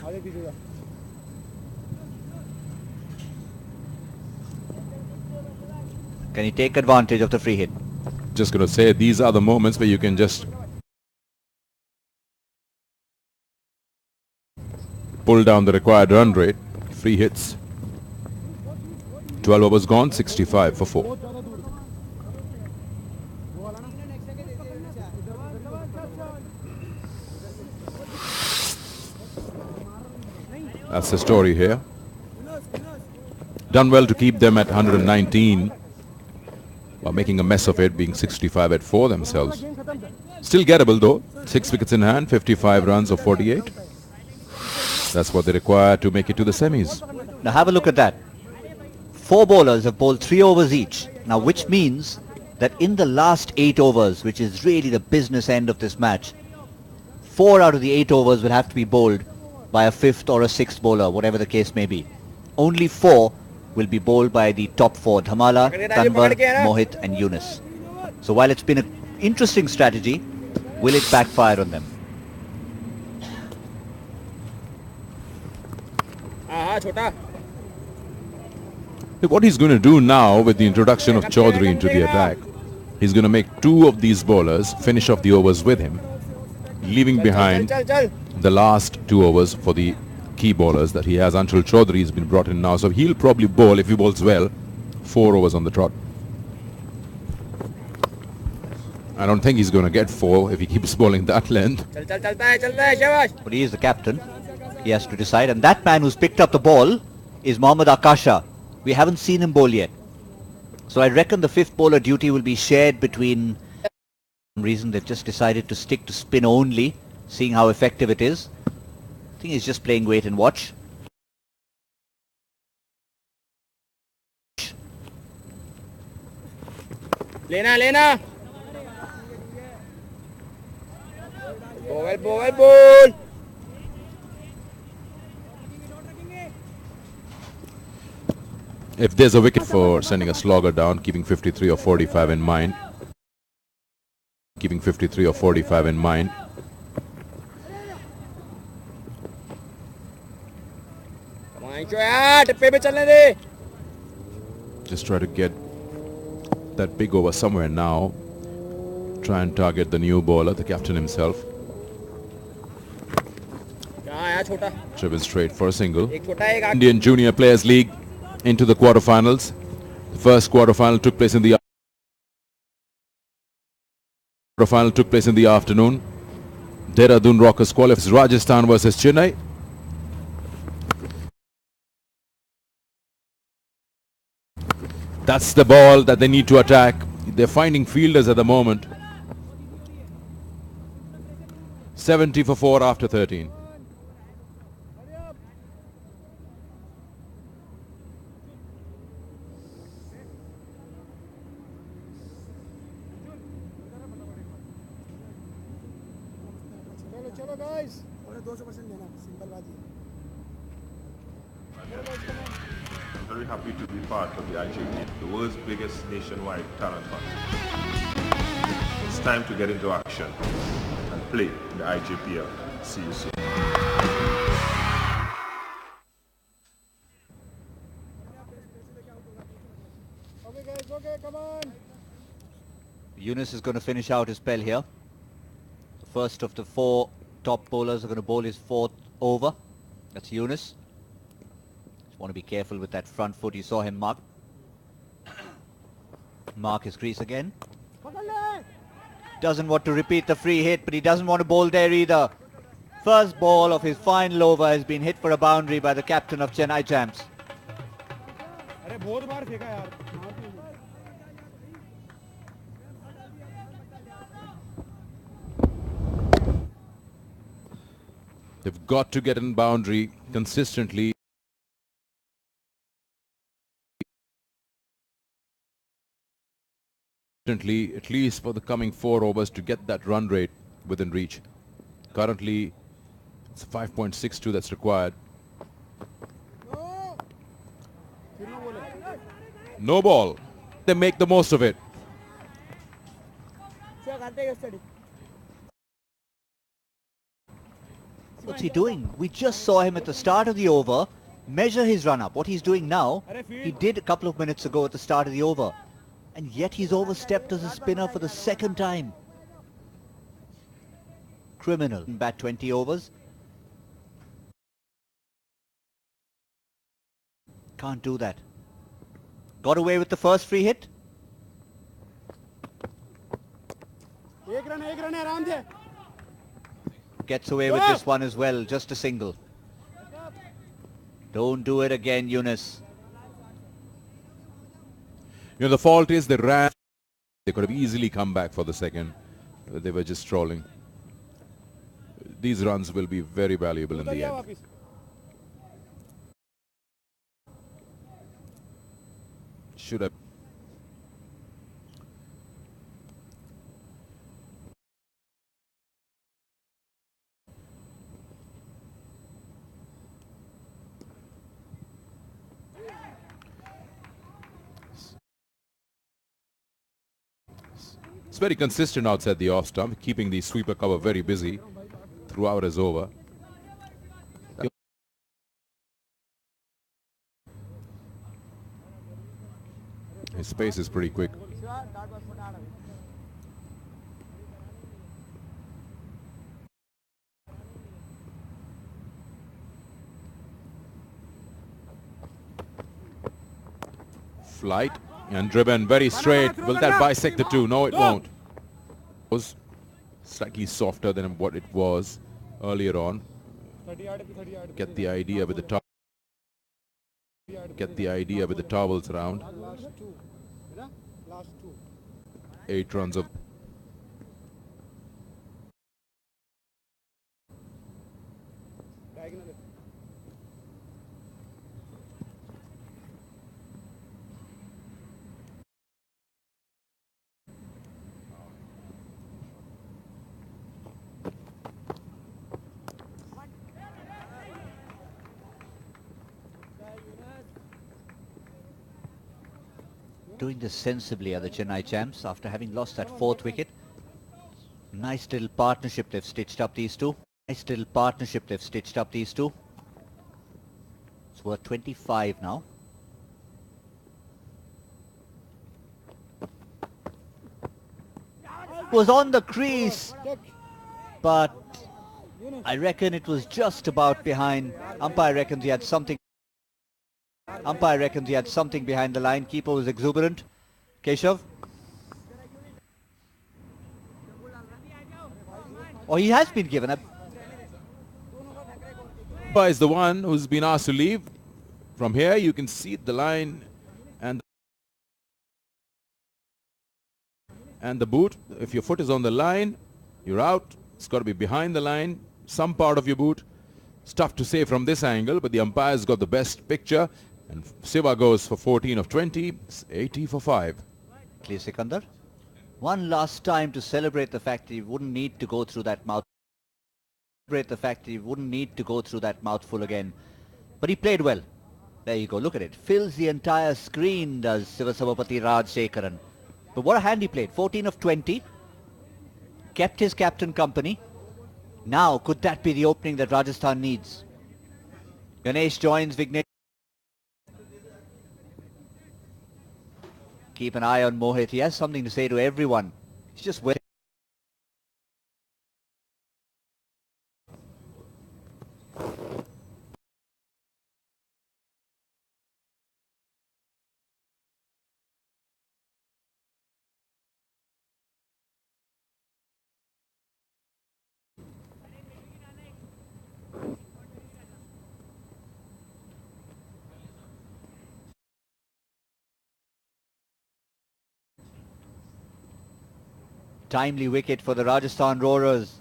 Can he take advantage of the free hit? Just going to say, these are the moments where you can just pull down the required run rate. Free hits. 12 overs gone, 65 for 4. That's the story here. Done well to keep them at 119 while making a mess of it, being 65 at 4 themselves. Still gettable though. 6 wickets in hand, 55 runs of 48. That's what they require to make it to the semis. Now have a look at that. 4 bowlers have bowled 3 overs each. Now which means that in the last 8 overs, which is really the business end of this match, 4 out of the 8 overs will have to be bowled by a 5th or a 6th bowler, whatever the case may be. Only 4 will be bowled by the top 4, Dhamala, Tanwar, Mohit and Yunus. So while it's been an interesting strategy, will it backfire on them? What he's going to do now with the introduction of Chaudhary into the attack He's going to make two of these bowlers finish off the overs with him, leaving behind the last 2 overs for the key bowlers that he has. Anshul Chaudhary has been brought in now, so he'll probably bowl, if he bowls well, 4 overs on the trot. I don't think he's going to get 4 if he keeps bowling that length. But he is the captain. He has to decide. And that man who's picked up the ball is Mohammad Akasha. We haven't seen him bowl yet. So I reckon the 5th bowler duty will be shared between... For some reason they've just decided to stick to spin only, seeing how effective it is. I think he's just playing wait and watch. Lena. Ball. If there's a wicket for sending a slogger down, keeping 53 or 45 in mind. Keeping 53 or 45 in mind. Come on, Joya. Just try to get that big over somewhere now. Try and target the new bowler, the captain himself. Driven straight for a single. Indian Junior Players League into the quarterfinals. The first quarterfinal took place in the afternoon. Dehradun Rockers qualifies Rajasthan versus Chennai. That's the ball that they need to attack. They're finding fielders at the moment. 70 for 4 after 13. I'm very happy to be part of the IJPL, the world's biggest nationwide talent hunt. It's time to get into action and play in the IJPL. See you soon. Yunus is going to finish out his spell here. The first of the 4 top bowlers are going to bowl his 4th over. That's Yunus. Just want to be careful with that front foot. You saw him mark his crease again. Doesn't want to repeat the free hit, but he doesn't want to bowl there either. First ball of his final over has been hit for a boundary by the captain of Chennai Champs. They've got to get in boundary consistently. At least for the coming 4 overs to get that run rate within reach. Currently, it's 5.62 that's required. No ball. They make the most of it. What's he doing? We just saw him at the start of the over measure his run up. What he's doing now, he did a couple of minutes ago at the start of the over. And yet he's overstepped as a spinner for the 2nd time. Criminal. Bat 20 overs. Can't do that. Got away with the first free hit. Gets away with this one as well. Just a single. Don't do it again, Yunus. You know, the fault is they ran. They could have easily come back for the 2nd. They were just trolling. These runs will be very valuable in the end. Should have. It's very consistent outside the off stump, keeping the sweeper cover very busy throughout his over. His pace is pretty quick. Flight and driven very straight. Will that bisect the two? No, it won't. It was slightly softer than what it was earlier on. Get the idea with the top. Get the idea with the towels around. 8 runs of. Doing this sensibly are the Chennai champs after having lost that 4th wicket. Nice little partnership they've stitched up, these two. Nice little partnership they've stitched up, these two. It's worth 25 now. Was on the crease, but I reckon it was just about behind. Umpire reckons he had something. Umpire reckons he had something behind the line. Keeper was exuberant. Keshav. Oh, he has been given a... Is the one who's been asked to leave. From here you can see the line and the boot. If your foot is on the line, you're out. It's got to be behind the line. Some part of your boot. It's tough to say from this angle, but the umpire's got the best picture. And Siva goes for 14 of 20. It's 80 for 5. Sikandar. One last time to celebrate the fact that he wouldn't need to go through that mouth. Celebrate the fact that he wouldn't need to go through that mouthful again. But he played well. There you go. Look at it. Fills the entire screen, does Sivasabapati Rajshekaran. But what a hand he played. 14 of 20. Kept his captain company. Now, could that be the opening that Rajasthan needs? Ganesh joins Vignesh. Keep an eye on Mohit. He has something to say to everyone. He's just waiting. Timely wicket for the Rajasthan Roarers.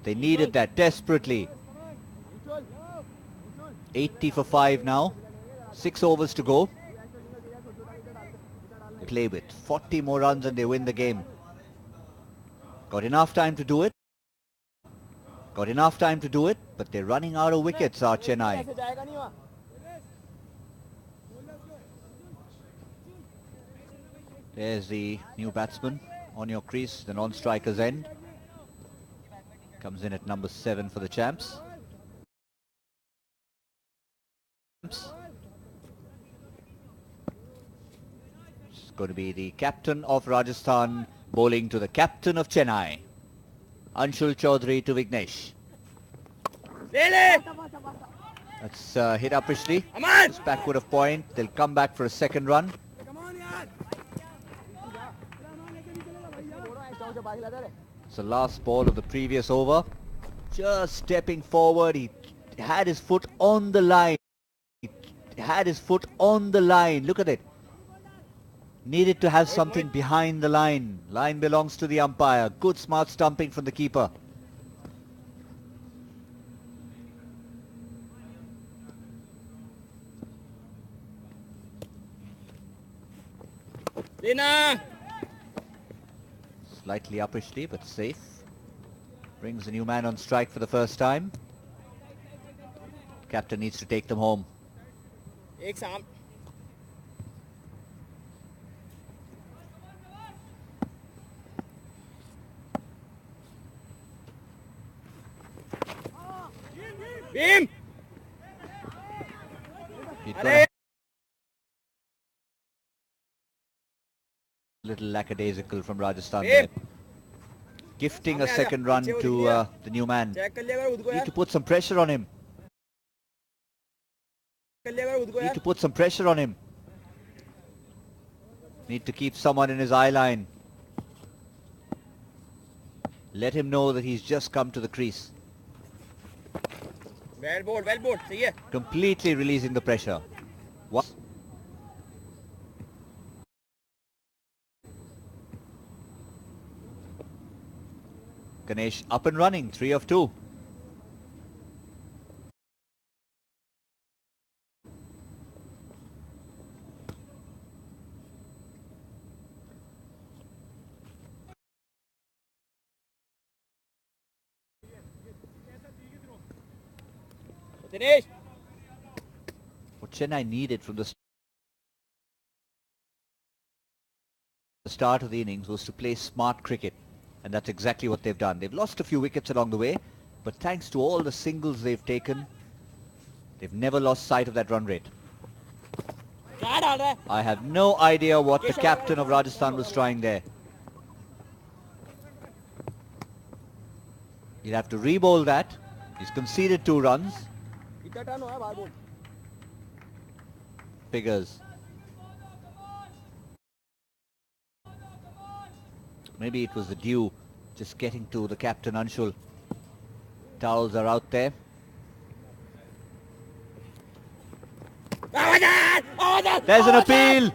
They needed that desperately. 80 for 5 now. 6 overs to go. Play with 40 more runs and they win the game. Got enough time to do it. Got enough time to do it, but they're running out of wickets, are Chennai. There's the new batsman on your crease, the non-striker's end. Comes in at number 7 for the champs. It's going to be the captain of Rajasthan bowling to the captain of Chennai. Anshul Chaudhary to Vignesh. That's hit upishly. Just backward of point. They'll come back for a second run. It's the last ball of the previous over. Just stepping forward. He had his foot on the line. He had his foot on the line. Look at it. Needed to have something behind the line. Line belongs to the umpire. Good smart stumping from the keeper. Slightly uppishly, but safe. Brings a new man on strike for the first time. Captain needs to take them home. He's gonna Little lackadaisical from Rajasthan there. Gifting a second run to the new man. Need to put some pressure on him. Need to put some pressure on him. Need to keep someone in his eye line. Let him know that he's just come to the crease. Well bowled, see ya. Completely releasing the pressure. What? Ganesh up and running, 3 of 2. Dinesh. What Chennai needed from the start of the innings was to play smart cricket, and that's exactly what they've done. They've lost a few wickets along the way, but thanks to all the singles they've taken, they've never lost sight of that run rate. I have no idea what the captain of Rajasthan was trying there. He'll have to re-bowl that. He's conceded 2 runs. Figures. Maybe it was the dew just getting to the captain Anshul. Towels are out there. There's an appeal.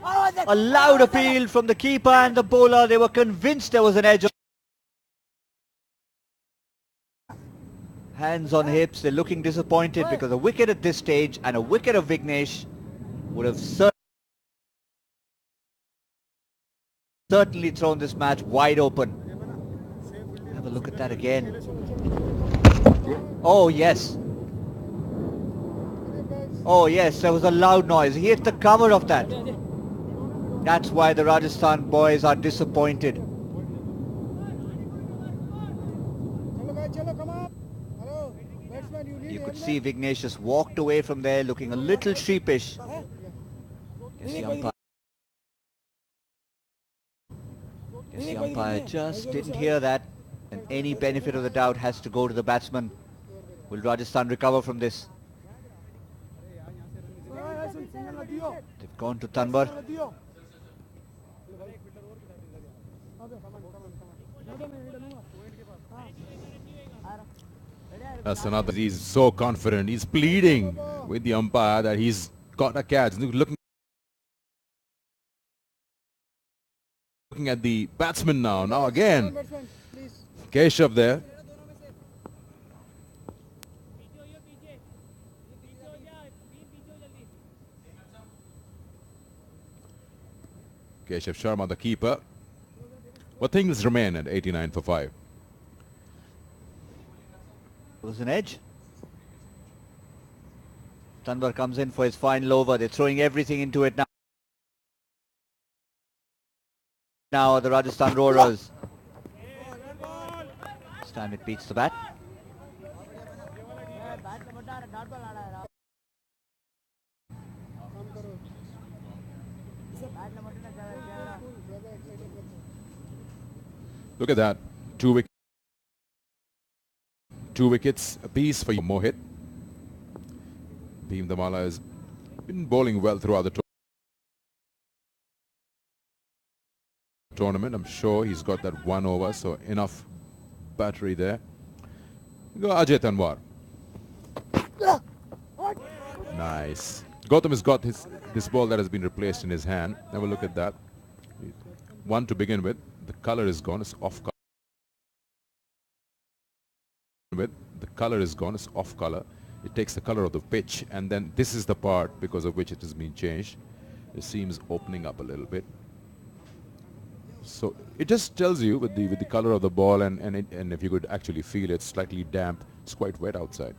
A loud appeal from the keeper and the bowler. They were convinced there was an edge. Hands on hips. They're looking disappointed because a wicket at this stage and a wicket of Vignesh would have certainly thrown this match wide open. Have a look at that again. Oh yes. Oh yes, there was a loud noise. He hit the cover of that. That's why the Rajasthan boys are disappointed. You could see Vignesh just walked away from there looking a little sheepish. Guess the umpire just didn't hear that, and any benefit of the doubt has to go to the batsman. Will Rajasthan recover from this? They've gone to Tanwar. That's another. He's so confident. He's pleading with the umpire that he's got a catch. Looking at the batsman now. Now again. Keshav there. Keshav Sharma, the keeper. What things remain at 89 for 5? It was an edge. Tanwar comes in for his final over. They're throwing everything into it now. Now are the Rajasthan Roarers. This time it beats the bat. Look at that. 2 wickets apiece for Mohit. Bhim Damala has been bowling well throughout the tournament. I'm sure he's got that 1 over, so enough battery there. Go Ajay Tanwar. Nice. Gautam has got this ball that has been replaced in his hand. Have a look at that. 1 to begin with. The color is gone. It's off color. The color is gone. It's off color. It takes the color of the pitch, and then this is the part because of which it has been changed. It seems opening up a little bit. So it just tells you with the color of the ball, and if you could actually feel it, slightly damp. It's quite wet outside.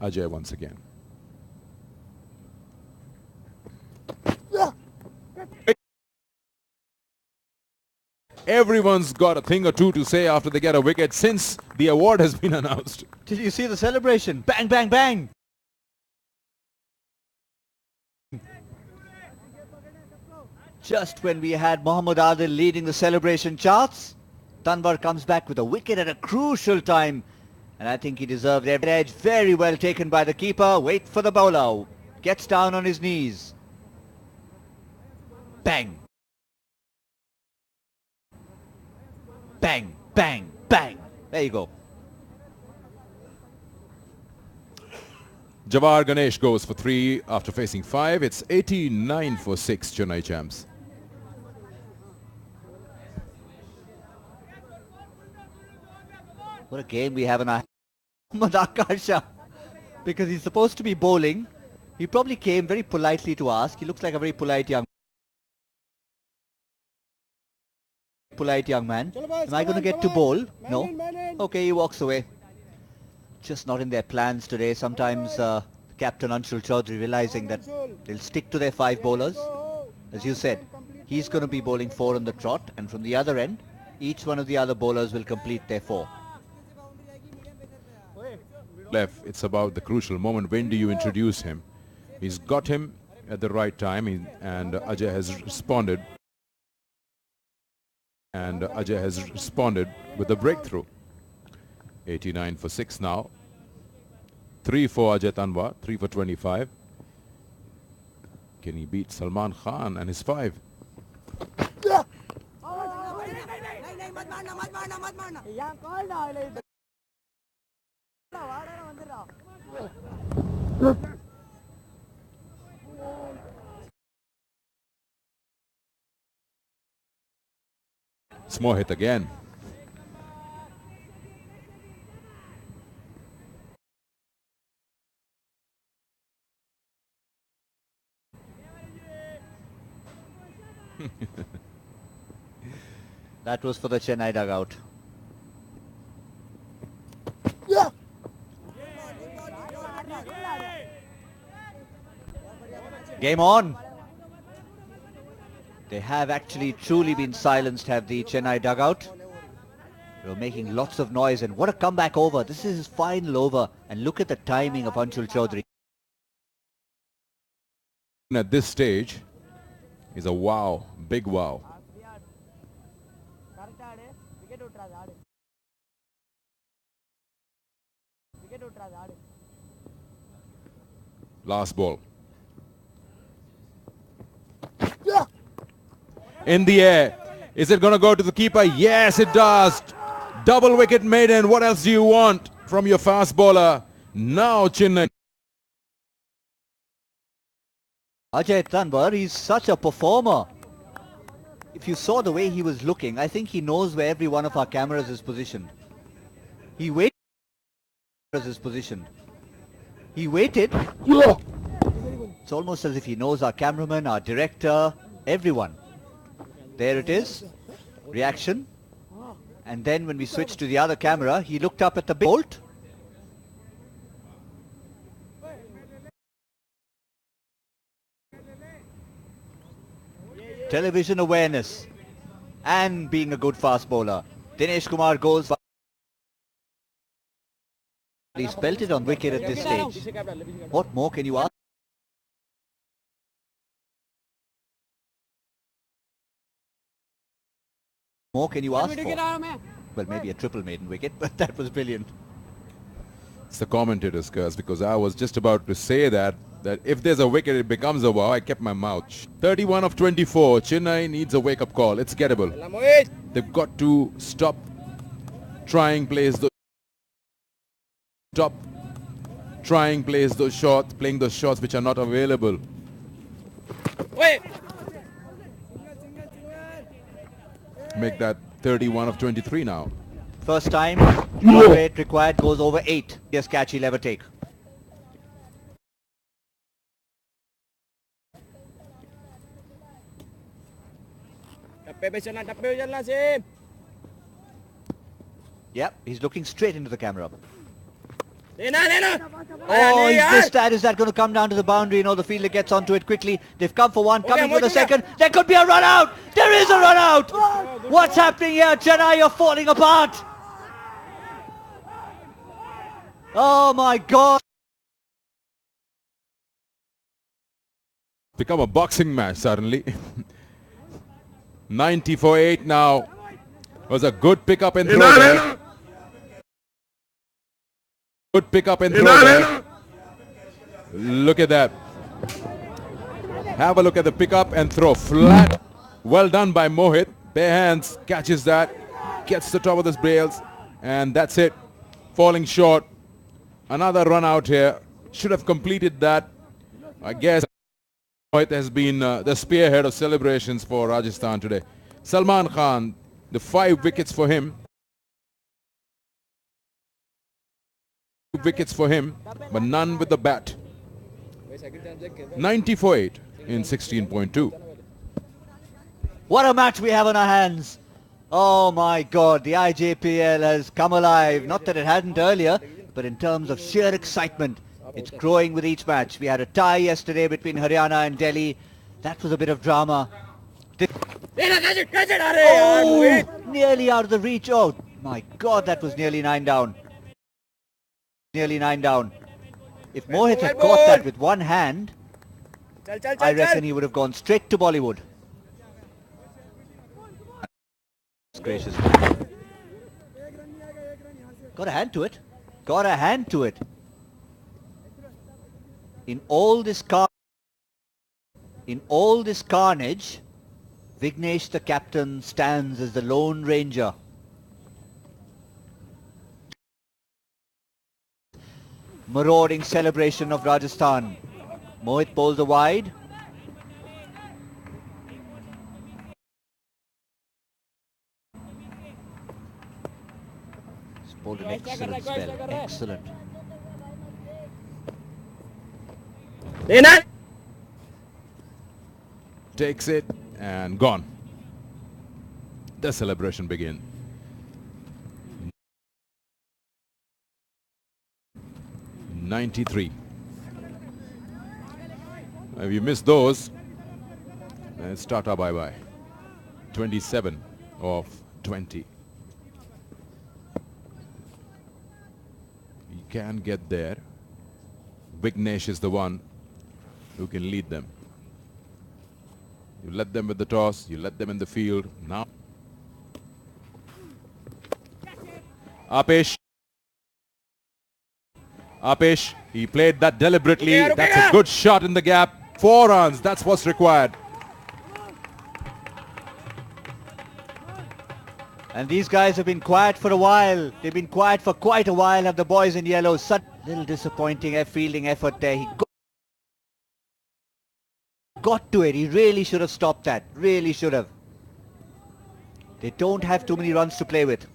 Ajay once again. Everyone's got a thing or two to say after they get a wicket since the award has been announced. Did you see the celebration? Bang, bang, bang! Just when we had Mohammad Adil leading the celebration charts, Tanwar comes back with a wicket at a crucial time. And I think he deserved every edge. Very well taken by the keeper. Wait for the bowler. Gets down on his knees. Bang. Bang, bang, bang. There you go. Jawahar Ganesh goes for 3 after facing 5. It's 89 for 6, Chennai champs. What a game we have in our Akarsha. Because he's supposed to be bowling. He probably came very politely to ask. He looks like a very polite young man. Am I going to get to bowl? No. Okay, he walks away. Just not in their plans today. Sometimes Captain Anshul Chaudhary realizing that they'll stick to their 5 bowlers. As you said, he's going to be bowling 4 on the trot, and from the other end, each one of the other bowlers will complete their 4. Left, it's about the crucial moment. When do you introduce him? He's got him at the right time, and Ajay has responded. And Ajay has responded with a breakthrough. 89 for 6 now. 3 for Ajay Tanwar, 3 for 25. Can he beat Salman Khan and his 5? Small hit again. That was for the Chennai dugout. Game on. They have actually truly been silenced, have the Chennai dugout. They were making lots of noise, and what a comeback over. This is his final over, and look at the timing of Anshul Chaudhary. At this stage is a wow, big wow. Last ball. In the air. Is it going to go to the keeper? Yes, it does. Double wicket maiden. What else do you want from your fast bowler? Now Chennai. Ajay Tanwar, he's such a performer. If you saw the way he was looking, I think he knows where every one of our cameras is positioned. He waited. He waited. It's almost as if he knows our cameraman, our director, everyone. There it is. Reaction. And then when we switched to the other camera, he looked up at the bolt. Television awareness. And being a good fast bowler. Dinesh Kumar goes. He's belted on wicket at this stage. What more can you ask? More can you ask for? Well, maybe a triple maiden wicket, but that was brilliant. It's the commentator's curse, because I was just about to say that if there's a wicket, it becomes a wow. I kept my mouth. 31 of 24. Chennai needs a wake-up call. It's gettable. They've got to stop trying playing those shots which are not available. Make that 31 of 23 now. First time, rate required goes over 8. Yes, catch he'll ever take. Yep, he's looking straight into the camera. Oh, he's missed that. Is that going to come down to the boundary? No, the fielder gets onto it quickly. They've come for one, coming for the second. There could be a run out. There is a run out. What's happening here? Chennai, you're falling apart. Oh my God. Become a boxing match suddenly. 90 for 8 now. Was a good pick-up and throw there. Good pick-up and throw there. Look at that. Have a look at the pick-up and throw. Flat. Well done by Mohit. Bare hands. Catches that. Gets the top of the bails. And that's it. Falling short. Another run out here. Should have completed that. I guess Mohit has been the spearhead of celebrations for Rajasthan today. Salman Khan, the 5 wickets for him. Wickets for him, but none with the bat. 90 for 8 in 16.2. What a match we have on our hands. Oh my God, the IJPL has come alive. Not that it hadn't earlier, but in terms of sheer excitement, it's growing with each match. We had a tie yesterday between Haryana and Delhi. That was a bit of drama. Oh, nearly out of the reach. Oh my God, that was nearly 9 down. Nearly 9 down. If Mohit had caught that with one hand, I reckon he would have gone straight to Bollywood. Gracious. Got a hand to it. Got a hand to it. In all this carnage, Vignesh the captain stands as the lone ranger. Marauding celebration of Rajasthan. Mohit bowls a wide. He's bowled an excellent spell. Excellent. Takes it and gone. The celebration begins. .93. If you miss those, then it's Tata bye-bye. 27 of 20. You can get there. Vignesh is the one who can lead them. You let them with the toss, you let them in the field. Now Apesh, he played that deliberately. That's a good shot in the gap. 4 runs, that's what's required. And these guys have been quiet for a while. They've been quiet for quite a while, have the boys in yellow. Such little disappointing fielding effort there. He got to it. He really should have stopped that. Really should have. They don't have too many runs to play with.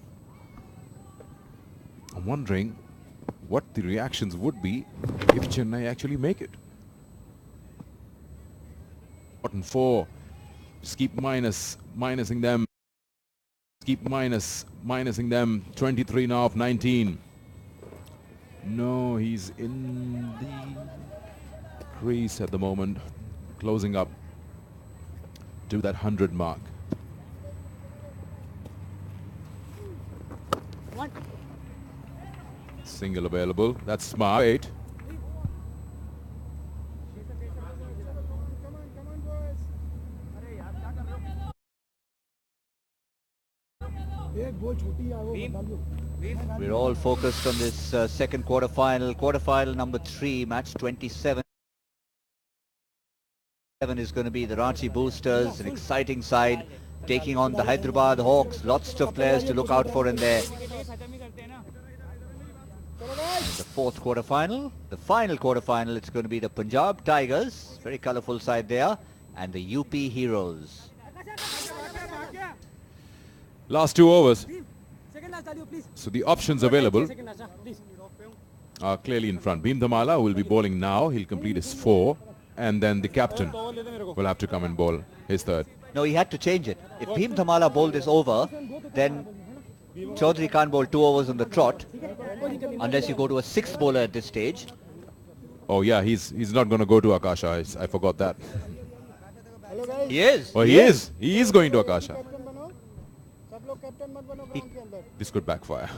I'm wondering what the reactions would be if Chennai actually make it. Bottom 4. Just keep minusing them. Keep minusing them. 23 now of 19. No, he's in the crease at the moment, closing up to that 100 mark. Single available. That's smart. 8. We're all focused on this second quarterfinal number 3, match 27. Is going to be the Ranchi Boosters, an exciting side, taking on the Hyderabad Hawks. Lots of players to look out for in there. And the fourth quarterfinal, the final quarterfinal, it's going to be the Punjab Tigers, very colourful side there, and the UP Heroes. Last 2 overs. So the options available are clearly in front. Bhim Dhamala will be bowling now. He'll complete his 4. And then the captain will have to come and bowl his 3rd. No, he had to change it. If Bhim Dhamala bowled this over, then Chaudhary can't bowl 2 overs on the trot, unless you go to a 6th bowler at this stage. Oh yeah, he's not going to go to Akasha. I forgot that. He is. Oh, he is. He is going to Akasha. This could backfire.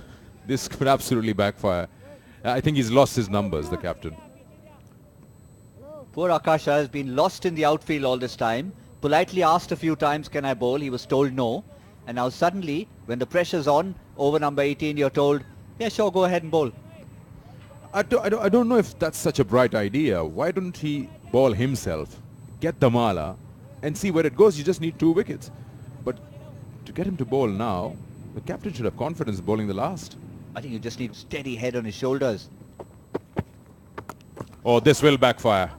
This could absolutely backfire. I think he's lost his numbers, the captain. Poor Akasha has been lost in the outfield all this time. politely asked a few times, can I bowl? He was told no. And now suddenly, when the pressure's on, over number 18, you're told, yeah, sure, go ahead and bowl. I don't know if that's such a bright idea. Why don't he bowl himself, get the mala, and see where it goes? You just need 2 wickets. But to get him to bowl now, the captain should have confidence bowling the last. I think you just need steady head on his shoulders. Oh, this will backfire.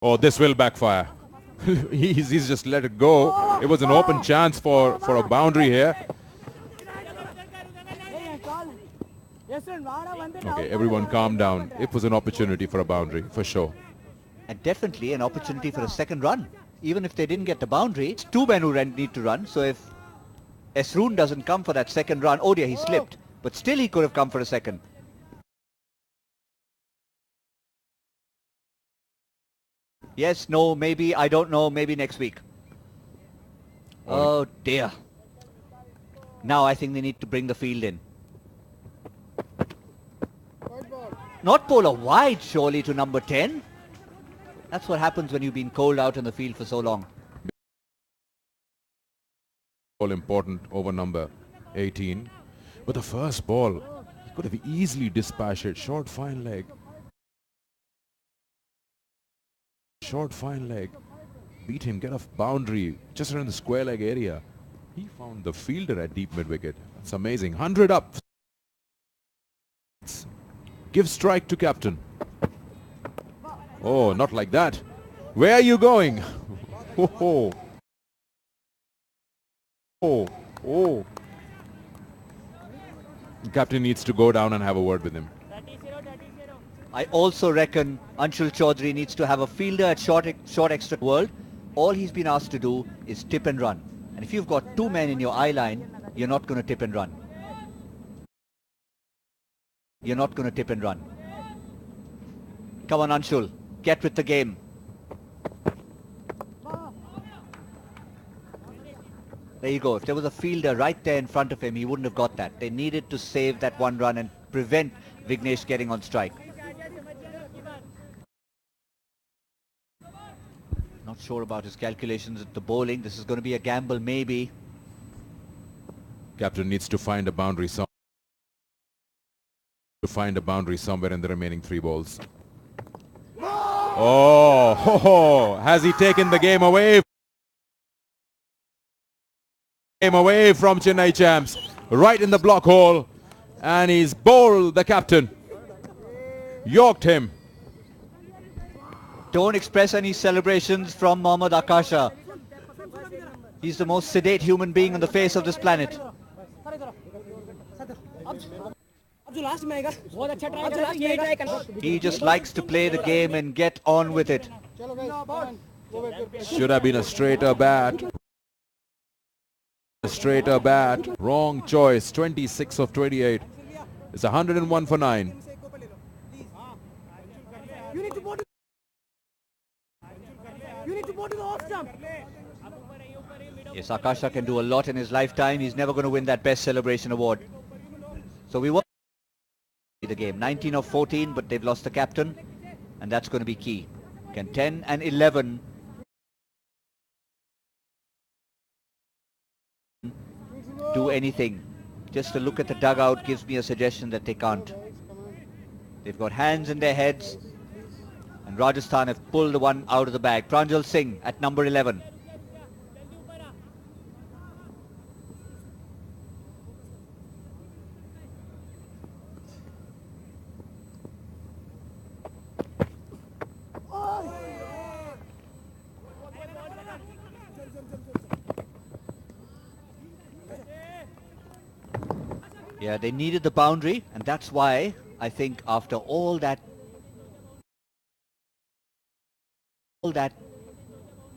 Oh, this will backfire. he's just let it go. It was an open chance for a boundary here. Okay, everyone calm down. It was an opportunity for a boundary, for sure. And definitely an opportunity for a second run. Even if they didn't get the boundary, it's 2 men who need to run. So if Esroon doesn't come for that second run, oh dear, he slipped. But still he could have come for a second. Yes, no, maybe, I don't know, maybe next week. Oh dear. Now I think they need to bring the field in. Not bowl a wide, surely, to number 10. That's what happens when you've been cold out in the field for so long. All important over number 18. But the first ball, he could have easily dispatched it. Short, fine leg. Short, fine leg. Beat him, get a boundary just around the square leg area. He found the fielder at deep mid wicket. That's amazing. 100 up. Give strike to captain. Oh, not like that. Where are you going? Oh, oh, oh. The captain needs to go down and have a word with him. I also reckon Anshul Chaudhary needs to have a fielder at short extra world. All he's been asked to do is tip and run. And if you've got 2 men in your eye line, you're not going to tip and run. You're not going to tip and run. Come on, Anshul. Get with the game. There you go. If there was a fielder right there in front of him, he wouldn't have got that. They needed to save that 1 run and prevent Vignesh getting on strike. Not sure about his calculations at the bowling. This is going to be a gamble, maybe. Captain needs to find a boundary somewhere in the remaining 3 balls. Oh, ho, ho. Has he taken the game away? From Chennai champs, right in the block hole, and he's bowled the captain. Yorked him. Don't express any celebrations from Mohammad Akasha. He's the most sedate human being on the face of this planet. He just likes to play the game and get on with it. Should have been a straighter bat. A straighter bat. Wrong choice. 26 of 28. It's 101 for 9. Yes, Akasha can do a lot in his lifetime. He's never going to win that best celebration award. So we won the game. 19 of 14, but they've lost the captain, and that's going to be key. Can 10 and 11 do anything? Just a look at the dugout gives me a suggestion that they can't. They've got hands in their heads, and Rajasthan have pulled the one out of the bag. Pranjal Singh at number 11. Yeah, they needed the boundary, and that's why I think after all that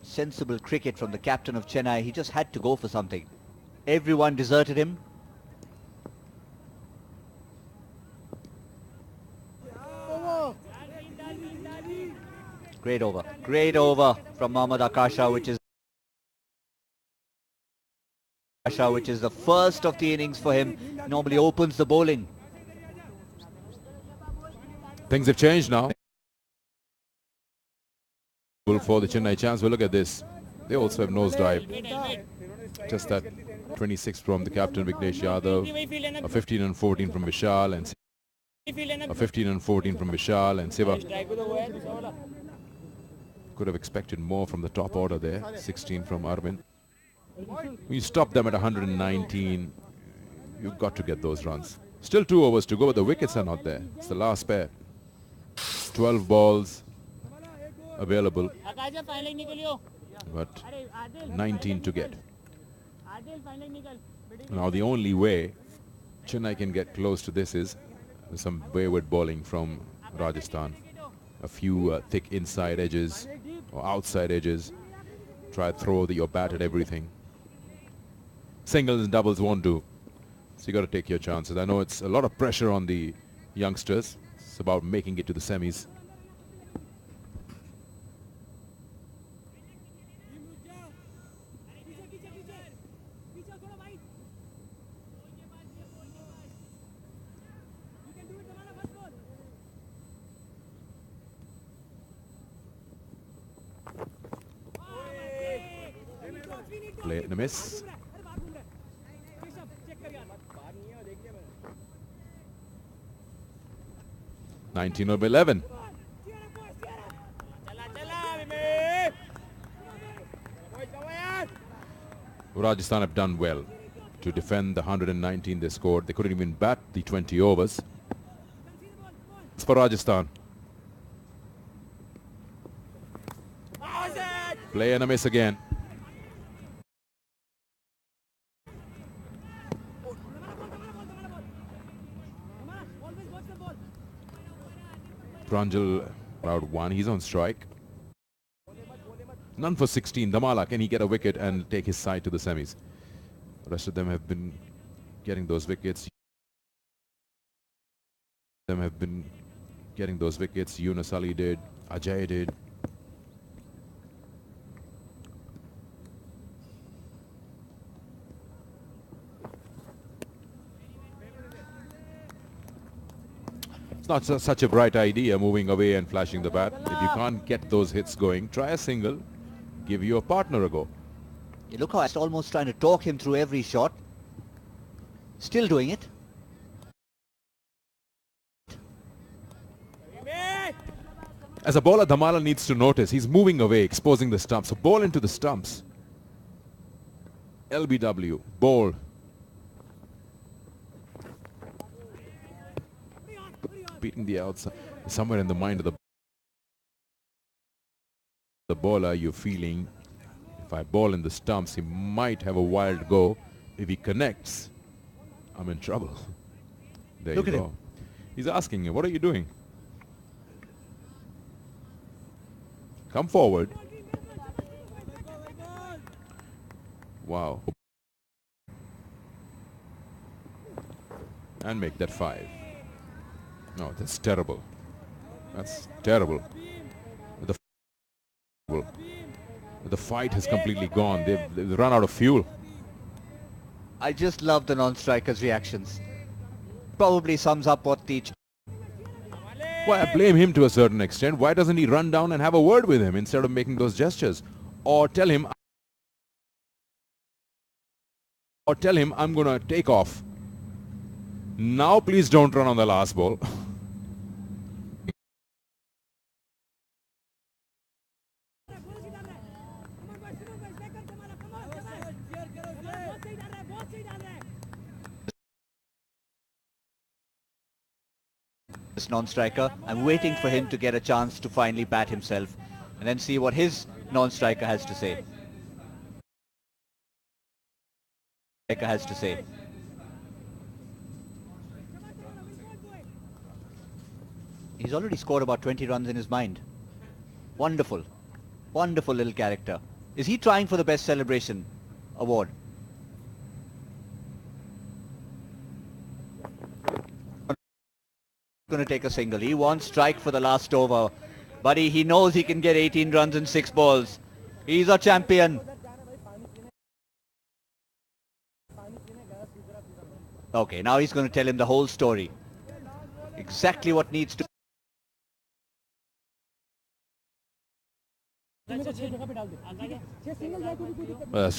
sensible cricket from the captain of Chennai, he just had to go for something. Everyone deserted him. Great over from Mohammad Akasha, which is the first of the innings for him. Normally opens the bowling. Things have changed now. for the Chennai chance. Well, look at this. They also have nosedive. Just that 26 from the captain Vignesh Yadav, a 15 and 14 from Vishal, and a 15 and 14 from Vishal and Siva. Could have expected more from the top order there. 16 from Arvind. You stop them at 119. You've got to get those runs. Still 2 overs to go, but the wickets are not there. It's the last pair. 12 balls available, but 19 to get. Now the only way Chennai can get close to this is some wayward bowling from Rajasthan. A few thick inside edges or outside edges. Try to throw your bat at everything. Singles and doubles won't do. So you got to take your chances. I know it's a lot of pressure on the youngsters. It's about making it to the semis. Play and a miss. (19 over 11). Rajasthan have done well to defend the 119 they scored. They couldn't even bat the 20 overs. It's for Rajasthan. Play and a miss again. Pranjal out 1. He's on strike. None for 16. Damala, can he get a wicket and take his side to the semis? The rest of them have been getting those wickets. Yunus Ali did. Ajay did. It's not such a bright idea moving away and flashing the bat. If you can't get those hits going, try a single. Give your partner a go. You look how it's almost trying to talk him through every shot. Still doing it. As a bowler, Damala needs to notice. He's moving away, exposing the stumps. So ball into the stumps. LBW. Ball. Beating the outside. Somewhere in the mind of the bowler, you're feeling, if I ball in the stumps, he might have a wild go. If he connects, I'm in trouble. There Look you at go. him. He's asking you, what are you doing? Come forward. Wow. And make that 5. No, that's terrible. That's terrible. The fight has completely gone. They've run out of fuel. I just love the non-strikers' reactions. Probably sums up what the... Well, I blame him to a certain extent. Why doesn't he run down and have a word with him instead of making those gestures? Or tell him I'm going to take off. Now please don't run on the last ball. This non-striker. I'm waiting for him to get a chance to finally bat himself and then see what his non-striker has to say. He's already scored about 20 runs in his mind. Wonderful. Wonderful little character. Is he trying for the best celebration award? Going to take a single. He wants strike for the last over. But he knows he can get 18 runs in 6 balls. He's a champion. Okay, now he's going to tell him the whole story. Exactly what needs to That's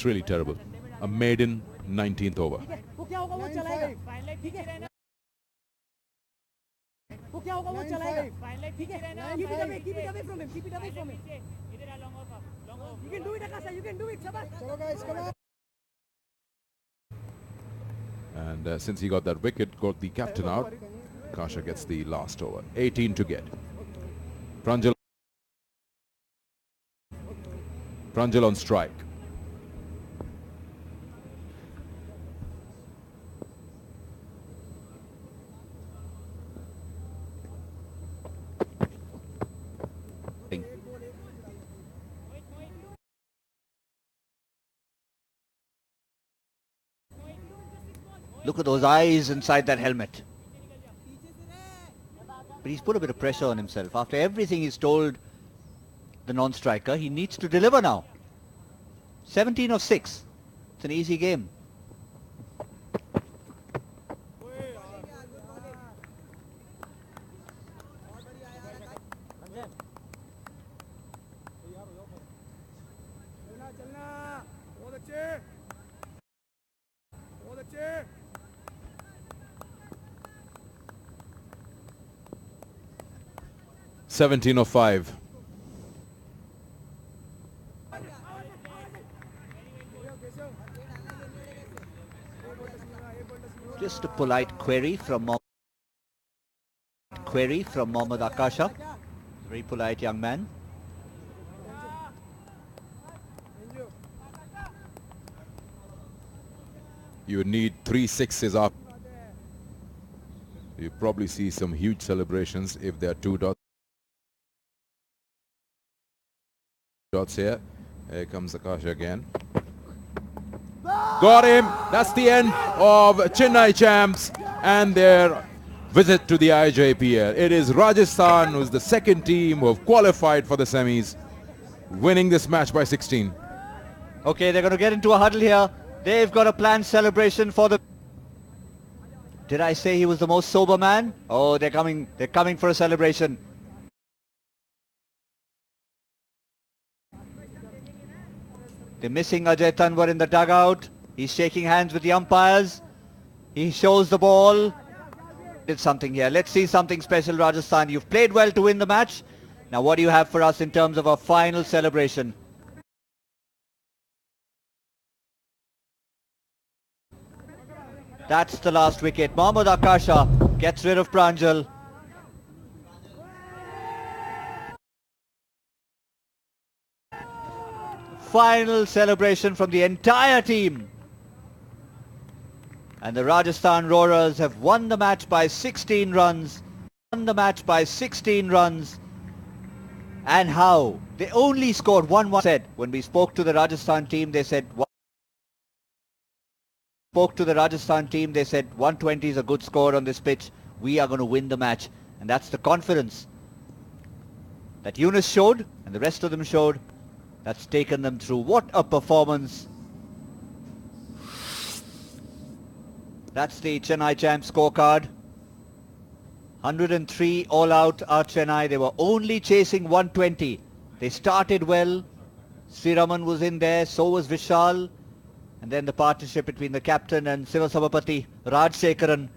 really terrible. A maiden 19th over. And since he got that wicket, got the captain out, Kasha gets the last over. 18 to get. Pranjal on strike. Look at those eyes inside that helmet. But he's put a bit of pressure on himself. After everything he's told the non-striker, he needs to deliver now. 17 of 6. It's an easy game. Seventeen of 5. Just a polite query from Mohammad Akasha. Very polite young man. You need 3 sixes up. You probably see some huge celebrations if there are 2 dots here. Here comes Akasha again. Got him. That's the end of Chennai champs and their visit to the IJPL. It is Rajasthan who's the second team who have qualified for the semis, winning this match by 16. Okay, they're going to get into a huddle here. They've got a planned celebration for the... Did I say he was the most sober man? Oh, they're coming for a celebration. They're missing Ajay Tanwar in the dugout. He's shaking hands with the umpires. He shows the ball. Did something here. Let's see something special, Rajasthan. You've played well to win the match. Now what do you have for us in terms of a final celebration? That's the last wicket. Mohammad Akasha gets rid of Pranjal. Final celebration from the entire team. And the Rajasthan Roarers have won the match by 16 runs. And how? They only scored 1-1. Said when we spoke to the Rajasthan team, they said 120 is a good score on this pitch. We are going to win the match. And that's the confidence that Yunus showed and the rest of them showed. That's taken them through. What a performance. That's the Chennai Champs scorecard. 103 all out are Chennai. They were only chasing 120. They started well. Sriraman was in there, so was Vishal. And then the partnership between the captain and Siva Sabapati, Rajshekaran.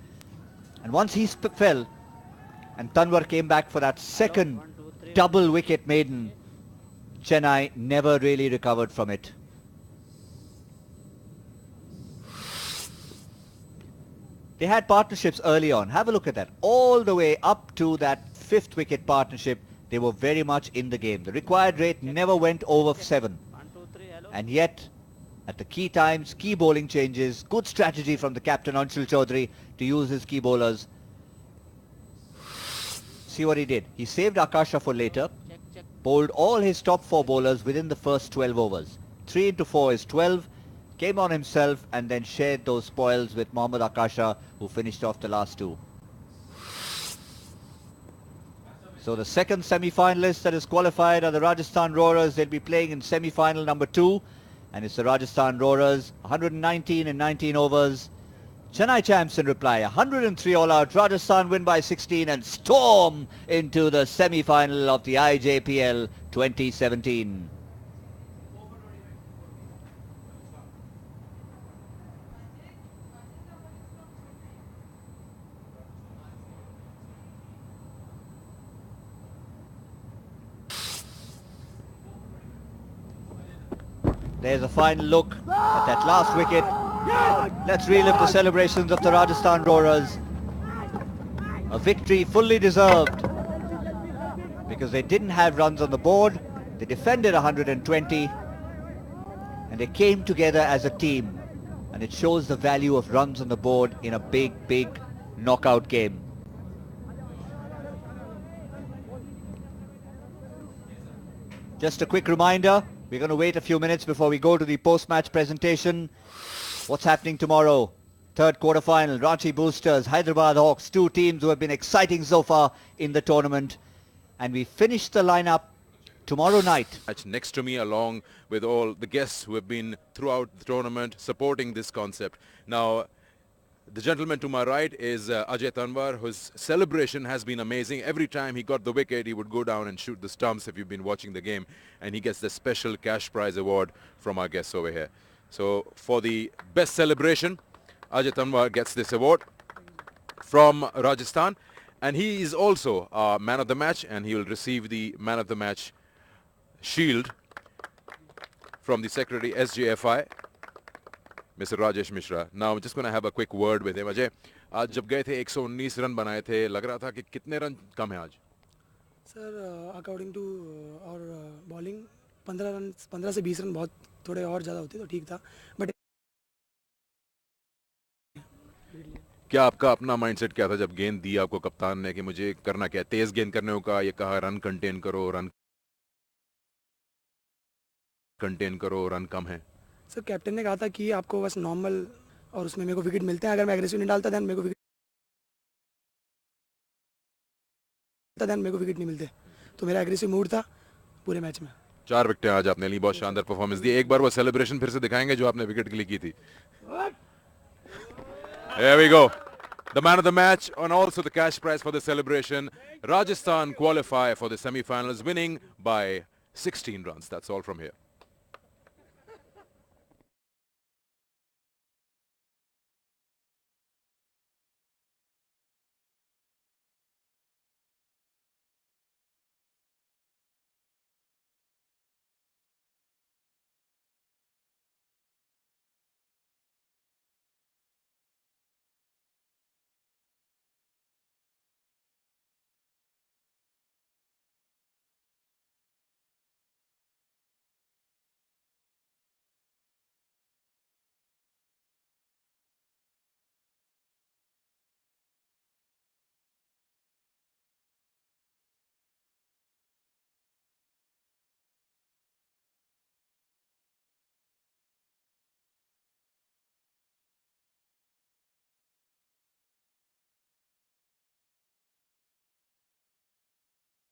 And once he fell, and Tanwar came back for that second double wicket maiden, Chennai never really recovered from it. They had partnerships early on. Have a look at that. All the way up to that 5th wicket partnership, they were very much in the game. The required rate never went over 7. And yet, at the key times, key bowling changes, good strategy from the captain Anshul Chaudhary to use his key bowlers. See what he did. He saved Akasha for later. Bowled all his top 4 bowlers within the first 12 overs. 3 into 4 is 12. Came on himself and then shared those spoils with Mohammad Akasha, who finished off the last 2. So the second semi-finalist that is qualified are the Rajasthan Roarers. They'll be playing in semi-final number 2. And it's the Rajasthan Roarers, 119 in 19 overs. Chennai Champs in reply, 103 all out. Rajasthan win by 16 and storm into the semi-final of the IJPL 2017. There's a final look at that last wicket. Let's relive the celebrations of the Rajasthan Roarers. A victory fully deserved because they didn't have runs on the board. They defended 120 and they came together as a team, and it shows the value of runs on the board in a big knockout game. Just a quick reminder, we're going to wait a few minutes before we go to the post-match presentation. What's happening tomorrow? Third quarter-final, Ranchi Boosters, Hyderabad Hawks, two teams who have been exciting so far in the tournament. And we finish the lineup tomorrow night. Next to me, along with all the guests who have been throughout the tournament supporting this concept. Now, the gentleman to my right is Ajay Tanwar, whose celebration has been amazing. Every time he got the wicket, he would go down and shoot the stumps if you've been watching the game. And he gets the special cash prize award from our guests over here. So for the best celebration, Ajay Tanwar gets this award from Rajasthan. And he is also man of the match, and he will receive the man of the match shield from the secretary SJFI, Mr. Rajesh Mishra. Now I'm just going to have a quick word with him. Ajay, आज जब गए थे 119 run बनाए थे, लग रहा था कि कितने रन कम है आज? सर अकॉर्डिंग टू और बॉलिंग 15 से 20 रन बहुत थोड़े और ज़्यादा होते तो ठीक था, बट क्या आपका अपना माइंडसेट क्या था जब गेंद दी आपको कप्तान ने कि मुझे करना क्या, तेज गेंद करने को कहा, ये कहा रन कंटेन करो, रन कम है? सर कैप्टन ने कहा था कि आपको बस नॉर्मल और उसमें मेरे को विकेट मिलते हैं, अगर मैं एग्रेसिव नहीं डालता देन मेरे को विकेट नहीं मिलते, तो मेरा एग्रेसिव मूड था पूरे मैच में। 4 विकेटें आज आपने ली, बहुत शानदार परफॉर्मेंस दी। एक बार वो सेलिब्रेशन फिर से दिखाएंगे जो आपने विकेट के लिए की थी। Here we go. The man of the match and also the cash prize for the celebration. Rajasthan qualify for the semi-finals, winning by 16 runs. That's all from here.